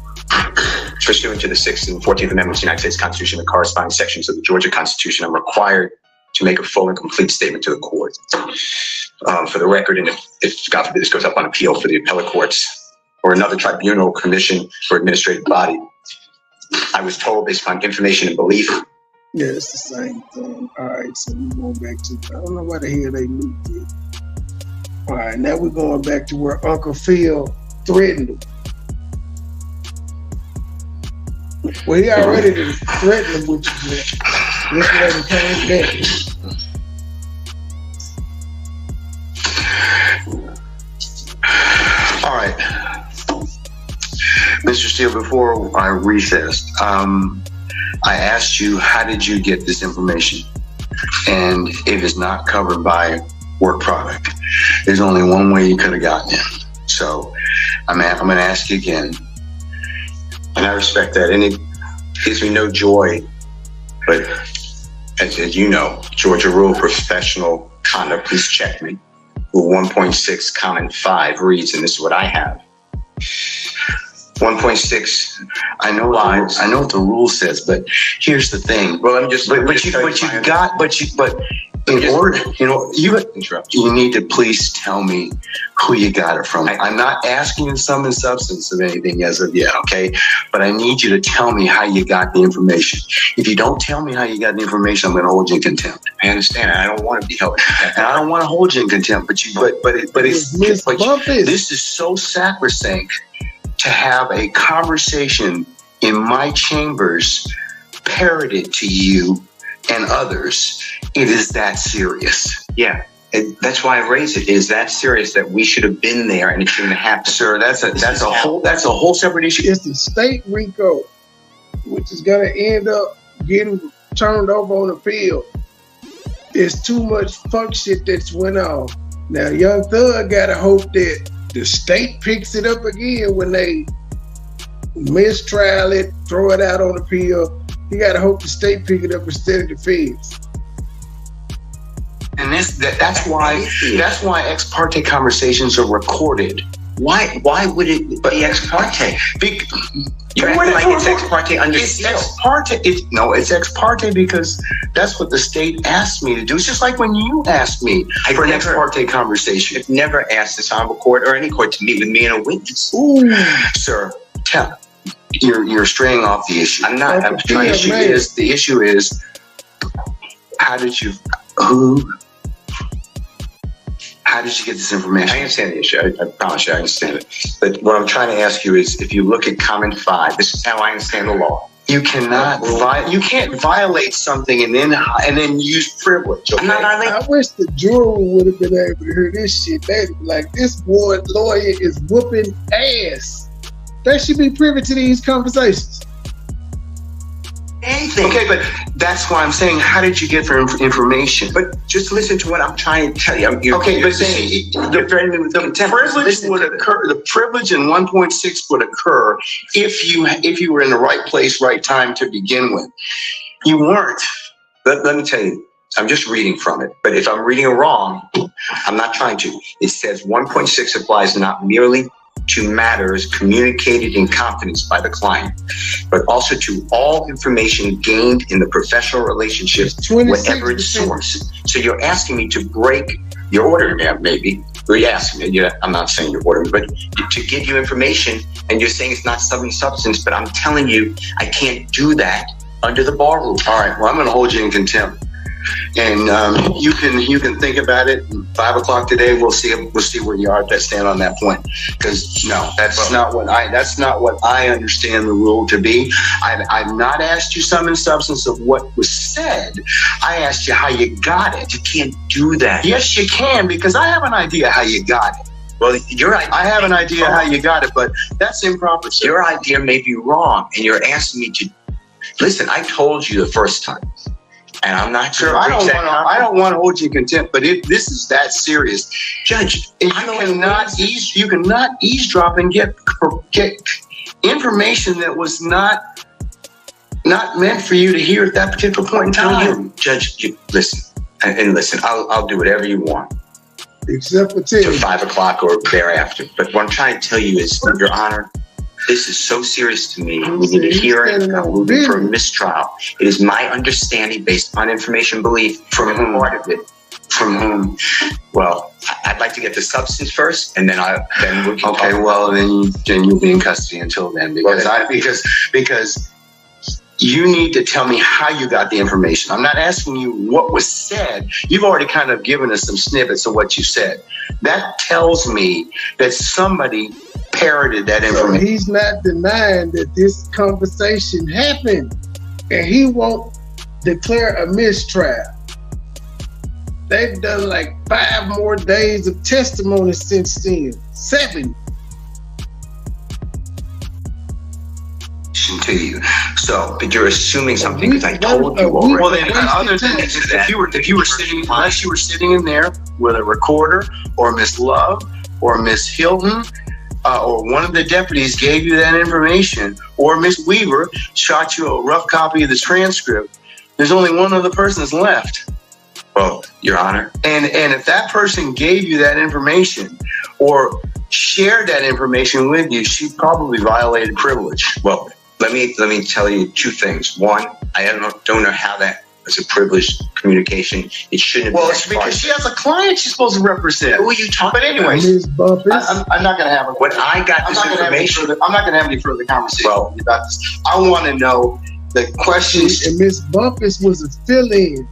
pursuant to the 6th and 14th Amendments of the United States Constitution and corresponding sections of the Georgia Constitution, I'm required to make a full and complete statement to the court. For the record, and if God forbid this goes up on appeal for the appellate courts or another tribunal, commission, or administrative body, I was told, based upon information and belief. Yeah, it's the same thing. All right, so we're going back to, I don't know why the hell they moved it. All right, now we're going back to where Uncle Phil threatened him. Well, he already threatened him with you. This lady came back. All right. Mr. Steele, before I recessed, I asked you, how did you get this information? And it is not covered by work product. There's only one way you could have gotten it. So I'm going to ask you again. And I respect that. And it gives me no joy. But as you know, Georgia rule professional conduct, please check me. Rule 1.6, comment 5 reads, and this is what I have. 1.6. I know what the rule says, but here's the thing. Well, let me just. But In order, you need to please tell me who you got it from. I'm not asking you sum and substance of anything as of yet, okay? But I need you to tell me how you got the information. If you don't tell me how you got the information, I'm going to hold you in contempt. I understand. I don't want to be held in contempt. And I don't want to hold you in contempt, but this is so sacrosanct to have a conversation in my chambers parroted to you and others. It is that serious. Yeah. That's why I raised it. It is that serious that we should have been there and it shouldn't have happened. Sir, that's a whole separate issue. It's the state RICO, which is gonna end up getting turned over on the field. It's too much fuck shit that's went on. Now, Young Thug gotta hope that the state picks it up again when they mistrial it, throw it out on the field. You gotta hope the state pick it up instead of the feds. And that's why ex parte conversations are recorded. Why would it be ex parte? You're acting like it's ex parte under seal. It's ex parte because that's what the state asked me to do. It's just like when you asked me for an ex parte conversation. I've never asked this honorable court or any court to meet with me and a witness. Ooh. Sir, you're straying off the issue. I'm not. The issue is how did you get this information? I understand the issue. I promise you I understand it. But what I'm trying to ask you is, if you look at comment 5, this is how I understand the law. You can't violate something and then use privilege. Okay? I wish the jury would have been able to hear this shit. They'd be like, this boy lawyer is whooping ass. They should be privy to these conversations. Anything. Okay, but that's why I'm saying, how did you get information? But just listen to what I'm trying to tell you. The privilege in 1.6 would occur if you were in the right place, right time to begin with. You weren't. Let me tell you, I'm just reading from it. But if I'm reading it wrong, I'm not trying to. It says 1.6 applies not merely to matters communicated in confidence by the client, but also to all information gained in the professional relationship, whatever its source. So you're asking me to break your order, maybe. Or you're asking me, I'm not saying you're ordering, but to give you information, and you're saying it's not sum and substance, but I'm telling you I can't do that under the bar rule. All right, well, I'm going to hold you in contempt. And you can think about it. 5 o'clock today, we'll see where you are. Stand on that point, because that's not what I understand the rule to be. I've not asked you sum and substance of what was said. I asked you how you got it. You can't do that. Yes, you can, because I have an idea how you got it. Well, I have an idea how you got it, but that's improper. Sir. Your idea may be wrong, and you're asking me to listen. I told you the first time. And I'm not sure. I don't want to hold you in contempt, but this is that serious, Judge. You cannot eavesdrop and get information that was not meant for you to hear at that particular point in time. Judge, listen. I'll do whatever you want, except for 10 to 5 o'clock or thereafter. But what I'm trying to tell you is, Your Honor, this is so serious to me. We need a hearing. I'm moving for a mistrial. It is my understanding, based upon information, belief, from whom part of it. From whom? Well, I'd like to get the substance first, and then we can. Okay, well, then you'll be in custody until then, because you need to tell me how you got the information. I'm not asking you what was said. You've already kind of given us some snippets of what you said. That tells me that somebody parroted that information. So he's not denying that this conversation happened, and he won't declare a mistrial. They've done like 5 more days of testimony since then. 7. To you. So, but you're assuming something because I told you already. Well, then, other than if you were sitting, unless you were sitting in there with a recorder, or Miss Love, or Miss Hilton, or one of the deputies gave you that information, or Miss Weaver shot you a rough copy of the transcript, there's only one other person that's left. Well, Your Honor. And if that person gave you that information or shared that information with you, she probably violated privilege. Well, let me tell you 2 things. One, I don't know how that It's a privileged communication. It shouldn't have been. Well, it's because she has a client she's supposed to represent. Who are you talking But anyways, Ms. Bumpus. I'm not going to have a. When I got this information, I'm not going to have any further conversation about this. I want to know the questions. And Miss Bumpus was a fill-in.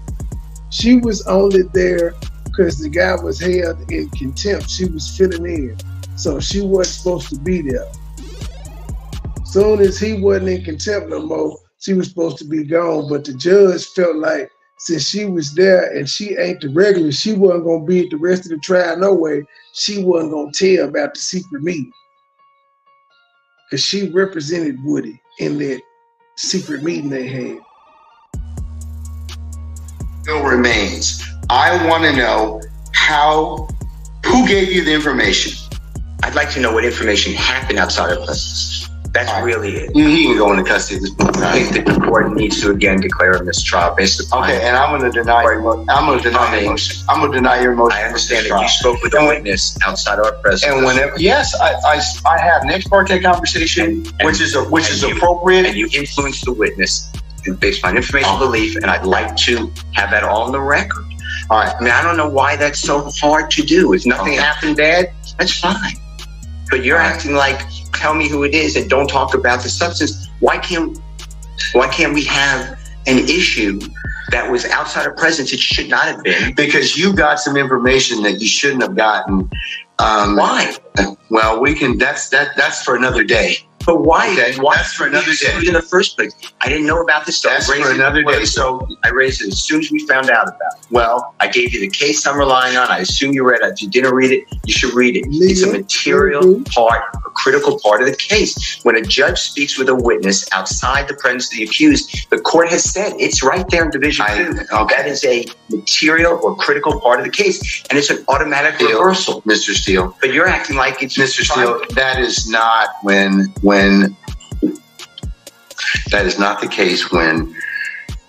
She was only there because the guy was held in contempt. She was filling in. So she wasn't supposed to be there. Soon as he wasn't in contempt no more, she was supposed to be gone. But the judge felt like since she was there and she ain't the regular, she wasn't going to be at the rest of the trial no way. She wasn't going to tell about the secret meeting. Because she represented Woody in that secret meeting they had. Still remains. I want to know who gave you the information? I'd like to know what information happened outside of presence. That's really it. He can go into custody at this point. I think that the court needs to again declare a mistrial based upon. Okay, and I'm going to deny your motion. I'm going to deny your motion. I understand that you spoke with a witness outside our presence. And whenever, yes, I have an ex parte conversation, which is appropriate. And you influenced the witness based on information belief, and I'd like to have that all on the record. All right. I mean, I don't know why that's so hard to do. If nothing happened bad, that's fine. But you're acting like, tell me who it is and don't talk about the substance. Why can't we have an issue that was outside of presence? It should not have been. Because you got some information that you shouldn't have gotten. Why? Well, we can. That's for another day. But why? Okay, why that's for another day. In the first place, I didn't know about this stuff. That's for another day. So I raised it as soon as we found out about it. Well, I gave you the case I'm relying on. I assume you read it. If you didn't read it, you should read it. It's a material part, a critical part of the case. When a judge speaks with a witness outside the presence of the accused, the court has said it's right there in Division 2. That is a material or critical part of the case, and it's an automatic reversal, Mr. Steele. But you're acting like it's Mr. Steele. That is not when that is not the case when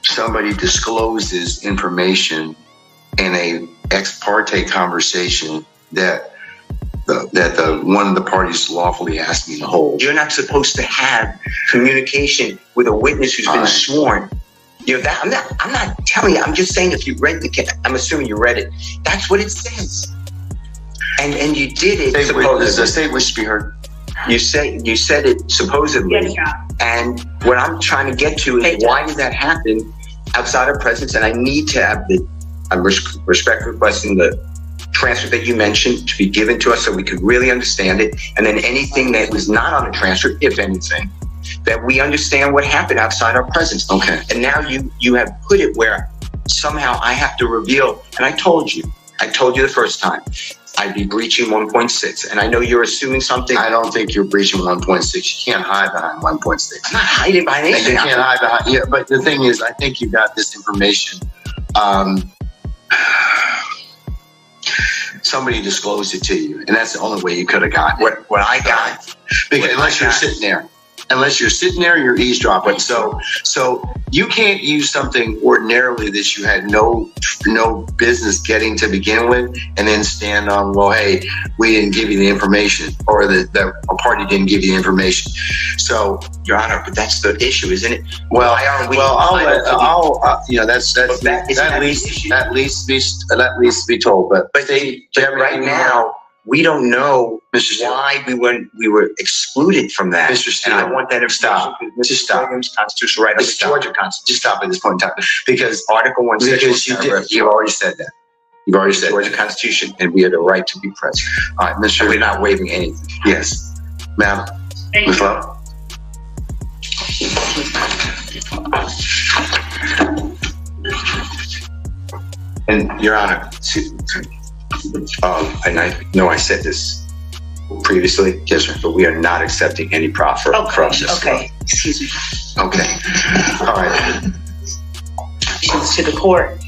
somebody discloses information in a ex parte conversation that the one of the parties lawfully asked me to hold. You're not supposed to have communication with a witness who's been sworn. You know that I'm not telling you. I'm just saying if you read the case, I'm assuming you read it. That's what it says. And you did it. The state wishes to be heard. You said it supposedly. Yes, and what I'm trying to get to is why did that happen outside of presence? And I need to have I'm respectfully requesting the transcript that you mentioned to be given to us so we could really understand it. And then anything that was not on the transcript, if anything, that we understand what happened outside our presence. Okay. And now you have put it where somehow I have to reveal, and I told you the first time, I'd be breaching 1.6. And I know you're assuming something. I don't think you're breaching 1.6. You can't hide behind 1.6. I'm not hiding behind anything. You can't hide behind. Yeah, but the thing is, I think you got this information. Somebody disclosed it to you, and that's the only way you could have gotten it. What I got. Because unless you're sitting there, you're eavesdropping. So you can't use something ordinarily that you had no business getting to begin with, and then stand on, well, hey, we didn't give you the information, or the party didn't give you the information. So, Your Honor, but that's the issue, isn't it? Well, that needs to be told. But right now, we don't know why we were excluded from that. Mr. Steele, and I want that to stop. Just stop. Constitutional right. It's Georgia Constitution. Just stop at this point in time, because Article 1, you've already said that. You've already said Georgia Constitution, and we have the right to be present. All right, Mr. We're not waiving anything. Yes, ma'am. Ms. Love. And Your Honor, and I know I said this previously, yes, sir, but we are not accepting any proffer from this. Okay, excuse me. Okay. All right. To the court.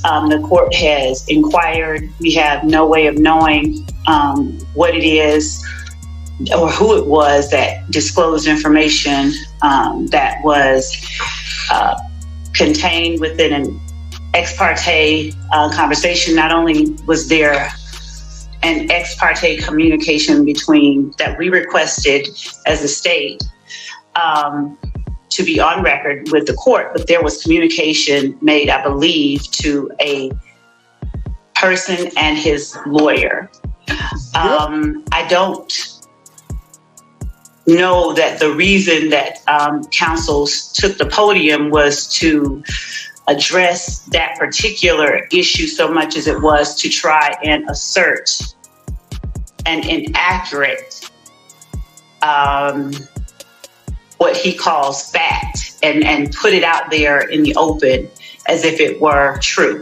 The court has inquired. We have no way of knowing what it is or who it was that disclosed information that was contained within an ex parte conversation. Not only was there an ex parte communication between that we requested as a state to be on record with the court, but there was communication made, I believe, to a person and his lawyer. I don't know that the reason that counsels took the podium was to address that particular issue so much as it was to try and assert an inaccurate, what he calls fact, and put it out there in the open as if it were true.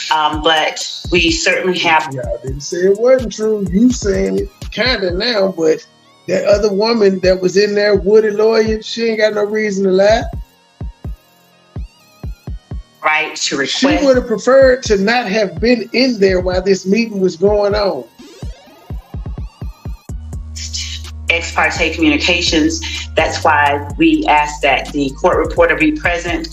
But we certainly have... Y'all didn't say it wasn't true. You saying it kind of now, but that other woman that was in there, Woody lawyer, she ain't got no reason to lie. Right to request. She would have preferred to not have been in there while this meeting was going on. Ex parte communications. That's why we asked that the court reporter be present.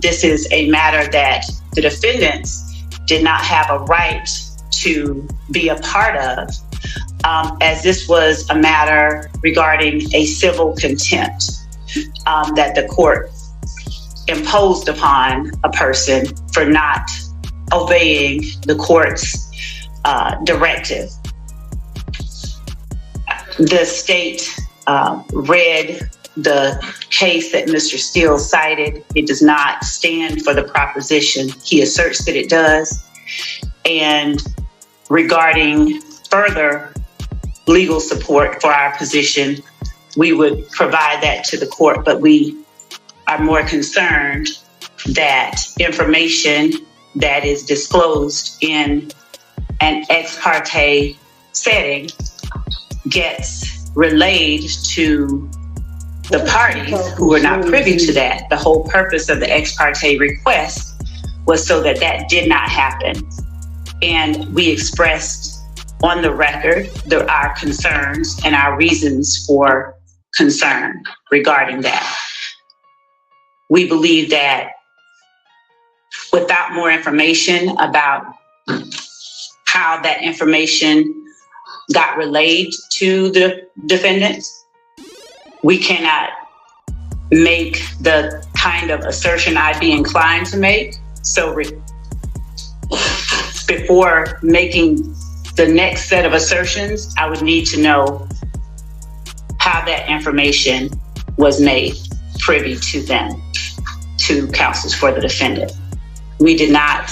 This is a matter that the defendants did not have a right to be a part of, as this was a matter regarding a civil contempt that the court imposed upon a person for not obeying the court's directive. The state read the case that Mr. Steele cited. It does not stand for the proposition he asserts that it does. And regarding further legal support for our position, we would provide that to the court, but we are more concerned that information that is disclosed in an ex parte setting gets relayed to the parties who are not privy to that. The whole purpose of the ex parte request was so that that did not happen. And we expressed on the record our concerns and our reasons for concern regarding that. We believe that without more information about how that information got relayed to the defendants, we cannot make the kind of assertion I'd be inclined to make. So before making the next set of assertions, I would need to know how that information was made privy to them, to counsels for the defendant. We did not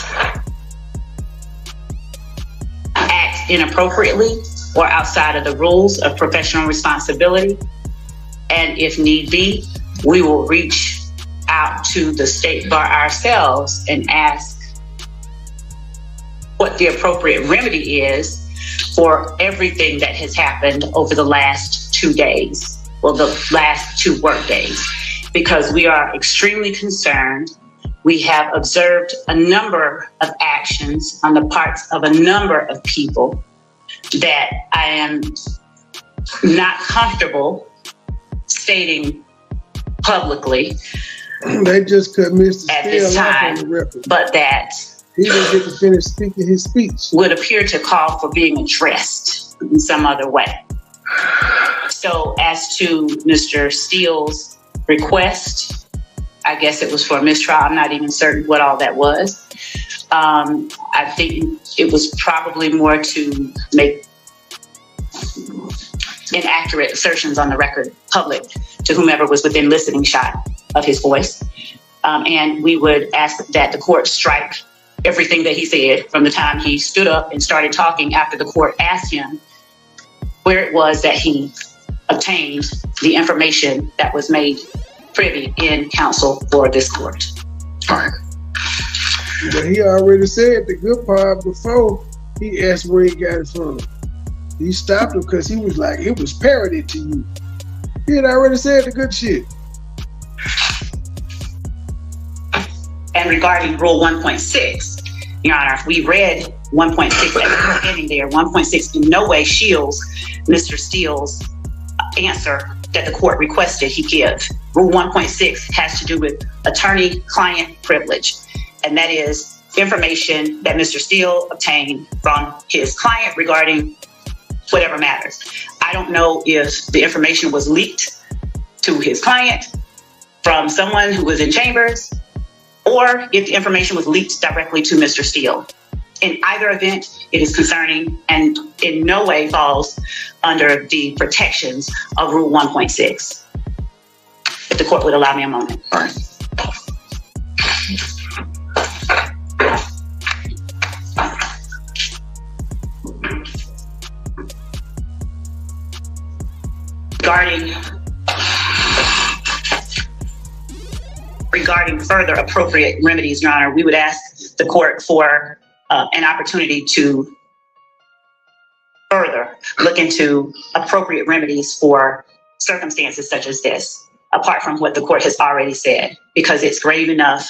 act inappropriately or outside of the rules of professional responsibility. And if need be, we will reach out to the state bar ourselves and ask what the appropriate remedy is for everything that has happened over the last 2 days, well, the last 2 work days, because we are extremely concerned. We have observed a number of actions on the parts of a number of people that I am not comfortable stating publicly. They just cut Mr. At this Steele off on time, the record. but that He didn't get to finish speaking his speech. would appear to call for being addressed in some other way. So as to Mr. Steele's request, I guess it was for a mistrial. I'm not even certain what all that was. I think it was probably more to make inaccurate assertions on the record public to whomever was within listening shot of his voice. And we would ask that the court strike everything that he said from the time he stood up and started talking after the court asked him where it was that he obtained the information that was made privy in counsel for this court. All right. But he already said the good part before he asked where he got it from. He stopped him because he was like, it was parroted to you. He had already said the good shit. And regarding Rule 1.6, Your Honor, we read 1.6 at the beginning there. 1.6 in no way shields Mr. Steele's answer that the court requested he give. Rule 1.6 has to do with attorney-client privilege, and that is information that Mr. Steele obtained from his client regarding whatever matters. I don't know if the information was leaked to his client from someone who was in chambers, or if the information was leaked directly to Mr. Steele. In either event, it is concerning and in no way falls under the protections of Rule 1.6. If the court would allow me a moment. All right. Regarding further appropriate remedies, Your Honor, we would ask the court for an opportunity to further look into appropriate remedies for circumstances such as this, apart from what the court has already said, because it's grave enough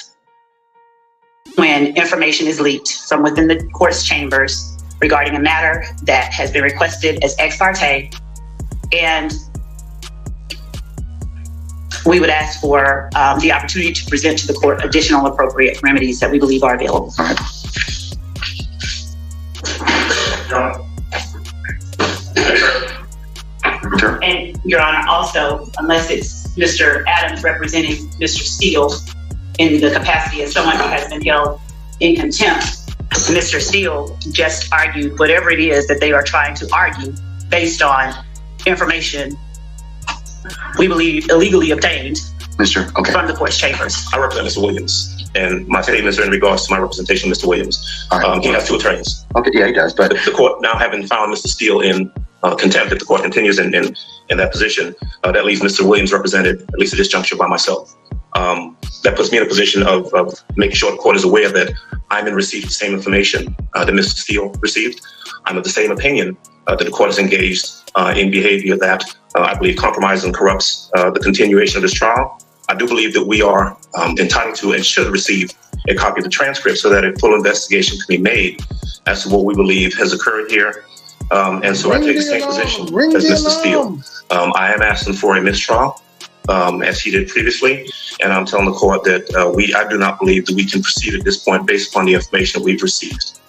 when information is leaked from within the court's chambers regarding a matter that has been requested as ex parte, and we would ask for the opportunity to present to the court additional appropriate remedies that we believe are available. All right. And Your Honor, also, unless it's Mr. Adams representing Mr. Steele in the capacity as someone who has been held in contempt, Mr. Steele just argued whatever it is that they are trying to argue based on information we believe illegally obtained from the court's chambers. I represent Mr. Williams, and my statements are in regards to my representation of Mr. Williams. Right. He has two attorneys. Okay, yeah, he does. But the court, now having found Mr. Steele in contempt, if the court continues in that position, that leaves Mr. Williams represented, at least at this juncture, by myself. That puts me in a position of making sure the court is aware that I'm in receipt of the same information that Mr. Steele received. I'm of the same opinion that the court is engaged in behavior that I believe compromises and corrupts the continuation of this trial. I do believe that we are entitled to and should receive a copy of the transcript so that a full investigation can be made as to what we believe has occurred here. And so I take the same position as Mr. Steele. I am asking for a mistrial, as he did previously, and I'm telling the court that I do not believe that we can proceed at this point based upon the information we've received.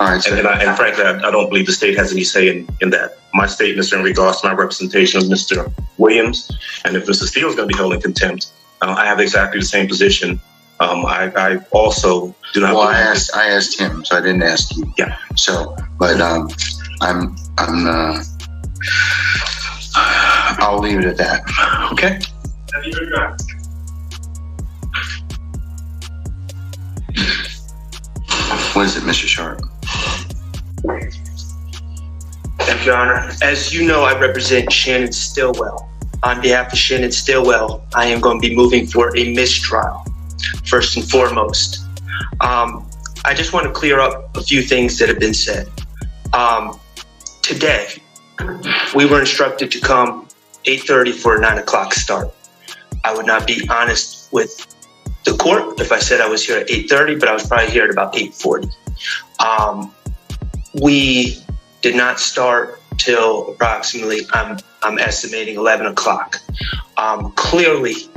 All right, and frankly, I don't believe the state has any say in that. My statements are in regards to my representation of Mr. Williams, and if Mr. Steele is going to be held in contempt, I have exactly the same position. I also do not. Well, I asked him, so I didn't ask you. Yeah. So, but I'll leave it at that. Okay. What is it, Mr. Sharp? Thank you, Your Honor. As you know, I represent Shannon Stillwell. On behalf of Shannon Stillwell, I am going to be moving for a mistrial, first and foremost. I just want to clear up a few things that have been said. Today, we were instructed to come 8:30 for a 9 o'clock start. I would not be honest with the court if I said I was here at 8:30, but I was probably here at about 8:40. We did not start till approximately, I'm estimating 11 o'clock. Clearly,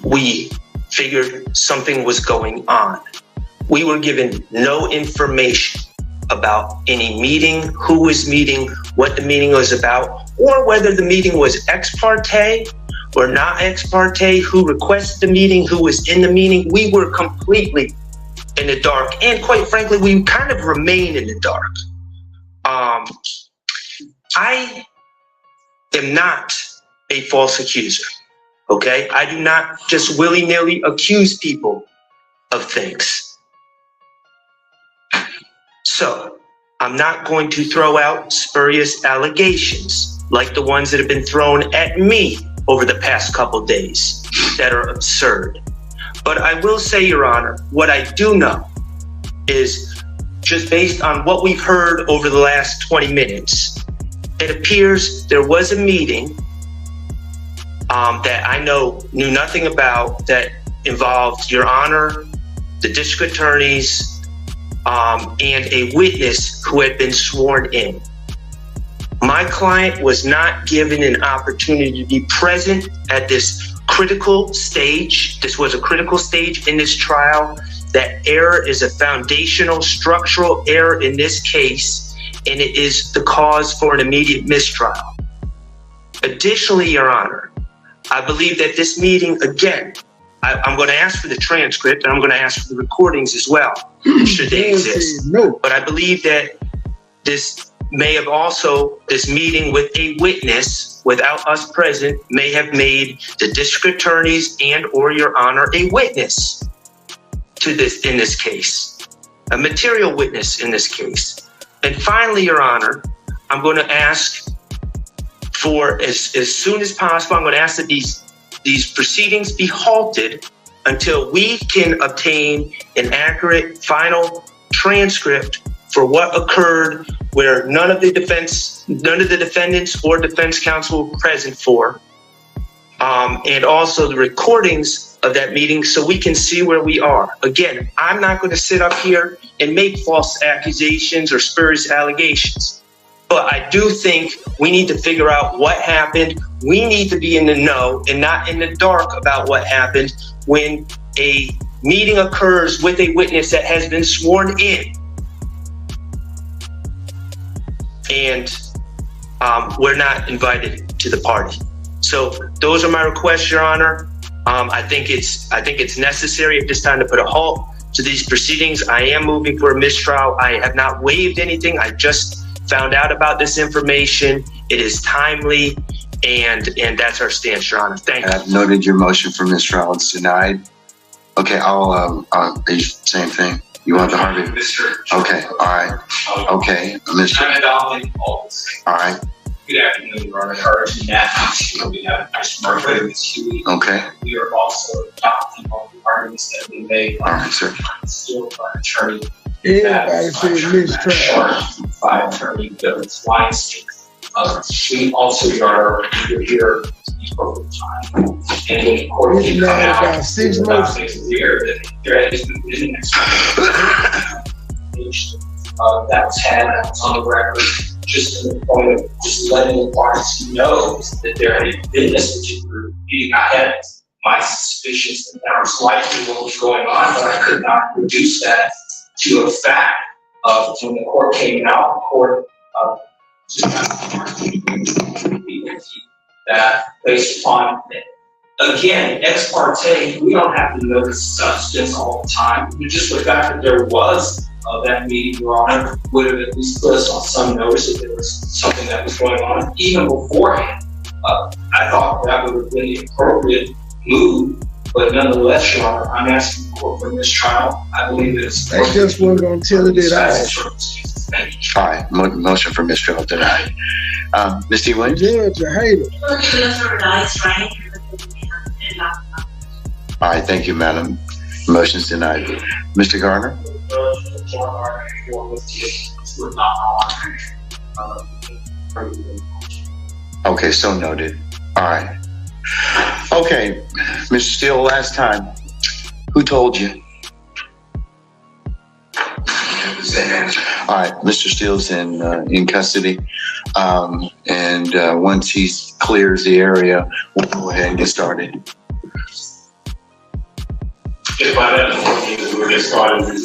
we figured something was going on. We were given no information about any meeting, who was meeting, what the meeting was about, or whether the meeting was ex parte or not ex parte, who requested the meeting, who was in the meeting. We were completely in the dark, and quite frankly, we kind of remain in the dark. I am not a false accuser, okay? I do not just willy-nilly accuse people of things. So I'm not going to throw out spurious allegations like the ones that have been thrown at me over the past couple days that are absurd. But I will say, Your Honor, what I do know is just based on what we've heard over the last 20 minutes, it appears there was a meeting that I knew nothing about that involved Your Honor, the district attorneys, and a witness who had been sworn in. My client was not given an opportunity to be present at this critical stage. This was a critical stage in this trial. That error is a foundational structural error in this case, and it is the cause for an immediate mistrial. Additionally, Your Honor, I believe that this meeting, again, I'm going to ask for the transcript and I'm going to ask for the recordings as well, should they exist. No. But I believe that this meeting with a witness without us present may have made the district attorneys and or your honor a witness to this in this case, a material witness in this case. And finally, your honor, I'm going to ask for as soon as possible, I'm going to ask that these proceedings be halted until we can obtain an accurate final transcript for what occurred where none of the defendants or defense counsel were present for, and also the recordings of that meeting so we can see where we are. Again, I'm not going to sit up here and make false accusations or spurious allegations, but I do think we need to figure out what happened. We need to be in the know and not in the dark about what happened when a meeting occurs with a witness that has been sworn in. And we're not invited to the party. So those are my requests, Your Honor. I think it's necessary at this time to put a halt to these proceedings. I am moving for a mistrial. I have not waived anything. I just found out about this information. It is timely, and that's our stance, Your Honor. Thank you. I've noted your motion for mistrial. It's denied. Okay, I'll same thing. You want the Harvey? Okay, all right. Okay, Mr. All right. Good afternoon, Your Honor. We have nice Margaret this week. Okay. We are also adopting all the arguments that we made. All right, sir. Still by attorney. Everybody said mistrial. By attorney Bill Weinstein. We also are here appropriate time. And when the court came out about 6 months. Clear that there has been an explanation that was had on the record, just to the point of just letting the parties know that there had been this particular meeting. I had my suspicions that that was likely what was going on, but I could not reduce that to a fact of when the court came out, the court that based upon, again, ex parte, we don't have to know the substance all the time. Just the fact that there was that meeting, Your Honor, would have at least put us on some notice that there was something that was going on even beforehand. I thought that would have been the appropriate move, but nonetheless, Your Honor, I'm asking the court for mistrial. I believe that it's. They just weren't going to tell it that All right, motion for mistrial denied. Ms. T. Williams? Judge, I hate it. All right, thank you, madam. Motion's denied. Mr. Garner? Okay, so noted. All right. Okay, Mr. Steele, last time, who told you? All right, Mr. Steele's in custody, and once he clears the area, we'll go ahead and get started. If by that point we'll get started,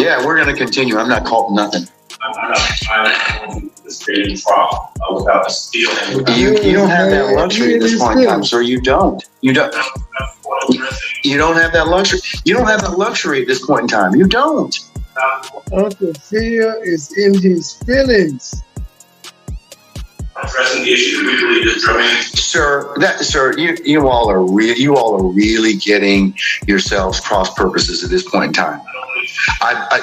yeah, we're going to continue. I'm not calling nothing. I'm not this creating trial without a Steele. You don't have that luxury at this point in time, sir. You don't. You don't have that luxury. You don't have that luxury at this point in time. You don't. Uncle Phil is in his feelings. Addressing the issue we believe is germane. Sir, you all are really getting yourselves cross purposes at this point in time.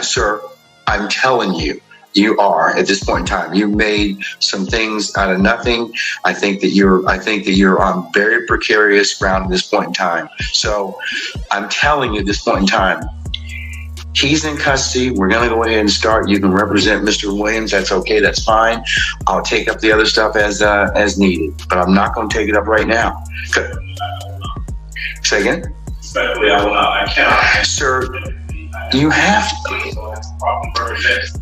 Sir, I'm telling you, you are at this point in time. You made some things out of nothing. I think that you're on very precarious ground at this point in time. So I'm telling you at this point in time, he's in custody. We're going to go ahead and start. You can represent Mr. Williams. That's okay. That's fine. I'll take up the other stuff as needed, but I'm not going to take it up right now. Say again? Respectfully, I will not. I cannot. Sir, you have to.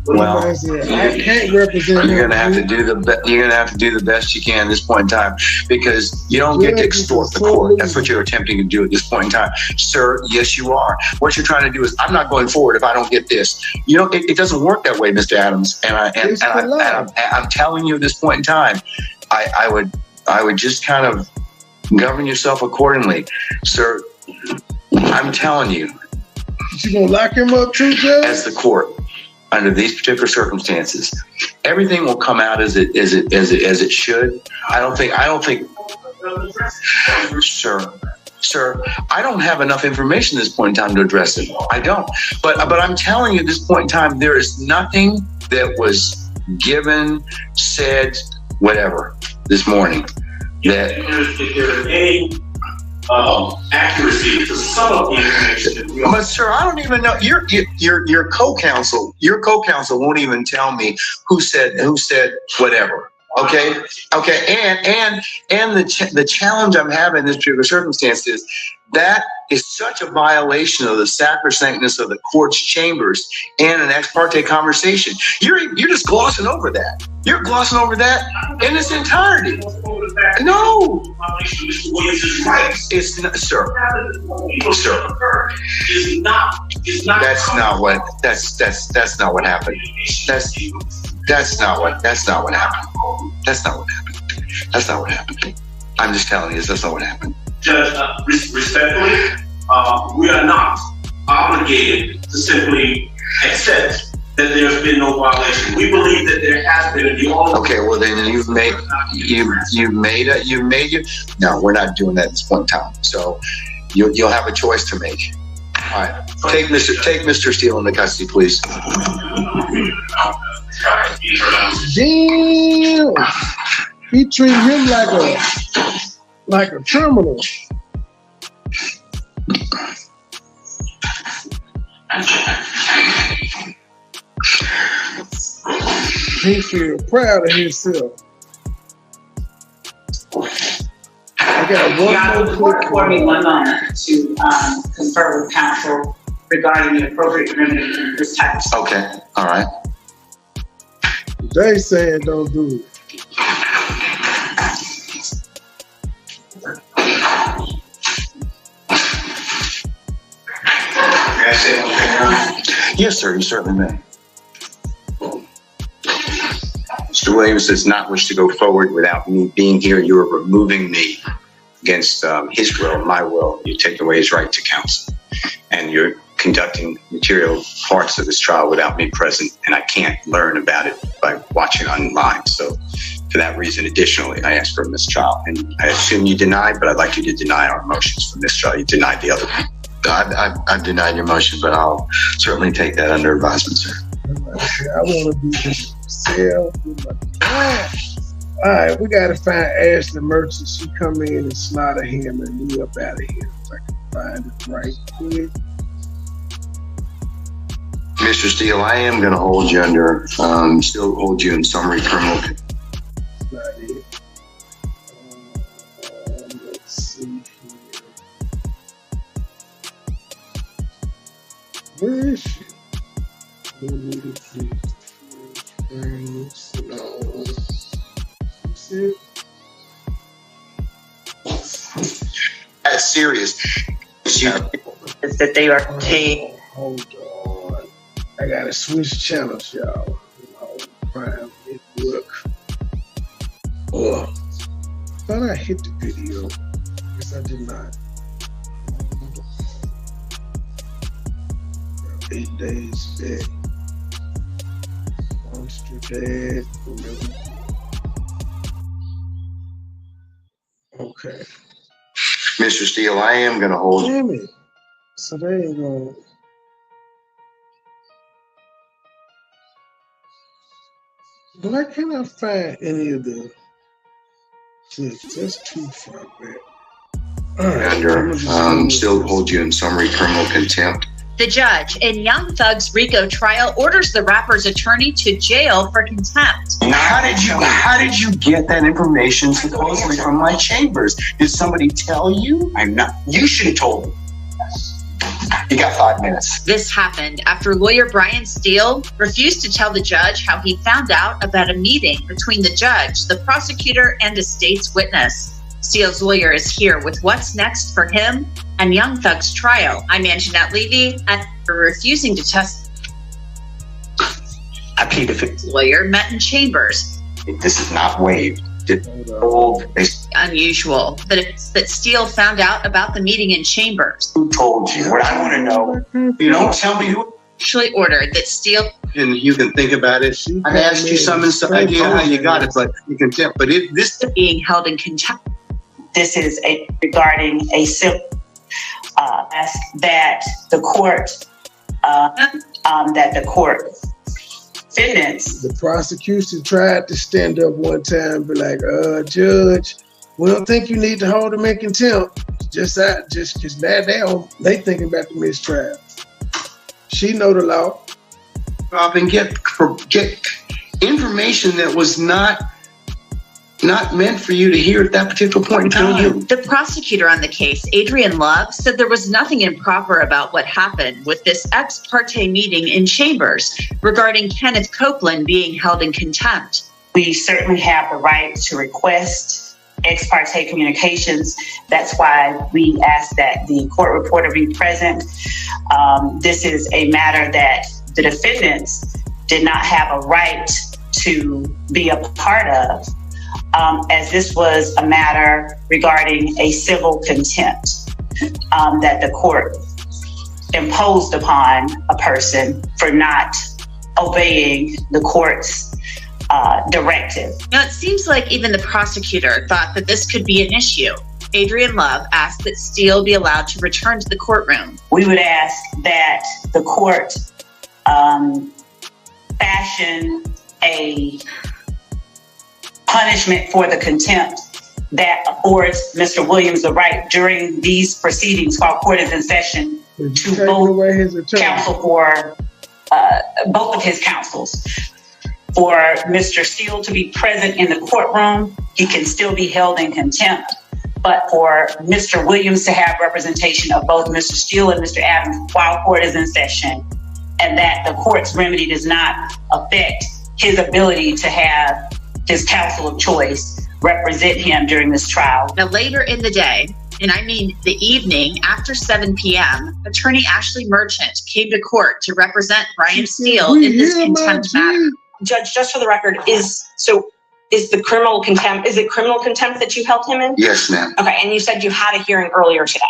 Well, I can't represent. You're gonna have to do the best you can at this point in time, because you don't get to extort the court. That's what you're attempting to do at this point in time, sir. Yes, you are. What you're trying to do is, I'm not going forward if I don't get this. You know, it doesn't work that way, Mr. Adams. And I'm telling you at this point in time, I would just kind of Govern yourself accordingly. Sir, I'm telling you. You gonna lock him up too, Judge? As the court, under these particular circumstances, everything will come out as it should. I don't think, Sir, I don't have enough information at this point in time to address it. I don't. But I'm telling you at this point in time, there is nothing that was given, said, whatever, this morning. That If there's any accuracy to some of the information. But sir, I don't even know. Your co-counsel won't even tell me who said whatever. Okay. And the challenge I'm having in this particular circumstance is that is such a violation of the sacrosanctness of the court's chambers and an ex parte conversation. You're just glossing over that. You're glossing over that in its entirety. No, it's not, sir. That's not what happened. That's not what happened. That's not what happened. I'm just telling you, that's not what happened. Judge, respectfully, we are not obligated to simply accept that there's been no violation. We believe that there has been. Okay, well then no, we're not doing that at this point in time. So you'll have a choice to make. All right, take Mr. Steele into custody, please. Damn, he treated him like a criminal. He feel proud of himself. I got one more clip for me 1 moment to confer with counsel regarding the appropriate remedy in this type of. Okay, all right. They saying don't do it. Yes, sir, you certainly may. Mr. Williams does not wish to go forward without me being here. You are removing me against his will, my will. You're taking away his right to counsel. And you're conducting material parts of this trial without me present, and I can't learn about it by watching online. So for that reason, additionally, I asked for a mistrial. And I assume you denied, but I'd like you to deny our motions for mistrial. You denied the other one. I denied your motion, but I'll certainly take that under advisement, sir. I want to be in the cell with my dad. All right, we got to find Ashley Merchant. She come in and slaughter him and me up out of here. If I can find it right quick. Mr. Steele, I am going to hold you under, still hold you in summary criminal. That's not it. Let's see here. Where is she? That's serious. Is that they are paid. Hold on. I gotta switch channels, y'all. Prime Network. Oh. Thought I hit the video. Guess I did not. 8 days back. Monster Dad. Okay. Mr. Steele, I am going to hold you. Damn it. So they ain't gonna. But I cannot find any of the clips. That's too far back. All right. Under, still hold you in summary criminal contempt. The judge in Young Thug's RICO trial orders the rapper's attorney to jail for contempt. How did you get that information supposedly from my chambers? Did somebody tell you? You should have told me. You got 5 minutes. This happened after lawyer Brian Steele refused to tell the judge how he found out about a meeting between the judge, the prosecutor, and a state's witness. Steele's lawyer is here with what's next for him and Young Thug's trial. I'm Anjanette Levy, and for refusing to test. I plead the fifth. Lawyer met in chambers. This is not waived. unusual that Steele found out about the meeting in Chambers. Who told you? What I want to know, you don't tell me who. Actually ordered that Steele. And you can think about it. I've asked you some idea how you got it, but you can tell. But this being held in contempt. This is regarding a civil that the court defendants. The prosecution tried to stand up one time and be like, Judge, we don't think you need to hold him in contempt. Just that they thinking about the mistrial. She know the law. And get information that was not meant for you to hear at that particular point in time. The prosecutor on the case, Adrian Love, said there was nothing improper about what happened with this ex parte meeting in Chambers regarding Kenneth Copeland being held in contempt. We certainly have the right to request ex parte communications. That's why we ask that the court reporter be present. This is a matter that the defendants did not have a right to be a part of, as this was a matter regarding a civil contempt that the court imposed upon a person for not obeying the court's directive. Now, it seems like even the prosecutor thought that this could be an issue. Adrian Love asked that Steele be allowed to return to the courtroom. We would ask that the court fashion a punishment for the contempt that affords Mr. Williams the right during these proceedings while court is in session to both counsel for both of his counsels. For Mr. Steele to be present in the courtroom, he can still be held in contempt. But for Mr. Williams to have representation of both Mr. Steele and Mr. Adams while court is in session, and that the court's remedy does not affect his ability to have his counsel of choice represent him during this trial. Now, later in the day, and I mean the evening after 7 p.m., attorney Ashley Merchant came to court to represent Brian Steele in this contempt matter. Judge, just for the record, is it criminal contempt that you held him in? Yes, ma'am. Okay, and you said you had a hearing earlier today.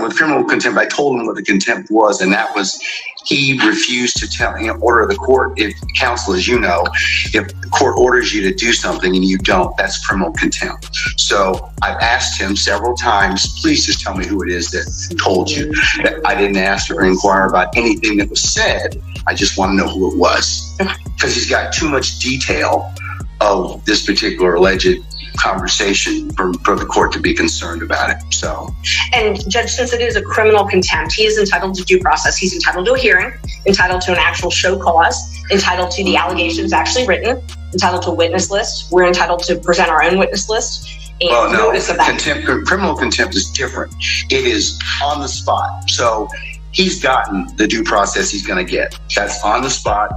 With criminal contempt, I told him what the contempt was, and that was he refused to order the court. If counsel, as you know, if the court orders you to do something and you don't, that's criminal contempt. So I've asked him several times, please just tell me who it is that told you. I didn't ask or inquire about anything that was said. I just want to know who it was, because he's got too much detail of this particular alleged conversation for the court to be concerned about it. So, and Judge, since it is a criminal contempt, he is entitled to due process. He's entitled to a hearing, entitled to an actual show cause, entitled to the allegations actually written, entitled to a witness list. We're entitled to present our own witness list. And notice of that. Criminal contempt is different. It is on the spot. So he's gotten the due process he's going to get. That's on the spot.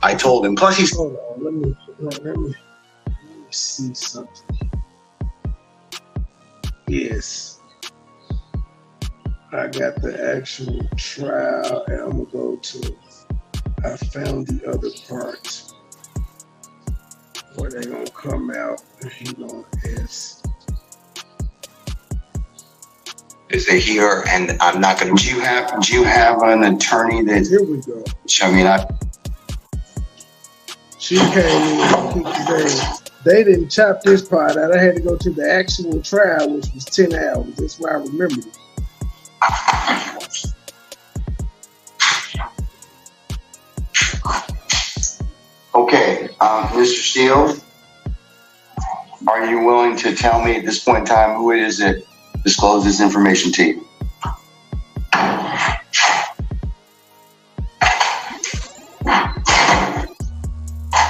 I told him. Plus, he's. Hold on. Let me see something. Yes, I got the actual trial, and I'm gonna go to. I found the other part where they gonna come out, and he gonna ask. Is it here? And I'm not gonna. Do you have an attorney that? Here we go. She came in today. They didn't chop this part out. I had to go to the actual trial, which was 10 hours. That's why I remembered it. Okay, Mr. Steele, are you willing to tell me at this point in time who it is that disclosed this information to you?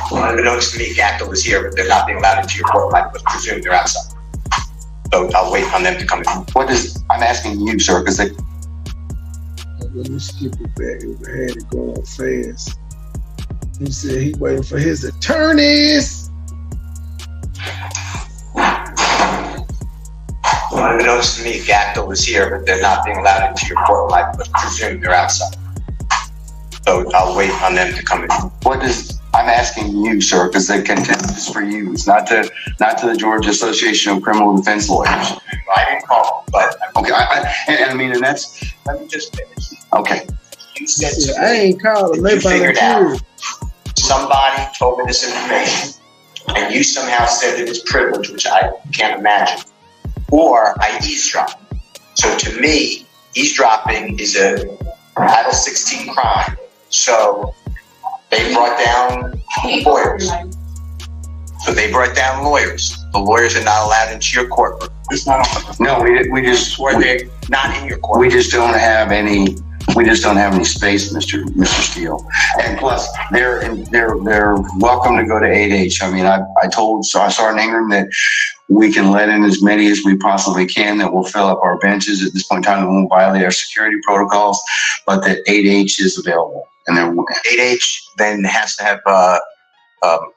Unbeknownst to me, Gacto is here, but they're not being allowed into your court. I would presume they're outside. So I'll wait on them to come in. I'm asking you, sir, because they. Let me skip it back. I had it going fast. He said he waiting for his attorneys. Unbeknownst to me, Gacto is here, but they're not being allowed into your court. I would presume they're outside. So I'll wait on them to come in. I'm asking you, sir, because the contempt is for you. It's not to the Georgia Association of Criminal Defense Lawyers. I didn't call, but okay. And that's. Let me just finish. Okay. You said to I ain't calling. you figured out somebody told me this information, and you somehow said that it's privilege, which I can't imagine, or I eavesdropped. So to me, eavesdropping is a Title 16 crime. So they brought down lawyers. The lawyers are not allowed into your courtroom. It's not on. No, we just they're not in your courtroom. We just don't have any space, Mr. Steele. And plus, they're welcome to go to 8H. I mean, I told Sergeant Ingram that we can let in as many as we possibly can, that we'll fill up our benches at this point in time, that won't violate our security protocols, but that 8H is available. And then 8H then has to have a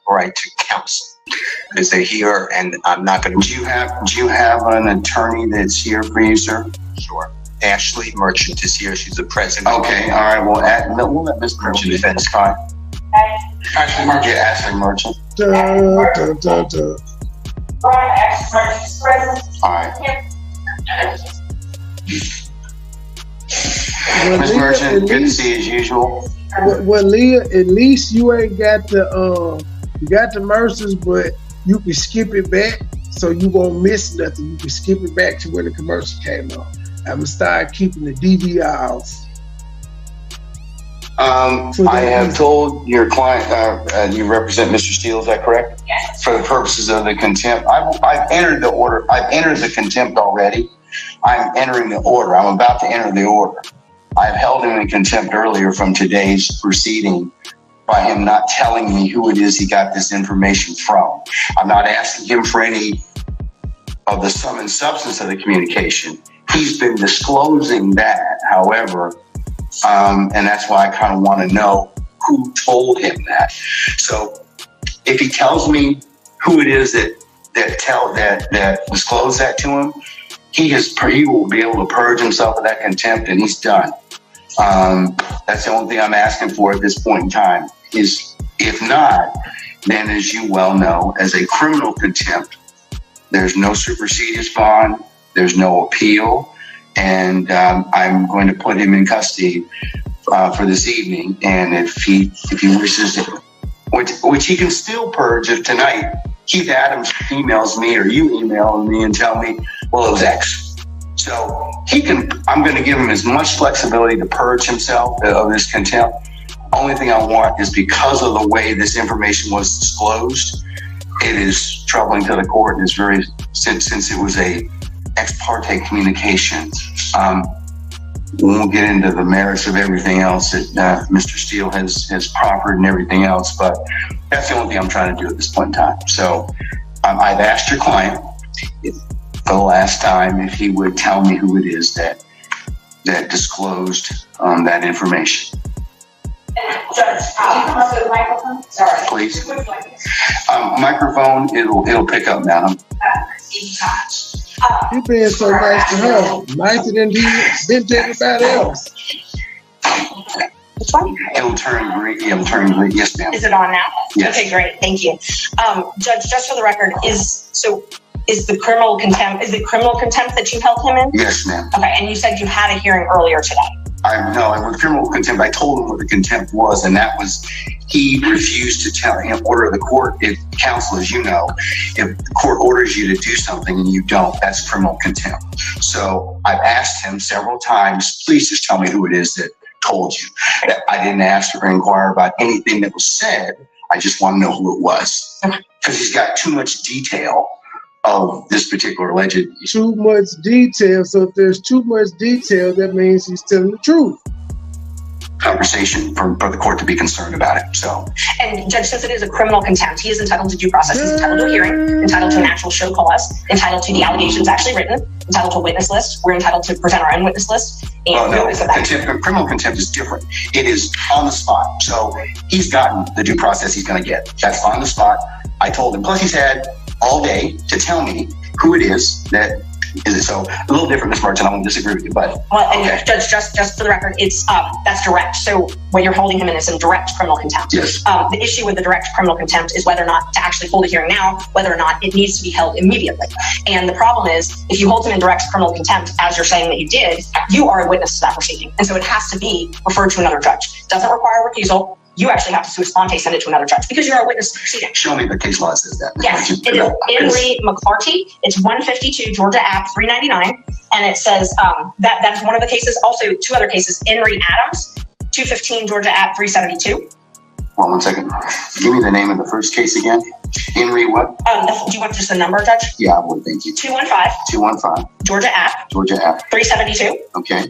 right to counsel because they're here, and I'm not going to. Do you have an attorney that's here for you, sir? Sure. Ashley Merchant is here. She's the president. Okay, all right. We'll let Ms. Merchant defend this fine. Ashley Merchant. Yeah, Ashley Merchant. All right. Ms. Merchant, good to see you as usual. Well, Leah, at least you ain't got the Mercers, but you can skip it back, so you won't miss nothing. You can skip it back to when the commercial came on. I'm gonna start keeping the DVRs. I have told your client, you represent Mr. Steele, is that correct? Yes. For the purposes of the contempt, I've entered the order. I've entered the contempt already. I'm entering the order. I'm about to enter the order. I've held him in contempt earlier from today's proceeding by him not telling me who it is he got this information from. I'm not asking him for any of the sum and substance of the communication. He's been disclosing that, however, and that's why I kind of want to know who told him that. So if he tells me who it is that disclosed that to him, he will be able to purge himself of that contempt, and he's done. That's the only thing I'm asking for at this point in time. Is if not, then as you well know, as a criminal contempt, there's no supersedious bond, there's no appeal, and I'm going to put him in custody for this evening. And if he wishes to, which he can still purge if tonight Keith Adams emails me or you email me and tell me, well, it was X. So I'm going to give him as much flexibility to purge himself of this contempt. Only thing I want is, because of the way this information was disclosed, it is troubling to the court, and it's very, since it was a ex parte communication. We won't get into the merits of everything else that Mr. Steele has proffered and everything else, but that's the only thing I'm trying to do at this point in time. So I've asked your client for the last time if he would tell me who it is that disclosed that information. Judge, can you come up to the microphone? Sorry. Please. Microphone, it'll pick up, madam. You being so nice to her, nicer than been to everybody else. Which one? It'll turn green. It'll turn green. Yes, ma'am. Is it on now? Yes. Okay, great. Thank you. Judge, just for the record, is the criminal contempt that you held him in? Yes, ma'am. Okay, and you said you had a hearing earlier today. With criminal contempt, I told him what the contempt was, and that was he refused to tell him, order the court. If counsel, as you know, if the court orders you to do something and you don't, that's criminal contempt. So I've asked him several times, please just tell me who it is that told you. I didn't ask or inquire about anything that was said. I just want to know who it was, because he's got too much detail of this particular alleged. Too much detail. So if there's too much detail, that means he's telling the truth. Conversation for the court to be concerned about it. So, and Judge, since it is a criminal contempt, he is entitled to due process. He's entitled to a hearing, entitled to an actual show cause, entitled to the allegations actually written, entitled to a witness list. We're entitled to present our own witness list. And criminal contempt is different. It is on the spot. So he's gotten the due process he's going to get. That's on the spot. I told him. Plus, he's had all day to tell me who it is that Is it so? A little different, Ms. Merchant. I won't disagree with you, but Well, and Judge, just for the record, it's that's direct. So when you're holding him in, it's in direct criminal contempt. Yes. The issue with the direct criminal contempt is whether or not to actually hold a hearing now, whether or not it needs to be held immediately. And the problem is, if you hold him in direct criminal contempt, as you're saying that you did, you are a witness to that proceeding, and so it has to be referred to another judge. Doesn't require recusal. You actually have to sui sponte send it to another judge because you're a witness to the proceeding. Show me the case law says that. Yes, it is Henry McClarty. It's 152 Georgia App 399, and it says that is one of the cases. Also, two other cases: Henry Adams, 215 Georgia App 372. Well, 1 second. Give me the name of the first case again. Henry what? Do you want just the number, Judge? Yeah, I would. Thank you. 215. 215. Georgia App. Georgia App. 372. Okay.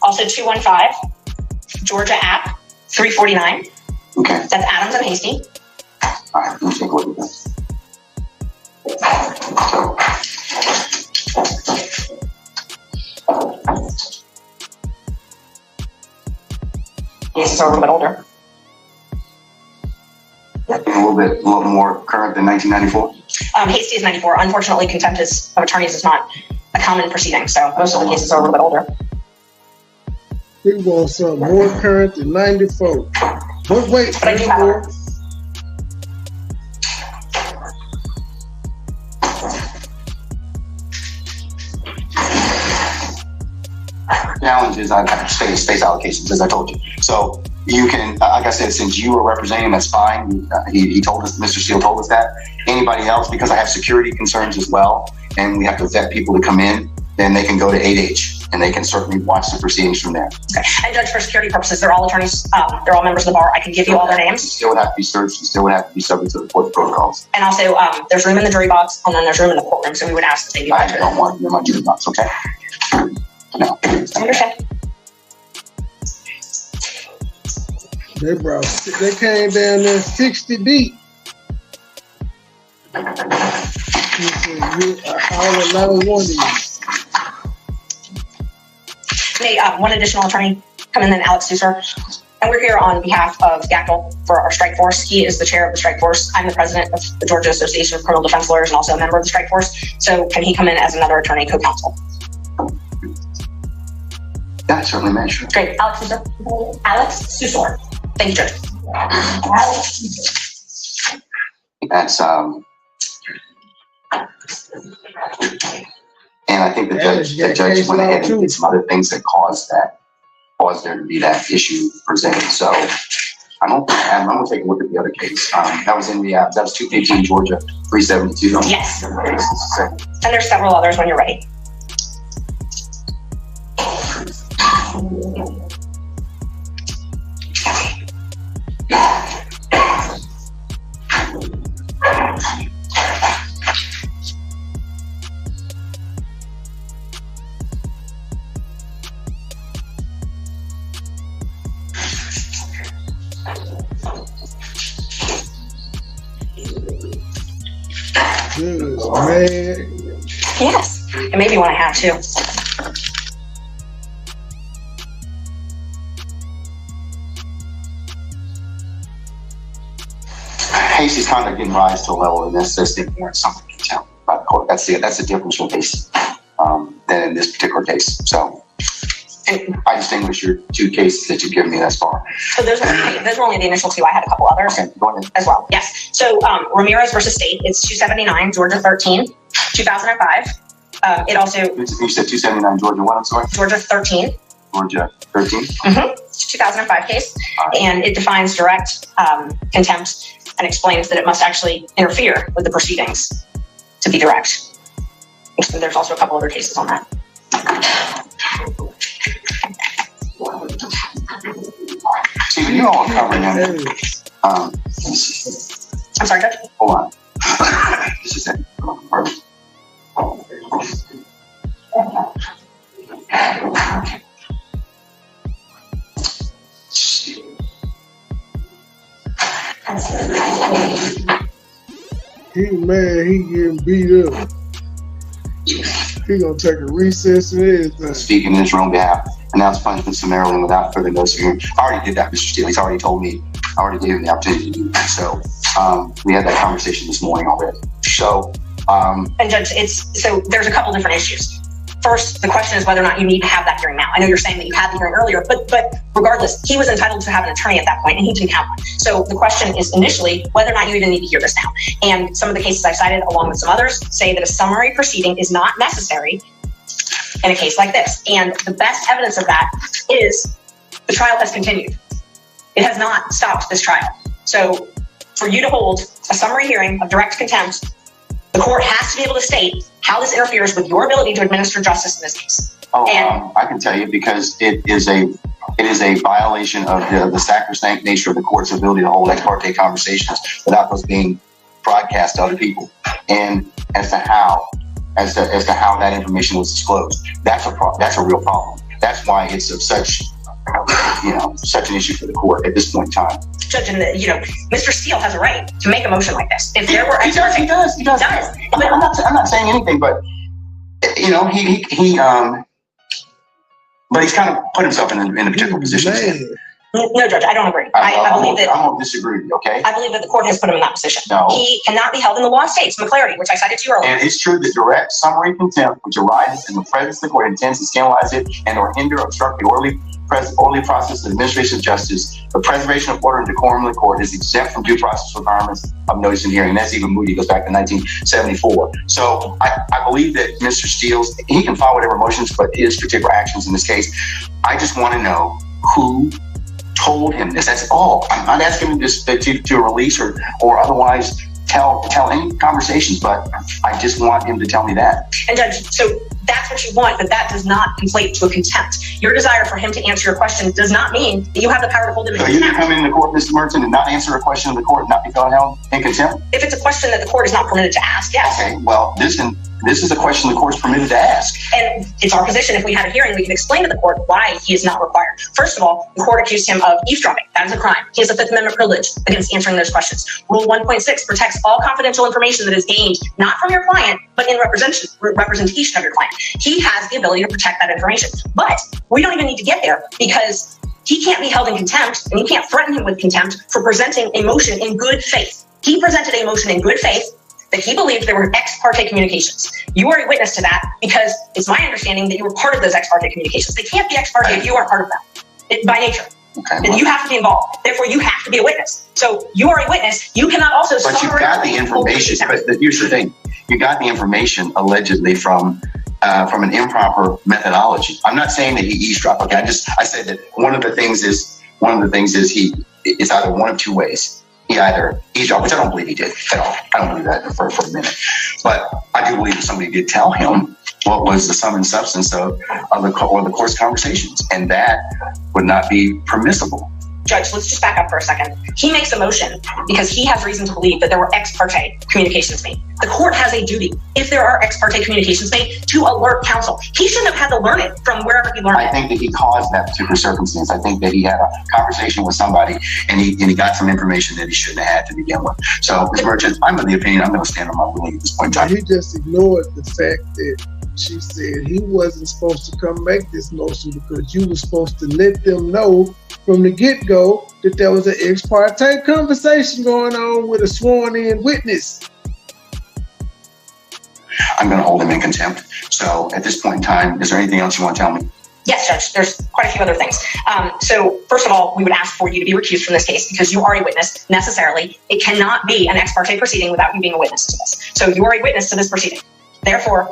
Also 215 Georgia App 349. Okay. That's Adams and Hasty. All right, let me take a look at this. Yes, it's a little bit older. A little more current than 1994. Hasty is 94. Unfortunately, contempt of attorneys is not a common proceeding, so most of the cases are a little bit older. He wants something more current than 94. But wait, but I do have more. Challenge is I have space allocations, as I told you. So you can, like I said, since you were representing him, that's fine. He told us, Mr. Steele told us that. Anybody else, because I have security concerns as well, and we have to vet people to come in, then they can go to 8H, and they can certainly watch the proceedings from there. Okay. And Judge, for security purposes, they're all attorneys, they're all members of the bar. I can give you all their names. Still would have to be searched, and still would have to be subject to the court protocols. And also, there's room in the jury box, and then there's room in the courtroom, so we would ask that they be I don't want them in my jury box, okay? No. I understand. They came down there 60 deep. He said, all alone one of you. Hey, one additional attorney come in, then Alex Dusser. And we're here on behalf of Gackel for our strike force. He is the chair of the strike force. I'm the president of the Georgia Association of Criminal Defense Lawyers and also a member of the strike force. So can he come in as another attorney co-counsel? Yeah, certainly, man, sure. Great. Alex Dusser. Alex Dusser. Thank you, Judge. That's and I think the judge went ahead and did some other things that caused there to be that issue presented. So I'm gonna take a look at the other case. That was in the that was 215 Georgia 372. Yes. And there's several others when you're ready. Man. Yes, and maybe one I have too. Hasty's conduct didn't rise to a level that necessitates warrant something contempt by the court. That's the difference from Hasty than in this particular case. So I distinguish your two cases that you've given me thus far. So those were only the initial two. I had a couple others as well. Yes. So Ramirez versus State. It's 279 Georgia 13, 2005. It also. You said 279 Georgia what? I'm sorry. Georgia 13. Georgia 13. It's a 2005 case, and it defines direct contempt and explains that it must actually interfere with the proceedings to be direct. And there's also a couple other cases on that. See, you all are covering them. I'm sorry, Judge? Hold on. Just a second. He mad, he getting beat up. He gonna take a recess and everything. Speaking in his own behalf, announce punishment summarily without further notice of hearing. I already did that, Mr. Steele. He's already told me. I already gave him the opportunity to do that. So we had that conversation this morning already. So and Judge, so there's a couple different issues. First, the question is whether or not you need to have that hearing now. I know you're saying that you had the hearing earlier, but regardless, he was entitled to have an attorney at that point, and he didn't have one. So the question is initially whether or not you even need to hear this now. And some of the cases I've cited, along with some others, say that a summary proceeding is not necessary in a case like this. And the best evidence of that is the trial has continued. It has not stopped this trial. So for you to hold a summary hearing of direct contempt, the court has to be able to state how this interferes with your ability to administer justice in this case. I can tell you, because it is a violation of the sacrosanct nature of the court's ability to hold ex parte conversations without those being broadcast to other people, and as to how that information was disclosed. That's a real problem. That's why it's of such an issue for the court at this point in time. Judge, Mr. Steele has a right to make a motion like this. If there were, he does. I'm not saying anything, but but he's kind of put himself in a particular position. No, Judge, I don't agree. I believe that. I won't disagree with you, okay? I believe that the court has put him in that position. No. He cannot be held in the law states, McClarty, which I cited to you earlier. And it's true that direct summary contempt, which arises in the presence of the court, intends to scandalize it and or hinder or obstruct the orderly process of administration of justice. The preservation of order and decorum in the court is exempt from due process requirements of notice and hearing. And that's even Moody, goes back to 1974. So I believe that Mr. Steele's, he can file whatever motions, but his particular actions in this case, I just want to know who told him this. That's all. I'm not asking him to release or otherwise tell any conversations, but I just want him to tell me that. And Judge, so that's what you want, but that does not conflate to a contempt. Your desire for him to answer your question does not mean that you have the power to hold him in contempt. So you can come into court, Mr. Merton, and not answer a question of the court, and not be held in contempt? If it's a question that the court is not permitted to ask, yes. Okay, well, this is a question the court's permitted to ask. And it's our position, if we had a hearing, we can explain to the court why he is not required. First of all, the court accused him of eavesdropping. That is a crime. He has a Fifth Amendment privilege against answering those questions. Rule 1.6 protects all confidential information that is gained, not from your client, but in representation of your client. He has the ability to protect that information. But we don't even need to get there, because he can't be held in contempt, and you can't threaten him with contempt for presenting a motion in good faith. He presented a motion in good faith that he believed there were ex parte communications. You are a witness to that, because it's my understanding that you were part of those ex parte communications. They can't be ex parte if you aren't part of them, by nature. Okay, well, you have to be involved. Therefore, you have to be a witness. So you are a witness. You cannot also. But you got the information. But here's the thing: you got the information allegedly from an improper methodology. I'm not saying that he eavesdropped. Okay, I said that one of the things is he is either one of two ways. He either eavesdropped, which I don't believe he did at all. I don't believe that for a minute. But I do believe that somebody did tell him what was the sum and substance of the court's conversations, and that would not be permissible. Judge, let's just back up for a second. He makes a motion because he has reason to believe that there were ex parte communications made. The court has a duty, if there are ex parte communications made, to alert counsel. He shouldn't have had to learn it from wherever he learned it. I think that he caused that particular circumstance. I think that he had a conversation with somebody and he got some information that he shouldn't have had to begin with. So, Ms. Merchant, I'm of the opinion I'm going to stand on my ruling at this point in time. He just ignored the fact that she said he wasn't supposed to come make this motion because you were supposed to let them know from the get-go that there was an ex parte conversation going on with a sworn-in witness. I'm going to hold him in contempt. So at this point in time, is there anything else you want to tell me? Yes, Judge. There's quite a few other things. So first of all, we would ask for you to be recused from this case because you are a witness necessarily. It cannot be an ex parte proceeding without you being a witness to this. So you are a witness to this proceeding. Therefore,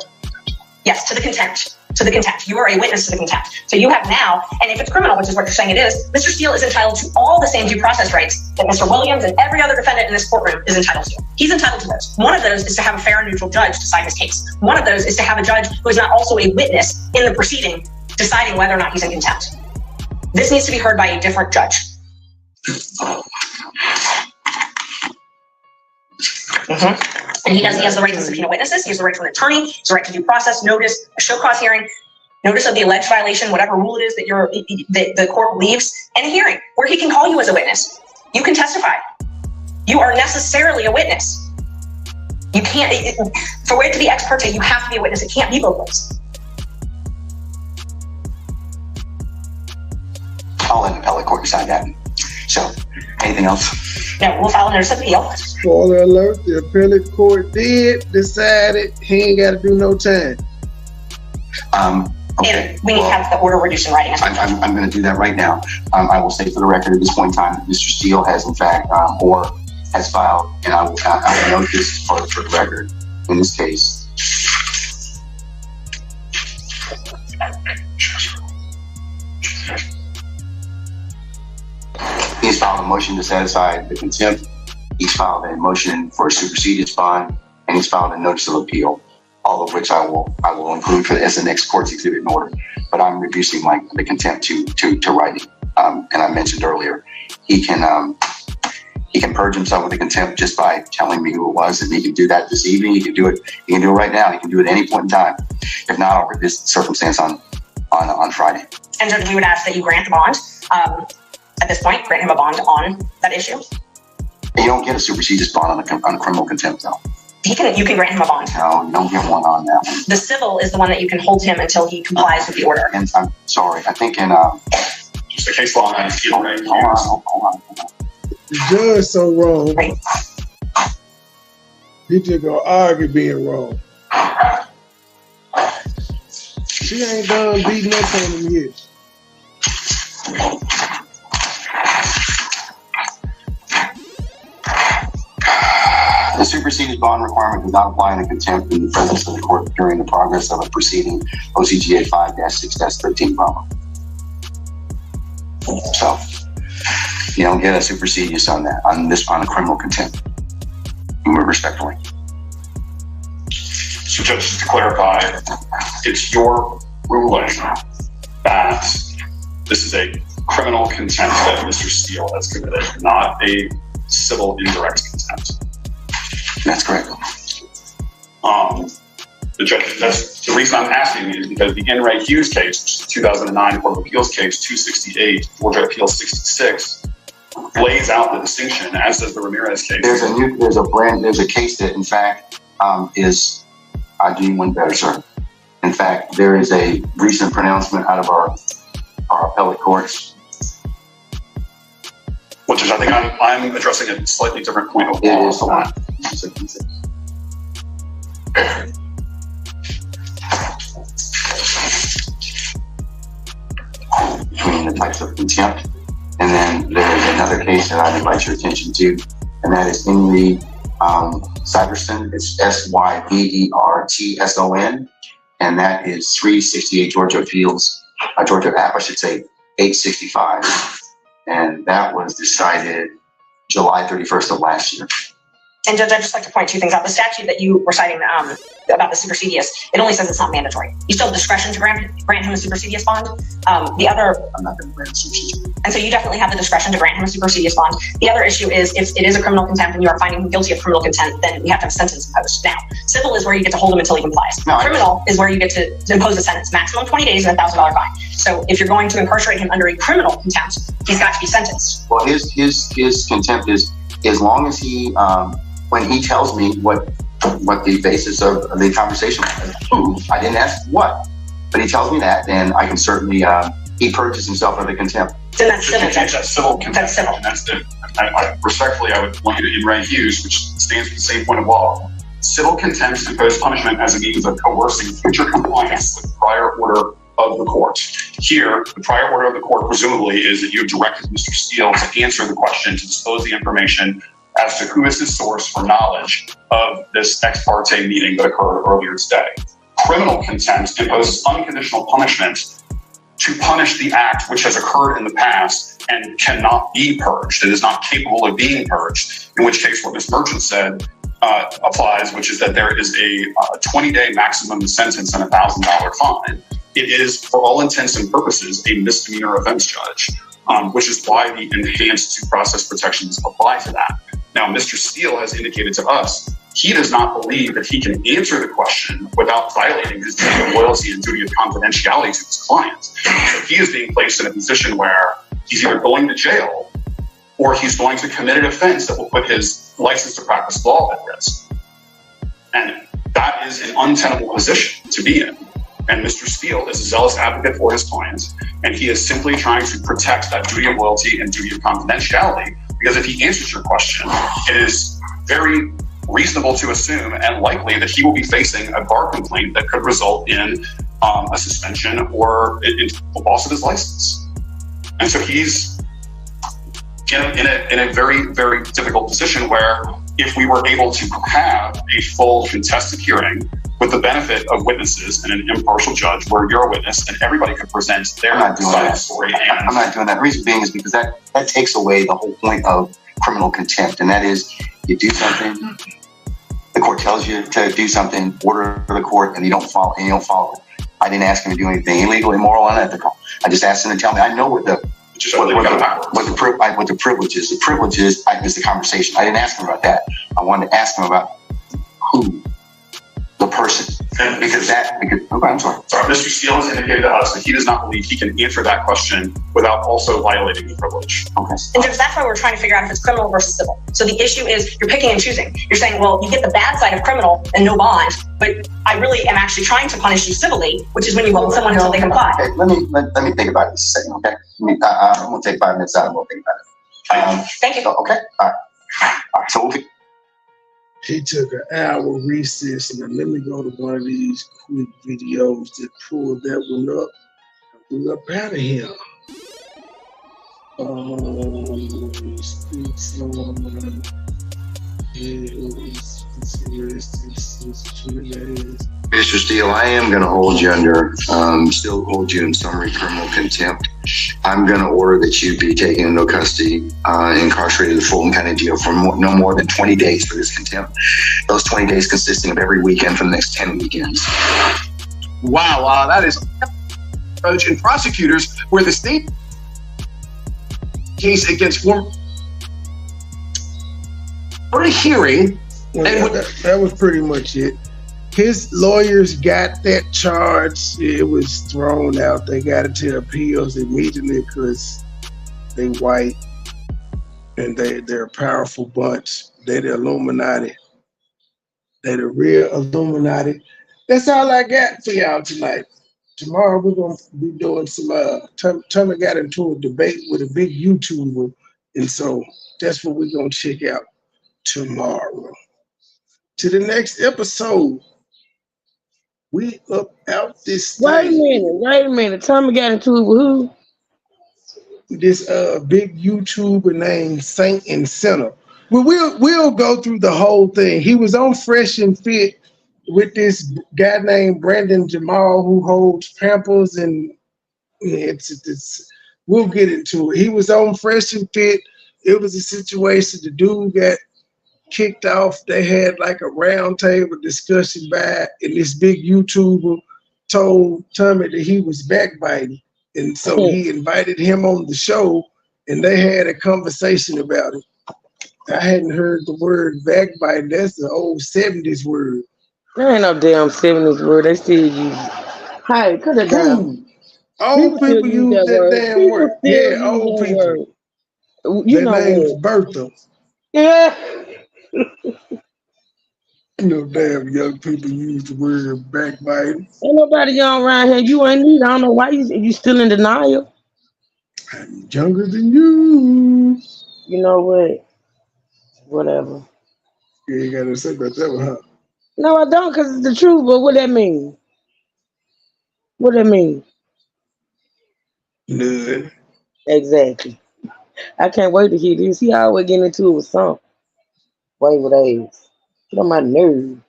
yes, to the contempt. To the contempt. You are a witness to the contempt. So you have now, and if it's criminal, which is what you're saying it is, Mr. Steele is entitled to all the same due process rights that Mr. Williams and every other defendant in this courtroom is entitled to. He's entitled to those. One of those is to have a fair and neutral judge decide his case. One of those is to have a judge who is not also a witness in the proceeding deciding whether or not he's in contempt. This needs to be heard by a different judge. And he has the right to subpoena witnesses, he has the right to an attorney, he has the right to due process, notice, a show cause hearing, notice of the alleged violation, whatever rule it is that the court believes, and a hearing where he can call you as a witness. You can testify. You are necessarily a witness. You can't, for it to be ex parte, you have to be a witness. It can't be both ways. I'll let the appellate court decide that. So, anything else? No, we'll file a notice of appeal. Spoiler alert, the appellate court did decide it. He ain't got to do no time. Okay. And we need to have the order reduced in writing. I'm going to do that right now. I will say for the record at this point in time, that Mr. Steele has in fact, or has filed, and I will note this as part of the record in this case. He's filed a motion to set aside the contempt. He's filed a motion for a superseded bond, and he's filed a notice of appeal, all of which I will include as the next court's exhibit in order. But I'm reducing the contempt to writing. And I mentioned earlier, he can purge himself with the contempt just by telling me who it was, and he can do that this evening. He can do it right now. He can do it at any point in time. If not, over this circumstance on Friday. And Judge, we would ask that you grant the bond. At this point, grant him a bond on that issue. You don't get a superseded bond on a criminal contempt, though. You can grant him a bond. No, you don't get one on that one. The civil is the one that you can hold him until he complies with the order. And I'm sorry, I think in just a case law on appeal, right? Hold on. The judge so wrong. Right. He just gonna argue being wrong. She ain't done beating up on him yet. The superseded bond requirement does not apply in a contempt in the presence of the court during the progress of a proceeding OCGA 5-6-13 problem. So you don't get a supersedious on that, on a criminal contempt. Respectfully. So just to clarify, it's your ruling that this is a criminal contempt that Mr. Steele has committed, not a civil indirect contempt. That's correct. That's the reason I'm asking is because the N. Ray Hughes case, which is the 2009 Court of Appeals case 268, Georgia Appeal 66, lays out the distinction, as does the Ramirez case. There's a case that in fact I'll do you one better, sir. In fact, there is a recent pronouncement out of our appellate courts. Which is, I think I'm addressing a slightly different point of law. It is the one. Between the types of contempt, and then there's another case that I'd invite your attention to, and that is Henry Syverson. It's Syvertson, and that is 368 Georgia Appeals, Georgia App, I should say 865, and that was decided July 31st of last year. And Judge, I'd just like to point two things out. The statute that you were citing about the supersedious, it only says it's not mandatory. You still have discretion to grant him a supersedious bond. I'm not going to grant a supersedious. And so you definitely have the discretion to grant him a supersedious bond. The other issue is if it is a criminal contempt and you are finding him guilty of criminal contempt, then we have to have a sentence imposed. Now, civil is where you get to hold him until he complies. Criminal is where you get to impose a sentence, maximum 20 days and $1,000 fine. So if you're going to incarcerate him under a criminal contempt, he's got to be sentenced. Well, his contempt is as long as he when he tells me what the basis of the conversation was. I didn't ask what, but he tells me that, then I can certainly, he purges himself of the contempt. Then that's civil. That's civil contempt. That's civil. And that's respectfully, I would point you to N. Ray Hughes, which stands for the same point of law. Civil contempt imposes punishment as a means of coercing future compliance with the prior order of the court. Here, the prior order of the court presumably is that you have directed Mr. Steele to answer the question, to disclose the information as to who is his source for knowledge of this ex parte meeting that occurred earlier today. Criminal contempt imposes unconditional punishment to punish the act which has occurred in the past and cannot be purged. It is not capable of being purged, in which case what Ms. Merchant said applies, which is that there is a 20-day maximum sentence and $1,000 fine. It is, for all intents and purposes, a misdemeanor offense, Judge, which is why the enhanced due process protections apply to that. Now, Mr. Steele has indicated to us he does not believe that he can answer the question without violating his duty of loyalty and duty of confidentiality to his clients. So he is being placed in a position where he's either going to jail or he's going to commit an offense that will put his license to practice law at risk. And that is an untenable position to be in. And Mr. Steele is a zealous advocate for his clients, and he is simply trying to protect that duty of loyalty and duty of confidentiality, because if he answers your question, it is very reasonable to assume and likely that he will be facing a bar complaint that could result in a suspension or a loss of his license. And so he's in a very, very difficult position where if we were able to have a full contested hearing with the benefit of witnesses and an impartial judge where you're a witness and everybody could present their side of the story. I'm not doing that. The reason being is because that takes away the whole point of criminal contempt, and that is you do something, the court tells you to do something, order the court, and you don't follow it. I didn't ask him to do anything illegal, immoral, unethical. I just asked him to tell me. I know what the privilege is. The privilege is the conversation. I didn't ask him about that. I wanted to ask him about who, the person. I'm sorry. Mr. Steele has indicated to us that he does not believe he can answer that question without also violating the privilege. Okay. And Judge, that's why we're trying to figure out if it's criminal versus civil. So the issue is you're picking and choosing. You're saying, well, you get the bad side of criminal and no bond, but I really am actually trying to punish you civilly, which is when you hold someone until they comply. Okay, let me think about this a second, okay? I'm going to take 5 minutes out and we'll think about it. Thank you. Okay, all right. So he took an hour recess, and let me go to one of these quick videos that pulled that one up. We're up out of here. Mr. Steele, I am going to hold you still hold you in summary criminal contempt. I'm going to order that you be taken into custody, incarcerated in Fulton County Jail for no more than 20 days for this contempt. Those 20 days consisting of every weekend for the next 10 weekends. Wow, that is judge and prosecutors where the state case against former for a hearing. Well, that was pretty much it. His lawyers got that charge. It was thrown out. They got it to appeals immediately because they white and they're a powerful bunch. They're the Illuminati. They're the real Illuminati. That's all I got for y'all tonight. Tomorrow we're gonna be doing some. Tommy got into a debate with a big YouTuber, and so that's what we're gonna check out tomorrow. To the next episode. We up out this thing. Wait a minute. Tommy got into it with who? This big YouTuber named Saint and Sinner. Well, we'll go through the whole thing. He was on Fresh and Fit with this guy named Brandon Jamal who holds Pampers, and we'll get into it. He was on Fresh and Fit. It was a situation. The dude got kicked off. They had like a round table discussion and this big YouTuber told Tommy that he was backbiting. And so he invited him on the show and they had a conversation about it. I hadn't heard the word backbiting. That's the old 70s word. There ain't no damn 70s word. They still use it. Hey, put it down. Old people use that damn word. Yeah, old people. You know their name's Bertha. Yeah. Damn young people use the word backbiting. Ain't nobody young around here. You ain't need. I don't know why you still in denial. I'm younger than you. You know what? Whatever. You ain't got to say about that one, huh? No, I don't, because it's the truth. But what that mean? What that mean? None. Exactly. I can't wait to hear this. He always getting into it with something. Wait with age. Get on my nerves.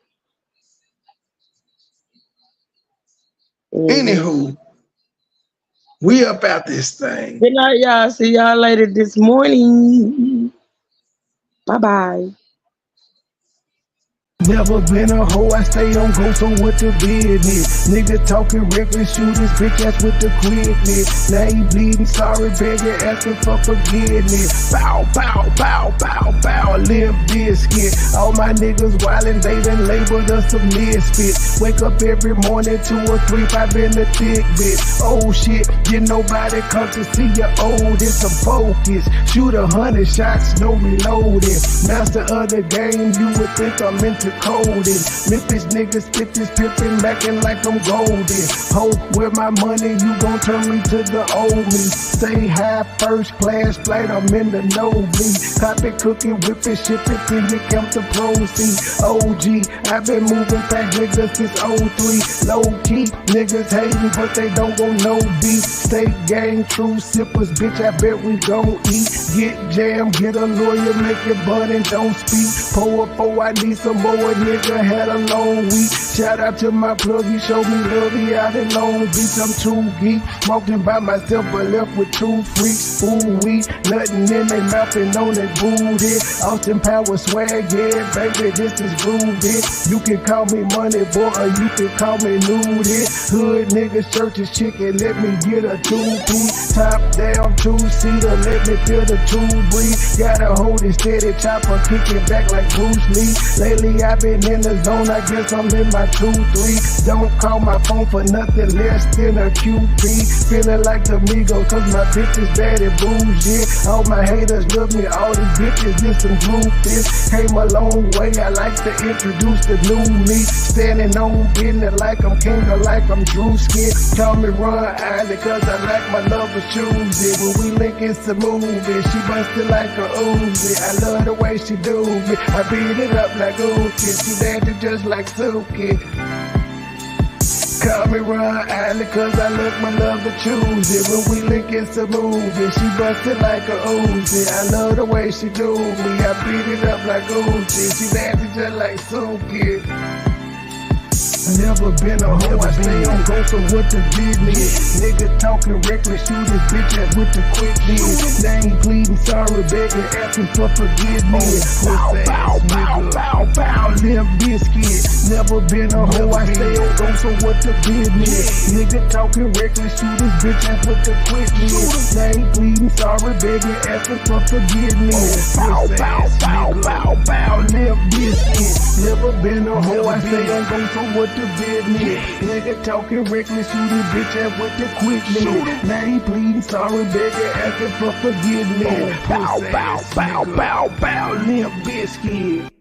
Anywho, we up out this thing. Good night, y'all. See y'all later this morning. Bye-bye. Never been a hoe, I stay on go, so what the business? Nigga talking reckless, shoot his bitch ass with the quickness. Now he bleeding, sorry, begging, asking for forgiveness. Bow, bow, bow, bow, bow, limp biscuit. All my niggas wildin', they done labeled us a misfit. Wake up every morning, 2 or 3, 5 in the thick bit. Oh shit, get nobody come to see you old, it's a focus. Shoot 100 shots, no reloading. Master of the game, you would think I'm into coding. Memphis niggas spit this pippin', mackin' like I'm golden. Hope where my money, you gon' turn me to the old me. Stay high, first class flight, I'm in the nosebleed. Copy, cooking, whipping, shipping, till you count the proceeds. OG, I've been moving fast niggas since 03. Low key, niggas hating, but they don't want no beef. Stay gang, true sippers, bitch, I bet we gon' eat. Get jammed, get a lawyer, make it bun and don't speak. Pour up, oh, I need some more, nigga had a long week. Shout out to my plug, he showed me love, he out in Long Beach. I'm too geek, walking by myself, but left with two freaks. Ooh, we, nothing in their mouth and on their booty. Austin Power swag, yeah, baby, this is groovy. You can call me Money Boy, or you can call me Nudie. Hood niggas, churches, chicken, let me get a two-piece. Top down, two-seater, let me feel the two breathe. Gotta hold it steady, chopper, kick it back like Bruce Lee. Lately I've been in the zone, I guess I'm in my 2-3. Don't call my phone for nothing less than a QP. Feeling like the Migos, cause my bitch is bad and bougie. All my haters love me, all these bitches is some groupies. Came a long way, I like to introduce the new me. Standing on business like I'm king or like I'm Drewski. Call me Ron Island, cause I like my lover choosy. When we link it's a movie, she bustin' like a Uzi. I love the way she do me, I beat it up like Uzi. She dancing just like Suki. Call me Ron Island, cause I look my love to choose it. When we link it's a movie, she bustin' like a Uzi. I love the way she do me, I beat it up like Uzi. She dancing just like Suki. Never been a hoe, I stay on go, so what the business? Nigga talking reckless, shoot his bitch ass with the quickness. They ain't pleading, sorry, begging, asking for forgiveness. Bow, bow, bow, bow, bow, Limp Biscuit. Never been a hoe, I stay on go, so what the business? Nigga talking reckless, shoot his bitch ass with the quickness. They ain't pleading, sorry, begging, asking for forgiveness. Bow, bow, bow, bow, bow, Limp Biscuit. Never been a hoe, I stay on go, so what the business? Nigga talking reckless, shoot his bitch ass with the quickness. Now he pleading, sorry, begging, asking for forgiveness. Bow, bow, bow, bow, bow, Limp Biscuit.